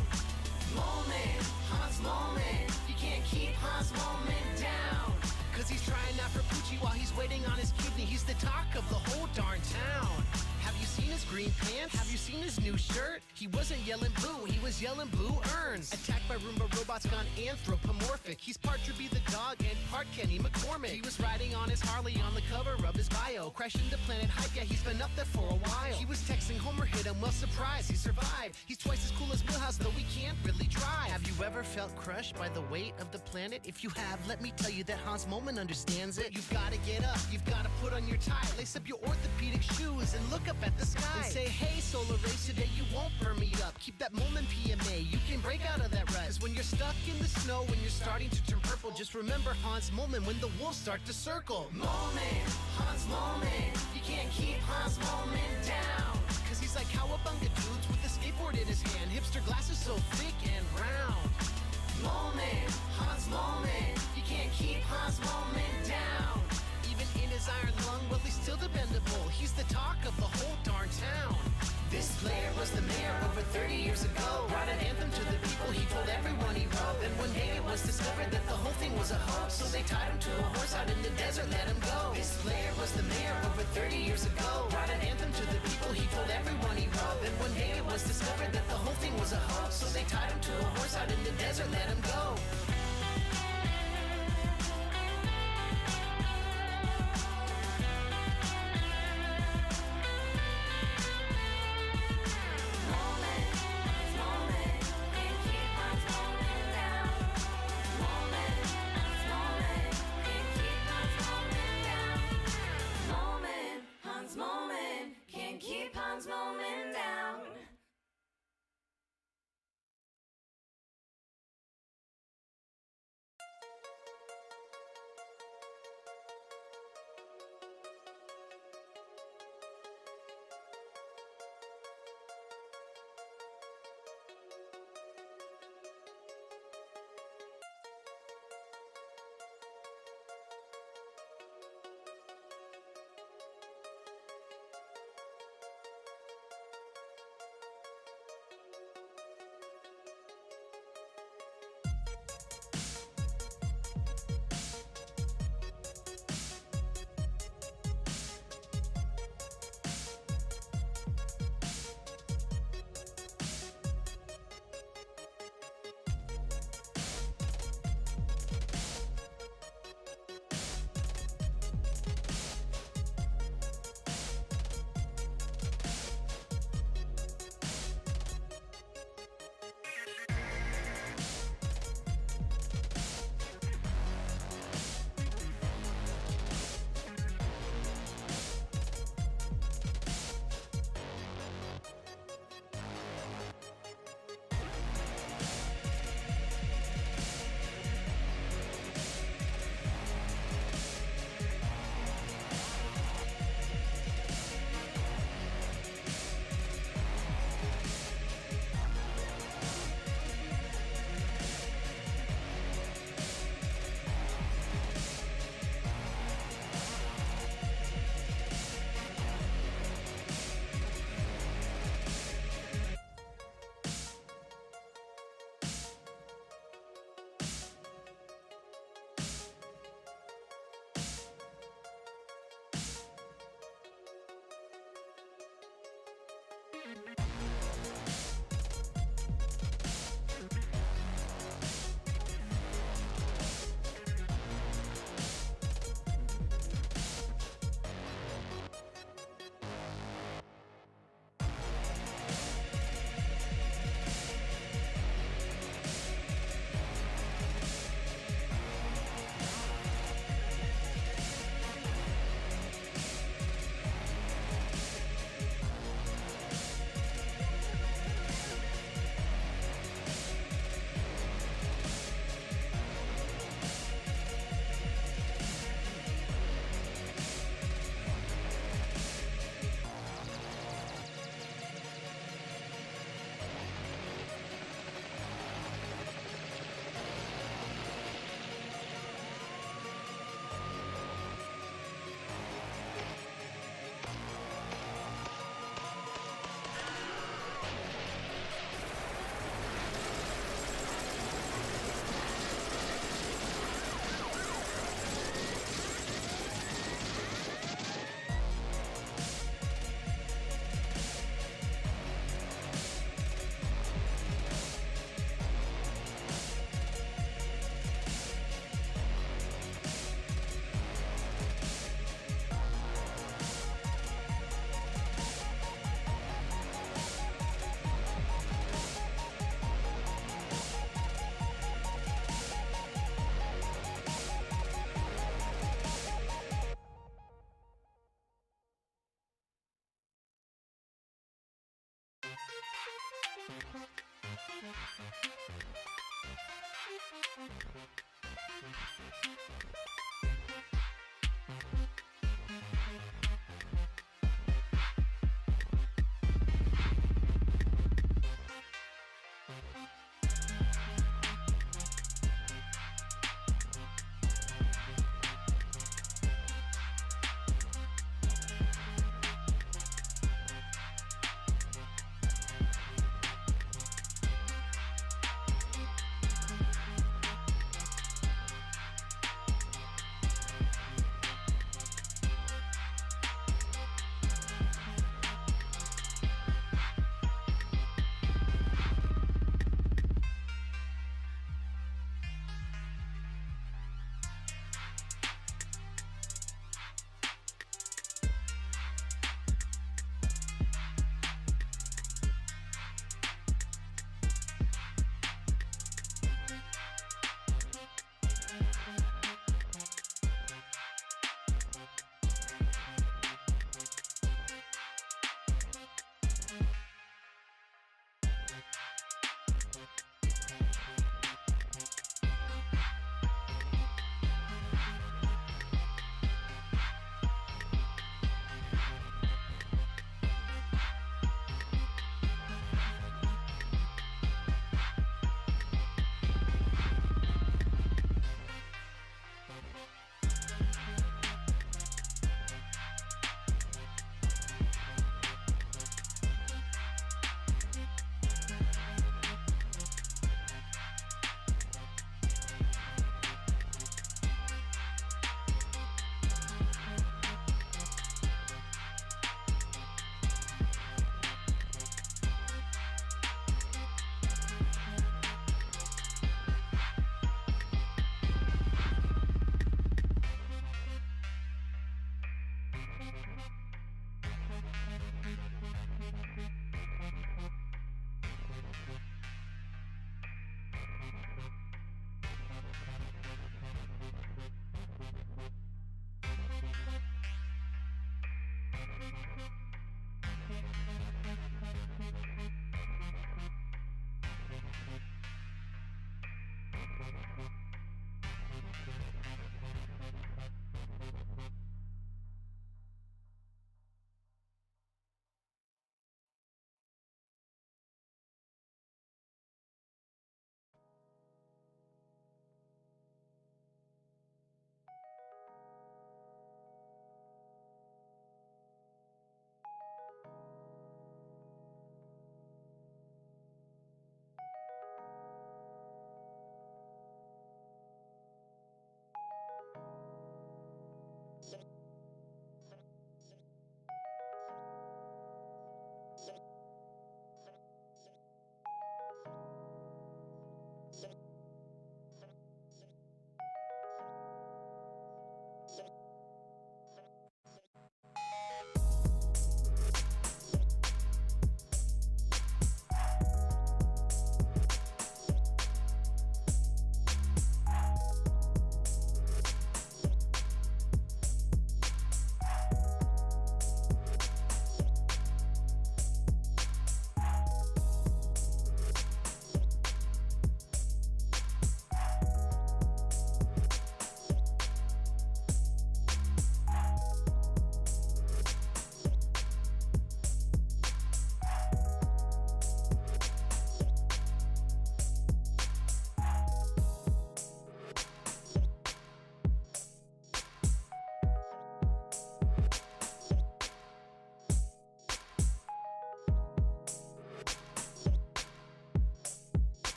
Moment, Hans Moment, you can't keep Hans Moment down. Cause he's trying out for Poochie while he's waiting on his kidney. He's the talk of the whole darn town. Have you seen his green pants? Have you seen his new shirt? He wasn't yelling boo, he was yelling blue urns. Attacked by Roomba robots gone anthropomorphic. He's part Droopy the dog and part Kenny McCormick. He was riding on his Harley on the cover of his bio. Crashing the planet Hype, yeah, he's been up there for a while. He was texting Homer, hit him, well surprised, he survived. He's twice as cool as Milhouse, though he can't really drive. Have you ever felt crushed by the weight of the planet? If you have, let me tell you that Hans Moleman understands it. You've gotta get up, you've gotta put on your tie, lace up your orthopedic shoes and look up at the sky. And say, hey, solar rays, today you won't burn me up. Keep that Moleman PMA, you can break out of that rut. Cause when you're stuck in the snow, when you're starting to turn purple, just remember Hans Moleman when the wolves start to circle. Moment, Hans Moment, you can't keep Hans Moment down. Cause he's like cowabunga dudes with a skateboard in his hand. Hipster glasses so thick and round. Moment, Hans Moment, you can't keep Hans Moment down. Even in his iron lung, well, he's still dependable. He's the talk of the whole darn town. This player was the mayor over 30 years ago. Brought an anthem to the people, he told everyone he wrote. Then one day it was discovered that the whole thing was a hoax. So they tied him to a horse out in the desert, let him go. This player was the mayor over 30 years ago. Brought an anthem to the people, he told everyone he wrote. Then one day it was discovered that the whole thing was a hoax. So they tied him to a horse out in the desert, let him go. Moment, can't keep Hans Moment down.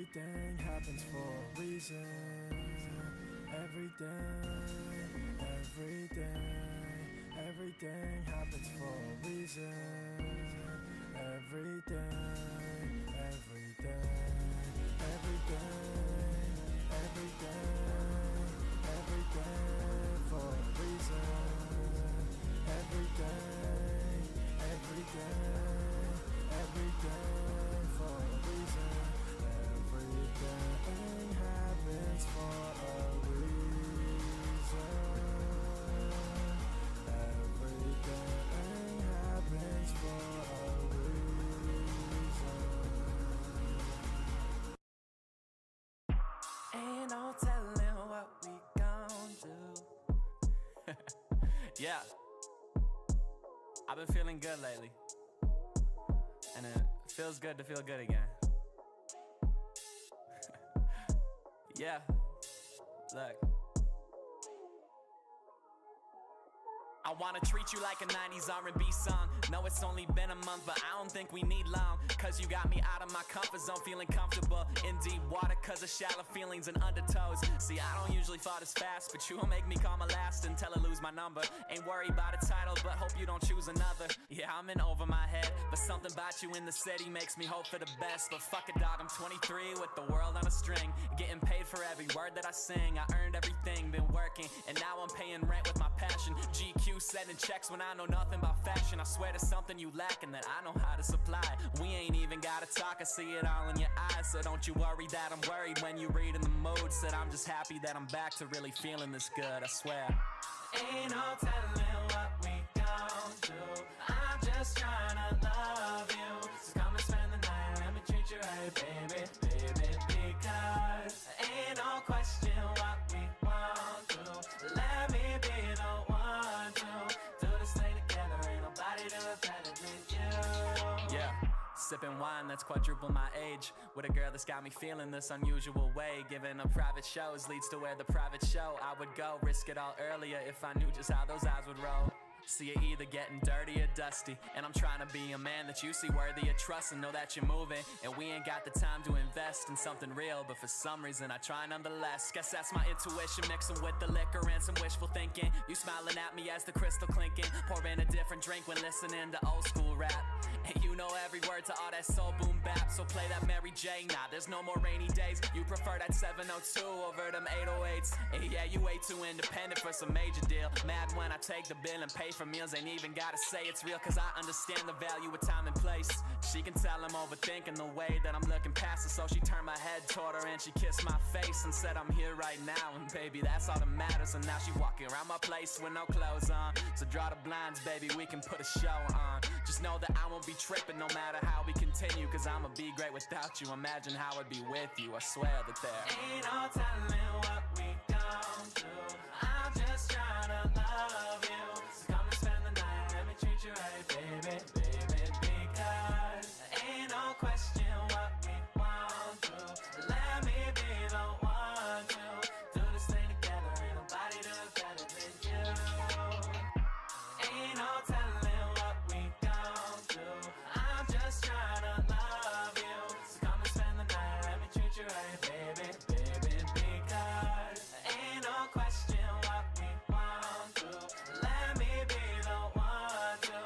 Everything happens for a reason. Everything happens for a reason. Everything for a reason. Everything for a reason. Everything happens for a reason. Everything happens for a reason. Ain't no telling what we gon' do. Yeah. I've been feeling good lately. And it feels good to feel good again. Yeah. Look. I wanna treat you like a 90s R&B song. No, it's only been a month, but I don't think we need long. Cause you got me out of my comfort zone, feeling comfortable in deep water cause of shallow feelings and undertows. See, I don't usually fall this fast, but you will make me call my last until I lose my number. Ain't worried about a title, but hope you don't choose another. Yeah, I'm in over my head, but something about you in the city makes me hope for the best. But fuck it, dog, I'm 23 with the world on a string, getting paid for every word that I sing. I earned everything, been working, and now I'm paying rent with my passion. GQ sending checks when I know nothing about fashion. I swear there's something you lacking that I know how to supply. We ain't even gotta talk, I see it all in your eyes. So don't you worry that I'm worried when you read in the mood. Said I'm just happy that I'm back to really feeling this good, I swear. Ain't no telling what we gon' do. I'm just tryna love you. So come and spend the night, let me treat you right, baby, baby. Because ain't no question what we want to. Let me be the one to do this thing together. Ain't nobody do it better than you. Yeah. Sipping wine that's quadruple my age, with a girl that's got me feeling this unusual way. Giving up private shows leads to where the private show I would go. Risk it all earlier if I knew just how those eyes would roll. See, you're either getting dirty or dusty, and I'm trying to be a man that you see worthy of trust and know that you're moving. And we ain't got the time to invest in something real, but for some reason I try nonetheless. Guess that's my intuition mixing with the liquor and some wishful thinking. You smiling at me as the crystal clinking, pouring a different drink when listening to old school rap. And you know every word to all that soul boom bap, so play that Mary J. Nah, there's no more rainy days. You prefer that 702 over them 808s. And yeah, you way too independent for some major deal. Mad when I take the bill and pay for meals, ain't even gotta say it's real, cause I understand the value of time and place. She can tell I'm overthinking the way that I'm looking past her, so she turned my head toward her and she kissed my face and said I'm here right now, and baby, that's all that matters. And now she walking around my place with no clothes on, so draw the blinds, baby, we can put a show on. Just know that I won't be tripping no matter how we continue, cause I'ma be great without you. Imagine how I'd be with you, I swear that there ain't no telling what we gon' do. I'm just tryna love you. So come and spend the night, let me treat you right, baby, baby. Because ain't no question what we want to. Let me be the one to do this thing together. Ain't nobody do it better than you. Ain't no telling what we gon' do. I'm just tryna love you. So come and spend the night, let me treat you right, baby, baby. Because ain't no question what we want to. Let me be the one to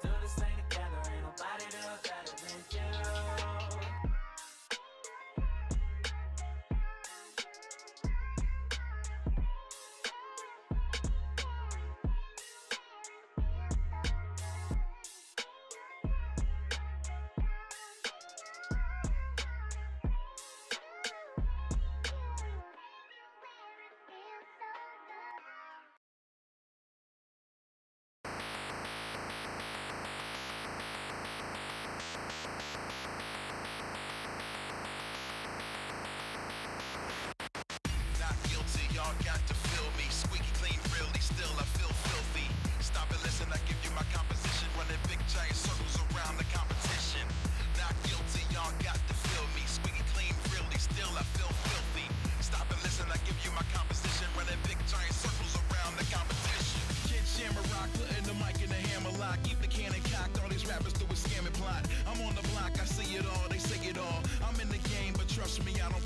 do this thing together. Ain't nobody do it better than you. Not guilty, y'all got to feel me. Squeaky clean, really, still I feel filthy. Stop and listen, I give you my composition. Running big giant circles around the competition. Not guilty, y'all got to feel me. Squeaky clean, really, still I feel filthy. Stop and listen, I give you my composition. Running big giant circles around the competition. Kid Shamrock, putting the mic in the hammer lock. Keep the cannon cocked, all these rappers do a scamming plot. I'm on the block, I see it all, they say it all. I'm in the game, but trust me, I don't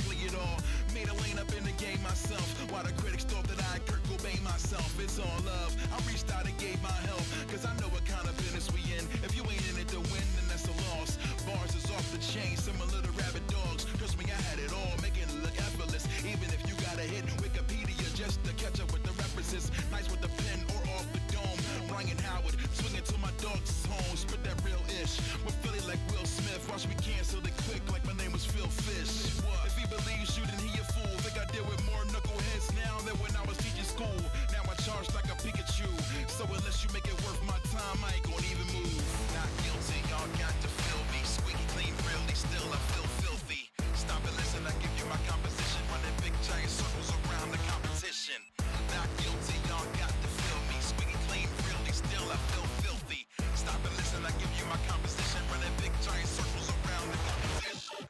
Made a lane up in the game myself. While the critics thought that I Kurt Cobain myself. It's all love. I reached out and gave my help. Cause I know what kind of business we in. If you ain't in it to win, then that's a loss. Bars is off the chain, similar to rabid dogs. Trust me, I had it all, making it look effortless. Even if you gotta hit Wikipedia just to catch up with the references. Nice with the pen or off the dome. Ryan Howard, swinging to my dog's home. Spit that real ish. With Philly like Will Smith. Watch me cancel it quick like my name was Phil Fish. If he believes you, then he a fool. Think I deal with more knuckleheads now than when I was teaching school. Now I charge like a Pikachu. So unless you make it worth my time, I ain't gonna even move. Not guilty, y'all got to feel me. Squeaky clean, really still I feel filthy. Stop and listen, I give you my composition. Running big giant circles around the competition. Not guilty, y'all got to feel me. Squeaky clean, really still I feel filthy. Stop and listen, I give you my composition. Running big giant circles around the competition.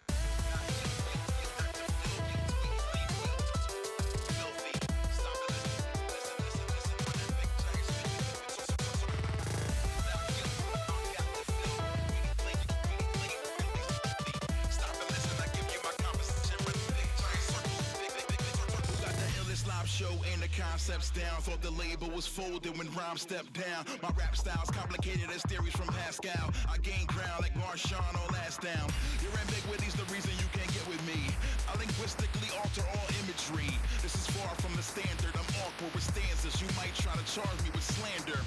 Show and the concepts down. Thought the label was folded when rhyme stepped down. My rap style's complicated as theories from Pascal. I gain ground like Marshawn on Last Down. Your ambiguity's the reason you can't get with me. I linguistically alter all imagery. This is far from the standard. I'm awkward with stanzas. You might try to charge me with slander.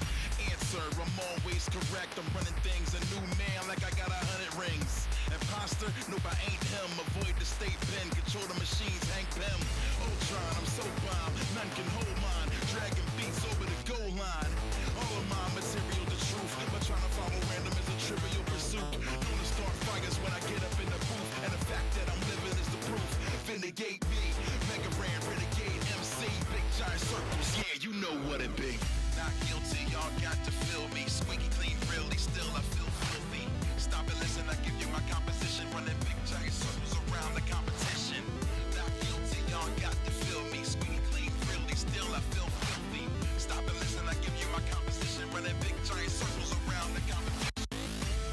Answer, I'm always correct. I'm running things a new man like I got 100 rings. Imposter? Nope, I ain't him. Avoid the state pen. Control the machines, Hank Pym. Ultron, I'm so bomb. None can hold mine. Dragging beats over the goal line. All of my material the truth. But trying to follow random is a trivial pursuit. Known to start fires when I get up in the booth. And the fact that I'm living is the proof. Vindicate me. Mega Ran, Renegade, MC. Big giant circles. Yeah, you know what it be. Not guilty, y'all got to feel me. Squeaky clean, really still I feel filthy. Stop and listen, I give you my composition. Running big giant circles around the competition. Not guilty, y'all got to feel me. Squeaky clean, really still I feel filthy. Stop and listen, I give you my composition. Running big giant circles around the competition.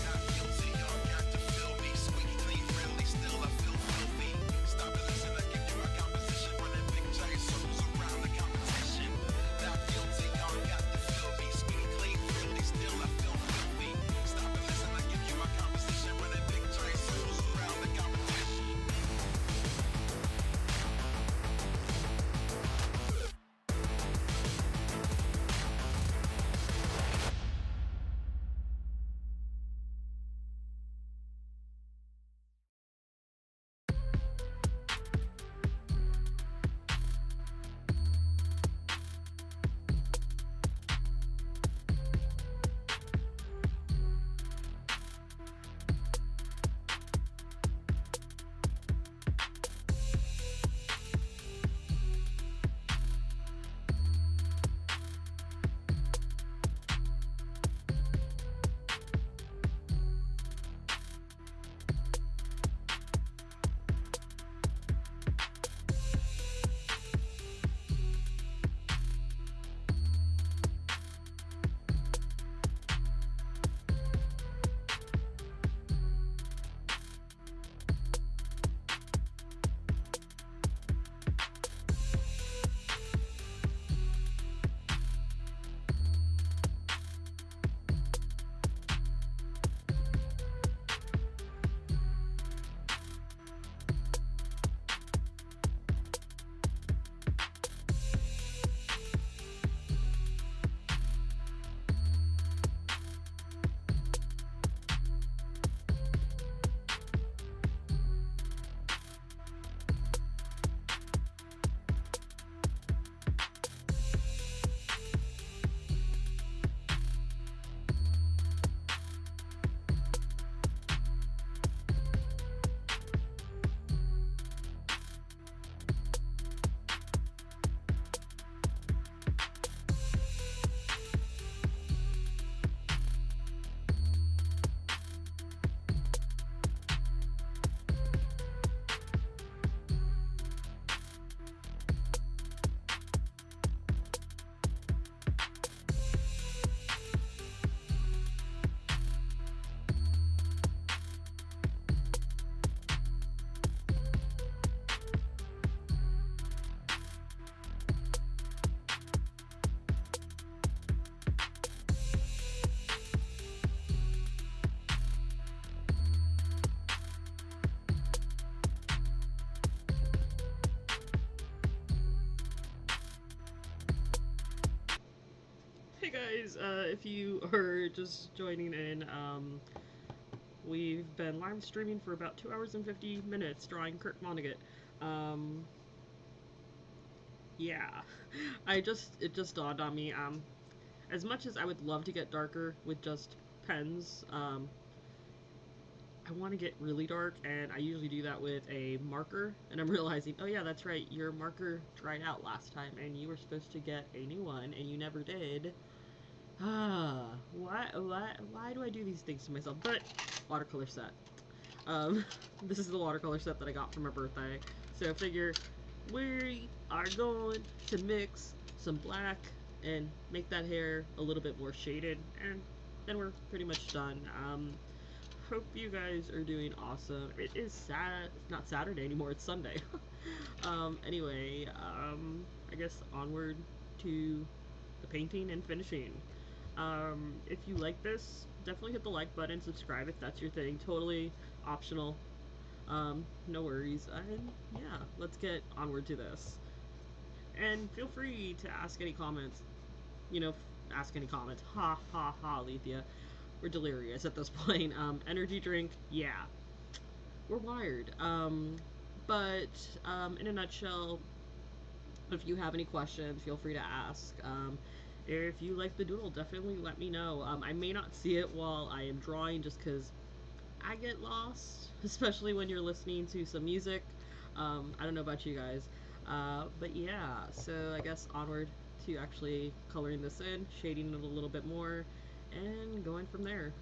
Not guilty, y'all got to feel me. Squeaky clean, really still I feel filthy. Stop and listen, I give you my composition. Running big giant circles around the competition. Not guilty, y'all got to feel me. Squeaky clean, really still I feel filthy. Stop and listen, I give you my composition. Running big giant circles around the competition. guys, if you are just joining in, we've been live streaming for about 2 hours and 50 minutes, drawing Kurt Vonnegut. Yeah, it just dawned on me, as much as I would love to get darker with just pens, I want to get really dark, and I usually do that with a marker, and I'm realizing, oh yeah, that's right, your marker dried out last time, and you were supposed to get a new one, and you never did. Why do I do these things to myself? But, watercolor set. This is the watercolor set that I got for my birthday, so figure we are going to mix some black and make that hair a little bit more shaded, and then we're pretty much done. Hope you guys are doing awesome. It is not Saturday anymore, it's Sunday. Anyway, I guess onward to the painting and finishing. If you like this, definitely hit the like button, subscribe if that's your thing, totally optional. No worries, and yeah, let's get onward to this. And feel free to ask any comments, ask any comments, ha ha ha, Alethea. We're delirious at this point. Energy drink, yeah. We're wired. But in a nutshell, if you have any questions, feel free to ask. If you like the doodle, definitely let me know. I may not see it while I am drawing just because I get lost, especially when you're listening to some music. I don't know about you guys. But yeah, so I guess onward to actually coloring this in, shading it a little bit more, and going from there.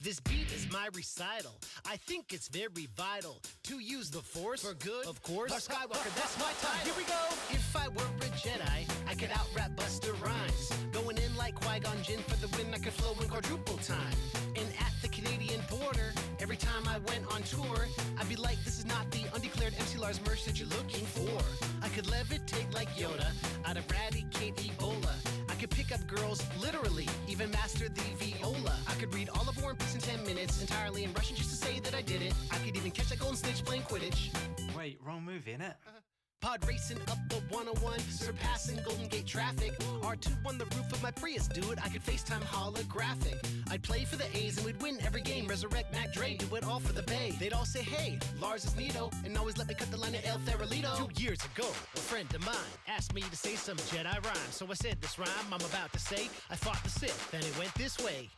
This beat is my recital. I think it's very vital to use the Force for good, of course. Our Skywalker, that's my title. Here we go. If I were a Jedi, I could out-rap Buster Rhymes. Going in like Qui-Gon Jinn for the win, I could flow in quadruple time. And at the Canadian border, every time I went on tour, I'd be like, this is not the undeclared MC Lars merch that you're looking for. I could levitate like Yoda, I'd eradicate Ebola. I could pick up girls, literally, even master the viola. I could read all of War and Peace in 10 minutes, entirely in Russian just to say that I did it. I could even catch that golden snitch playing Quidditch. Wait, wrong movie, innit? Pod racing up the 101, surpassing Golden Gate traffic. R2 on the roof of my Prius, dude. I could FaceTime holographic. I'd play for the A's and we'd win every game. Resurrect Mac Dre, do it all for the Bay. They'd all say, hey, Lars is Neato, and always let me cut the line at El Farolito. 2 years ago, a friend of mine asked me to say some Jedi rhyme. So I said this rhyme I'm about to say. I fought the Sith, and it went this way.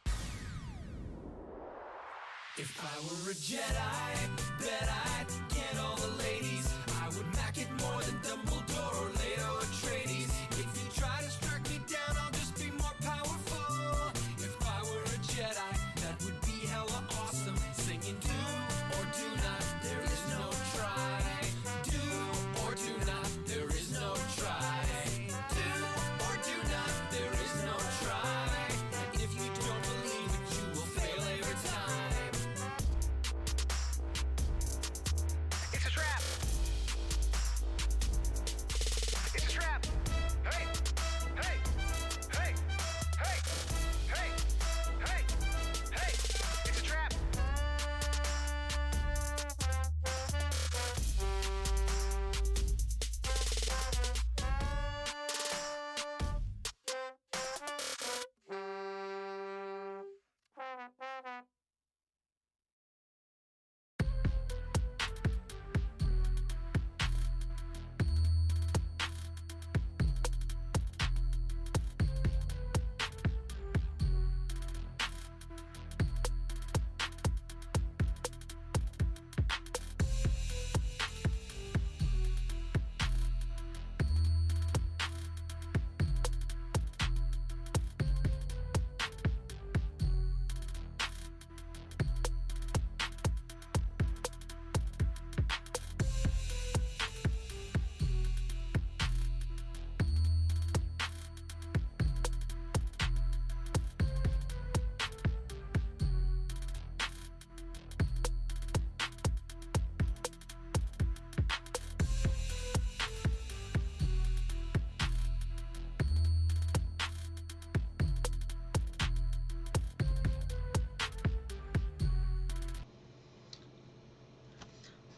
If I were a Jedi, bet I'd get all the ladies. I would mac it more than Dumbledore or Leto Atreides. If you try to strike me down, I'll just be more powerful. If I were a Jedi, that would be hella awesome. Singing do or do not, there is no try. Do or do not, there is no try. Do or do not, there is no try. If you don't believe it, you will fail every time. It's a trap. It's a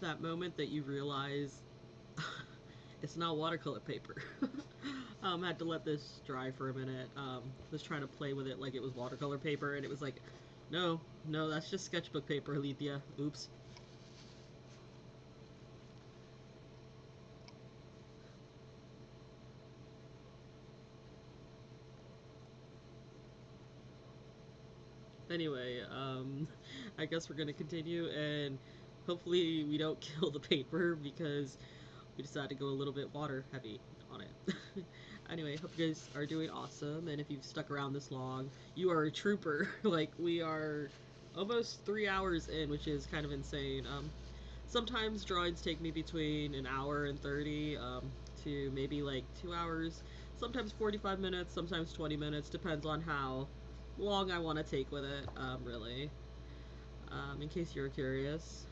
that moment that you realize it's not watercolor paper. Had to let this dry for a minute. Was trying to play with it like it was watercolor paper, and it was like, no, that's just sketchbook paper, Alethea. Oops. Anyway, I guess we're gonna continue, and hopefully we don't kill the paper because we decided to go a little bit water heavy on it. Anyway, hope you guys are doing awesome, and if you've stuck around this long, you are a trooper. Like, we are almost 3 hours in, which is kind of insane. Sometimes drawings take me between an hour and 30 to maybe like 2 hours, sometimes 45 minutes, sometimes 20 minutes, depends on how long I want to take with it, really. In case you're curious.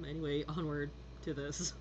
Anyway, onward to this.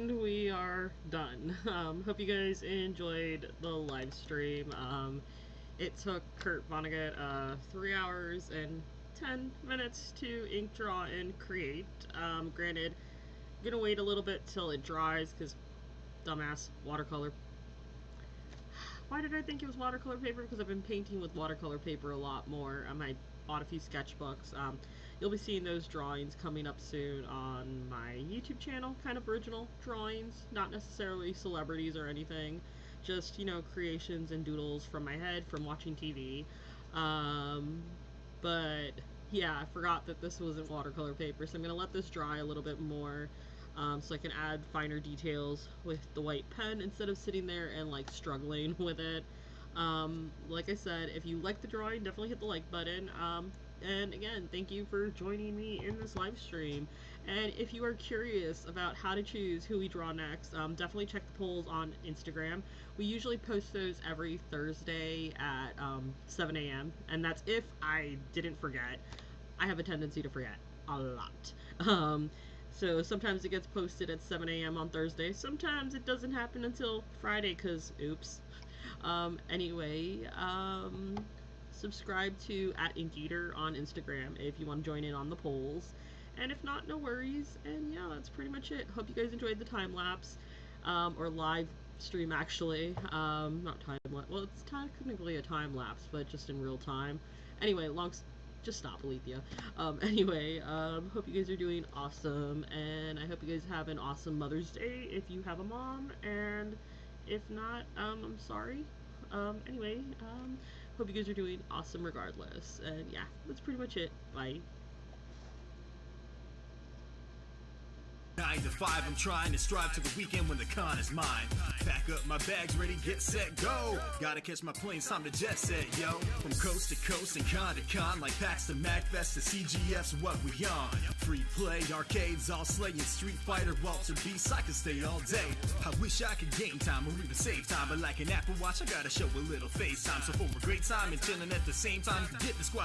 And we are done. Hope you guys enjoyed the live stream. It took Kurt Vonnegut 3 hours and 10 minutes to ink, draw, and create. Granted, I'm gonna wait a little bit till it dries, because dumbass watercolor. Why did I think it was watercolor paper? Because I've been painting with watercolor paper a lot more. I bought a few sketchbooks. You'll be seeing those drawings coming up soon on my YouTube channel, kind of original drawings, not necessarily celebrities or anything, just, you know, creations and doodles from my head from watching TV. But yeah, I forgot that this wasn't watercolor paper, so I'm gonna let this dry a little bit more, so I can add finer details with the white pen instead of sitting there and like struggling with it. Like I said, if you like the drawing, definitely hit the like button. And again, thank you for joining me in this live stream. And if you are curious about how to choose who we draw next, definitely check the polls on Instagram. We usually post those every Thursday at 7 a.m. And that's if I didn't forget. I have a tendency to forget a lot. So sometimes it gets posted at 7 a.m. on Thursday. Sometimes it doesn't happen until Friday, because oops. Anyway, subscribe to @InkEater on Instagram if you want to join in on the polls. And if not, no worries. And yeah, that's pretty much it. Hope you guys enjoyed the time lapse, or live stream actually. Not time lapse. Well, it's technically a time lapse, but just in real time. Anyway, just stop, Alethea. Anyway, hope you guys are doing awesome, and I hope you guys have an awesome Mother's Day if you have a mom, and if not, I'm sorry. Anyway, hope you guys are doing awesome regardless. And yeah, that's pretty much it. Bye. 9 to 5, I'm trying to strive to the weekend when the con is mine. Pack up my bags, ready, get set, go. Gotta catch my planes, time to jet set, yo. From coast to coast and con to con, like PAX to MacFest to CGF's what we on. Free play, arcades, all slaying, Street Fighter, Walter Beast, I could stay all day. I wish I could game time or even save time, but like an Apple Watch, I gotta show a little FaceTime. So for a great time and chilling at the same time, get the squad.